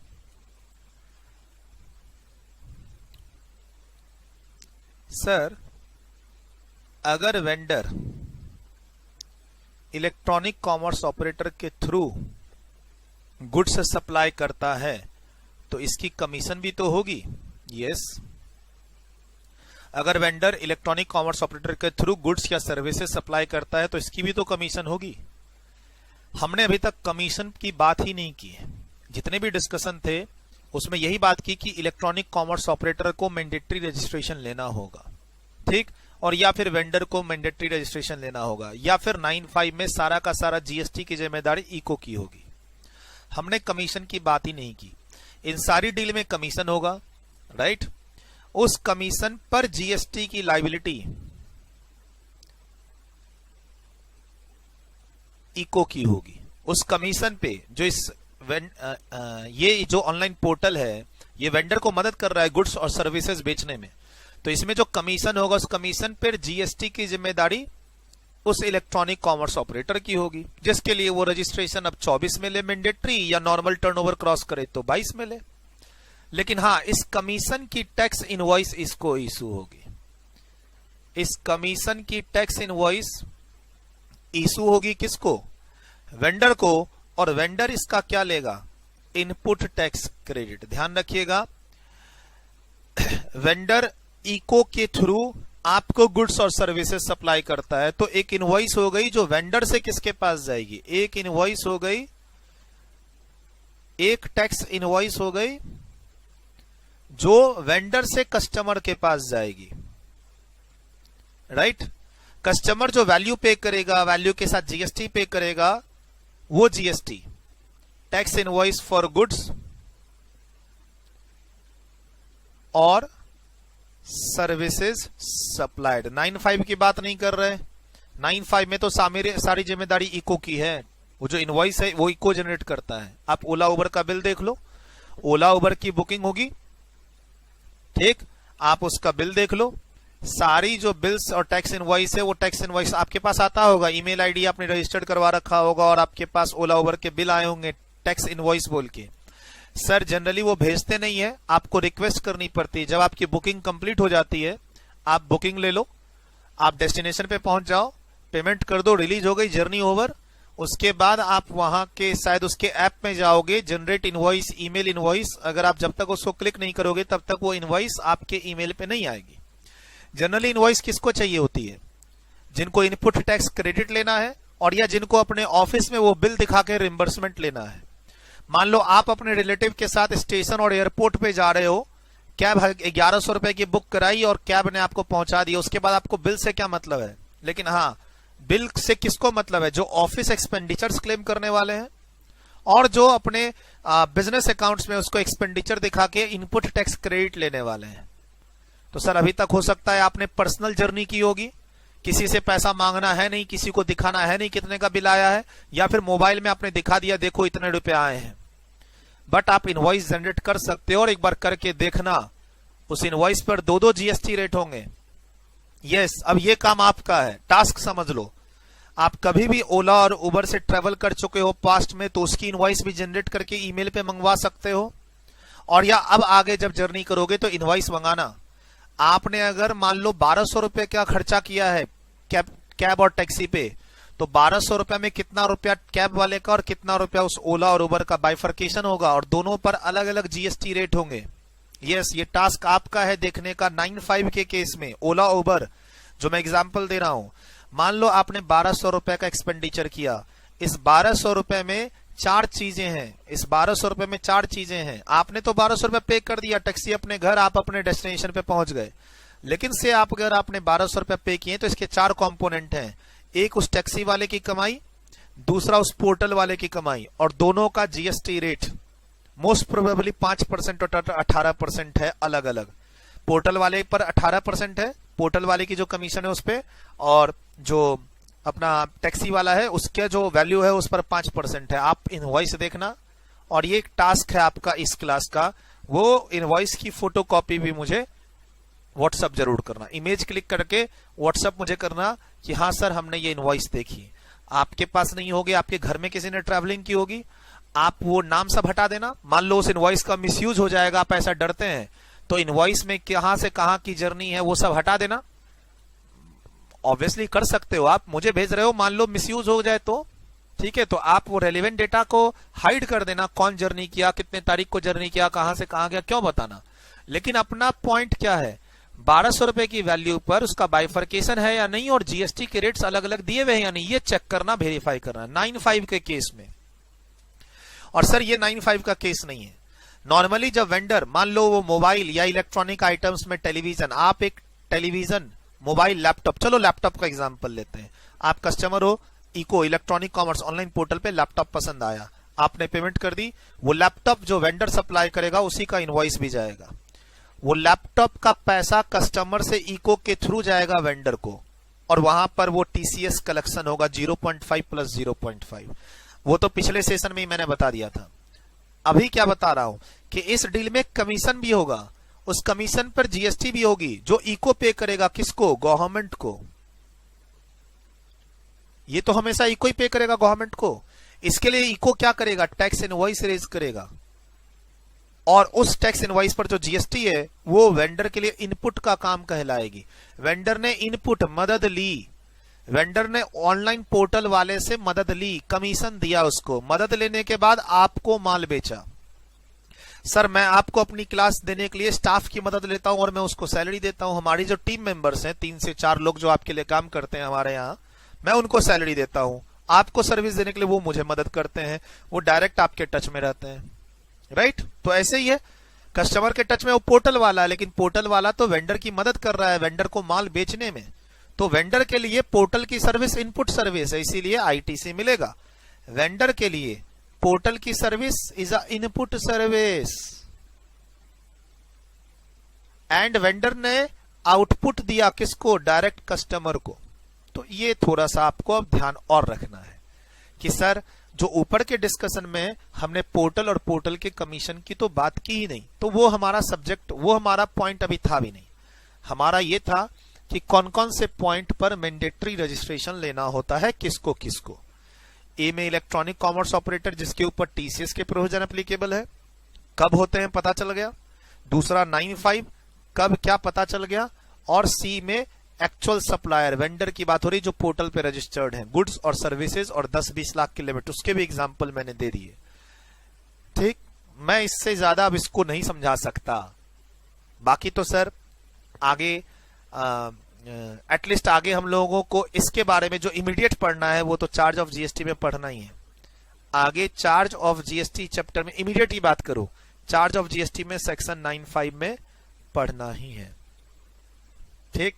सर अगर वेंडर इलेक्ट्रॉनिक कॉमर्स ऑपरेटर के थ्रू गुड्स सप्लाई करता है तो इसकी कमीशन भी तो होगी। यस, अगर वेंडर इलेक्ट्रॉनिक कॉमर्स ऑपरेटर के थ्रू गुड्स या सर्विसेज सप्लाई करता है तो इसकी भी तो कमीशन होगी। हमने अभी तक कमीशन की बात ही नहीं की है, जितने भी डिस्कशन थे उसमें यही बात की कि इलेक्ट्रॉनिक कॉमर्स ऑपरेटर को मैंडेटरी रजिस्ट्रेशन लेना होगा, ठीक, और या फिर वेंडर को मैंडेटरी रजिस्ट्रेशन लेना होगा, या फिर 9(5) में सारा का सारा जीएसटी की जिम्मेदारी इको की होगी। हमने कमीशन की बात ही नहीं की। इन सारी डील में कमीशन होगा, राइट। उस कमीशन पर जीएसटी की लायबिलिटी इको की होगी। उस कमीशन पे जो ये जो ऑनलाइन पोर्टल है ये वेंडर को मदद कर रहा है गुड्स और सर्विसेज बेचने में, तो इसमें जो कमीशन होगा उस कमीशन पर जीएसटी की जिम्मेदारी उस इलेक्ट्रॉनिक कॉमर्स ऑपरेटर की होगी, जिसके लिए वो रजिस्ट्रेशन अब 24 में ले मैंडेटरी, या नॉर्मल टर्नओवर क्रॉस करे तो 22 में ले। लेकिन हाँ, इस कमीशन की टैक्स इनवॉइस इसको इशू होगी। इस कमीशन की टैक्स इनवॉइस इशू होगी किसको? वेंडर को, और वेंडर इसका क्या लेगा? Input tax credit. ध्यान रखिएगा, वेंडर इको के थ्रू आपको गुड्स और सर्विसेज सप्लाई करता है, तो एक इनवॉइस हो गई जो वेंडर से किसके पास जाएगी? एक इनवॉइस हो गई, एक टैक्स इनवॉइस हो गई जो वेंडर से कस्टमर के पास जाएगी, राइट? कस्टमर जो वैल्यू पे करेगा, वैल्यू के साथ जीएसटी पे करेगा, वो GST tax invoice for goods और सर्विसेज सप्लाइड। 9(5) की बात नहीं कर रहे। 9(5) में तो सारी जिम्मेदारी इको की है। वो जो इनवॉइस है वो इको जनरेट करता है। आप ओला उबर का बिल देख लो, ओला उबर की बुकिंग होगी, ठीक, आप उसका बिल देख लो, सारी जो बिल्स और टैक्स इनवॉइस है वो टैक्स इनवॉइस आपके पास आता होगा, ईमेल आईडी आपने रजिस्टर्ड करवा रखा होगा और आपके पास ओला उबर के बिल आए होंगे टैक्स इनवॉइस बोल के। सर जनरली वो भेजते नहीं है, आपको रिक्वेस्ट करनी पड़ती है। जब आपकी बुकिंग कंप्लीट हो जाती है, आप बुकिंग ले लो, आप डेस्टिनेशन पे पहुंच जाओ, पेमेंट कर दो, रिलीज हो गई, जर्नी ओवर। उसके बाद आप वहां के शायद उसके ऐप में जाओगे, जनरेट इनवॉइस, ईमेल इनवॉइस, अगर आप जब तक उसको क्लिक नहीं करोगे तब तक वो इनवॉइस आपके ईमेल पे नहीं आएगी। जनरली इनवॉइस किसको चाहिए होती है? जिनको इनपुट टैक्स क्रेडिट लेना है और या जिनको अपने ऑफिस में वो बिल दिखा के रिम्बर्समेंट लेना है। मान लो आप अपने रिलेटिव के साथ स्टेशन और एयरपोर्ट पे जा रहे हो, कैब 1100 रुपए की बुक कराई और कैब ने आपको पहुंचा दिया, उसके बाद आपको बिल से क्या मतलब है? लेकिन हाँ, बिल से किसको मतलब है? जो ऑफिस एक्सपेंडिचर्स क्लेम करने वाले हैं और जो अपने बिजनेस अकाउंट्स में उसको एक्सपेंडिचर दिखा के इनपुट टैक्स क्रेडिट लेने वाले हैं। तो सर अभी तक हो सकता है आपने पर्सनल जर्नी की होगी, किसी से पैसा मांगना है नहीं, किसी को दिखाना है नहीं कितने का बिल आया है, या फिर मोबाइल में आपने दिखा दिया देखो इतने रुपए आए हैं। बट आप इनवॉइस जनरेट कर सकते हो और एक बार करके देखना, उस इनवॉइस पर 2 जीएसटी रेट होंगे। यस, अब ये काम आपका है, टास्क समझ लो। आप कभी भी ओला और उबर से ट्रेवल कर चुके हो पास्ट में, तो उसकी इनवॉइस भी जनरेट करके ईमेल पे मंगवा सकते हो, और या अब आगे जब जर्नी करोगे तो इनवॉइस मंगाना। आपने अगर मान लो 1200 रुपए का खर्चा किया है कैब और टैक्सी पे, तो 1200 रुपए में कितना रुपया कैब वाले का और कितना रुपया उस ओला और उबर का बाइफर्केशन होगा, और दोनों पर अलग अलग जीएसटी रेट होंगे। यस, ये टास्क आपका है देखने का। 9(5) के केस में ओला उबर जो मैं एग्जांपल दे रहा हूं, मान लो आपने 1200 रुपए का एक्सपेंडिचर किया, इस 1200 रुपए में 4 चीजें हैं, इस 1200 रुपए में 4 चीजें हैं। आपने तो 1200 रुपए पे कर दिया, टैक्सी अपने घर, आप अपने डेस्टिनेशन पे पहुंच गए, लेकिन से आप अगर आपने 1200 रुपए पे किए तो इसके 4 कंपोनेंट हैं। एक उस टैक्सी वाले की कमाई, दूसरा उस पोर्टल वाले की कमाई, और दोनों का जीएसटी रेट मोस्ट प्रोबेबली 5% और 18% है अलग अलग। पोर्टल वाले पर 18% है, पोर्टल वाले की जो कमीशन है उस पर, और जो अपना टैक्सी वाला है उसके जो वैल्यू है उस पर 5% है। आप इनवॉइस देखना, और ये एक टास्क है आपका इस क्लास का, वो इनवॉइस की फोटोकॉपी भी मुझे व्हाट्सएप जरूर करना, इमेज क्लिक करके व्हाट्सएप मुझे करना कि हाँ सर हमने ये इनवॉइस देखी। आपके पास नहीं होगी, आपके घर में किसी ने ट्रैवलिंग की होगी, आप वो नाम सब हटा देना। मान लो उस इनवॉइस का मिसयूज हो जाएगा, आप ऐसा डरते हैं, तो इनवॉइस में कहां से कहां की जर्नी है वो सब हटा देना। ऑब्वियसली कर सकते हो, आप मुझे भेज रहे हो, मान लो मिसयूज हो जाए तो ठीक है, तो आप वो रेलिवेंट डेटा को हाइड कर देना, कौन जर्नी किया, कितने तारीख को जर्नी किया, कहां से कहां गया, क्यों बताना। लेकिन अपना पॉइंट क्या है, 1200 रुपए की वैल्यू पर उसका बाइफर्केशन है या नहीं, और जीएसटी के रेट्स अलग अलग दिए हुए हैं या नहीं, ये चेक करना, वेरीफाई करना। 9(5) के केस में, और सर ये 9(5) का केस नहीं है। नॉर्मली जब वेंडर, मान लो वो मोबाइल या इलेक्ट्रॉनिक आइटम्स में टेलीविजन, आप एक टेलीविजन, मोबाइल, लैपटॉप, चलो लैपटॉप का एग्जांपल लेते हैं। आप कस्टमर हो, ECO electronic commerce online portal पे लैपटॉप पसंद आया, आपने पेमेंट कर दी, वो लैपटॉप जो वेंडर सप्लाई करेगा उसी का इनवॉइस भी जाएगा। वो लैपटॉप का पैसा कस्टमर से इको के थ्रू जाएगा वेंडर को, और वहां पर वो टीसीएस कलेक्शन होगा 0.5 प्लस 0.5। वो तो पिछले सेशन में ही मैंने बता दिया था। अभी क्या बता रहा हूं कि इस डील में कमीशन भी होगा, उस कमीशन पर जीएसटी भी होगी, जो इको पे करेगा किसको? गवर्नमेंट को। ये तो हमेशा इको ही पे करेगा गवर्नमेंट को। इसके लिए इको क्या करेगा? टैक्स इनवॉइस रेज करेगा, और उस टैक्स इनवॉइस पर जो जीएसटी है वो वेंडर के लिए इनपुट का काम कहलाएगी। वेंडर ने इनपुट मदद ली, वेंडर ने ऑनलाइन पोर्टल वाले से मदद ली, कमीशन दिया उसको, मदद लेने के बाद आपको माल बेचा। सर मैं आपको अपनी क्लास देने के लिए स्टाफ की मदद लेता हूं और मैं उसको सैलरी देता हूं। हमारी जो टीम मेंबर्स हैं 3 से 4 लोग जो आपके लिए काम करते हैं हमारे यहाँ, मैं उनको सैलरी देता हूं। आपको सर्विस देने के लिए वो मुझे मदद करते हैं, वो डायरेक्ट आपके टच में रहते हैं, राइट। तो ऐसे ही है, कस्टमर के टच में वो पोर्टल वाला है, लेकिन पोर्टल वाला तो वेंडर की मदद कर रहा है वेंडर को माल बेचने में। तो वेंडर के लिए पोर्टल की सर्विस इनपुट सर्विस है, इसीलिए आईटीसी मिलेगा। वेंडर के लिए पोर्टल की service is a input service and vendor ने आउटपुट दिया किसको, डायरेक्ट कस्टमर को। तो ये थोड़ा सा आपको अब ध्यान और रखना है कि सर जो ऊपर के डिस्कशन में हमने पोर्टल और पोर्टल के कमीशन की तो बात की ही नहीं, तो वो हमारा सब्जेक्ट, वो हमारा पॉइंट अभी था भी नहीं। हमारा ये था कि कौन कौन से पॉइंट पर मैंडेटरी रजिस्ट्रेशन लेना होता है किसको किसको। ए में इलेक्ट्रॉनिक कॉमर्स ऑपरेटर जिसके ऊपर टीसीएस के प्रोविजन एप्लीकेबल है, कब होते हैं पता चल गया। दूसरा 9(5) कब क्या पता चल गया। और सी में एक्चुअल सप्लायर वेंडर की बात हो रही जो पोर्टल पे रजिस्टर्ड है, गुड्स और सर्विसेज और 10-20 लाख की लिमिट, उसके भी एग्जांपल मैंने दे दिए। ठीक, मैं इससे ज्यादा अब इसको नहीं समझा सकता। बाकी तो सर आगे एटलीस्ट आगे हम लोगों को इसके बारे में जो इमीडिएट पढ़ना है वो तो चार्ज ऑफ जीएसटी में पढ़ना ही है। आगे चार्ज ऑफ जीएसटी चैप्टर में इमीडिएट ही बात करो, चार्ज ऑफ जीएसटी में सेक्शन 9(5) में पढ़ना ही है। ठीक।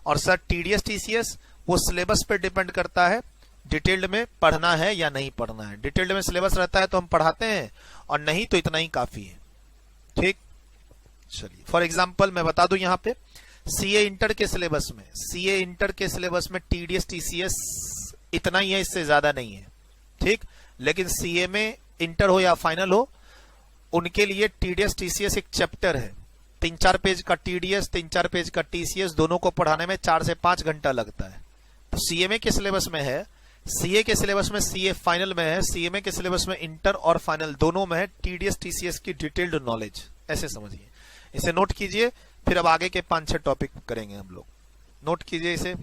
और सर टीडीएस टीसीएस वो सिलेबस पे डिपेंड करता है, डिटेल्ड में पढ़ना है या नहीं पढ़ना है। डिटेल्ड में सिलेबस रहता है तो हम पढ़ाते हैं, और नहीं तो इतना ही काफी है। ठीक, चलिए फॉर एग्जांपल मैं बता दूं यहां पे सीए इंटर के सिलेबस में, सीए इंटर के सिलेबस में टीडीएस टीसीएस इतना ही है, इससे ज्यादा नहीं है। ठीक, लेकिन सीए में इंटर हो या फाइनल हो, उनके लिए टीडीएस टीसीएस एक चैप्टर है। 3-4 पेज का टीडीएस, 3-4 पेज का टीसीएस, दोनों को पढ़ाने में 4 से 5 घंटा लगता है। तो सीएमए के सिलेबस में है, सीए के सिलेबस में सीए फाइनल में है, सीएमए के सिलेबस में इंटर और फाइनल दोनों में है टीडीएस टीसीएस की डिटेल्ड नॉलेज। ऐसे समझिए, इसे नोट कीजिए, फिर अब आगे के 5-6 टॉपिक करेंगे हम लोग। नोट कीजिए इसे।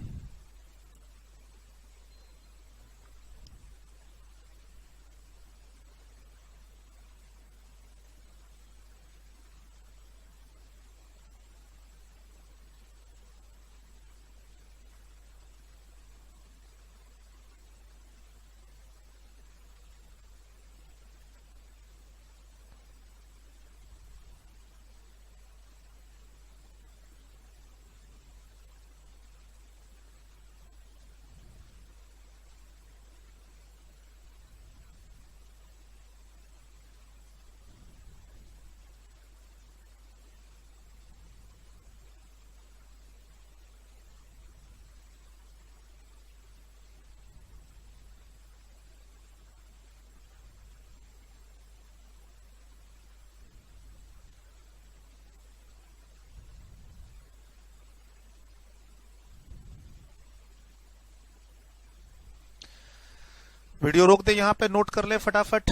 वीडियो रोक दे, यहां पे नोट कर ले फटाफट।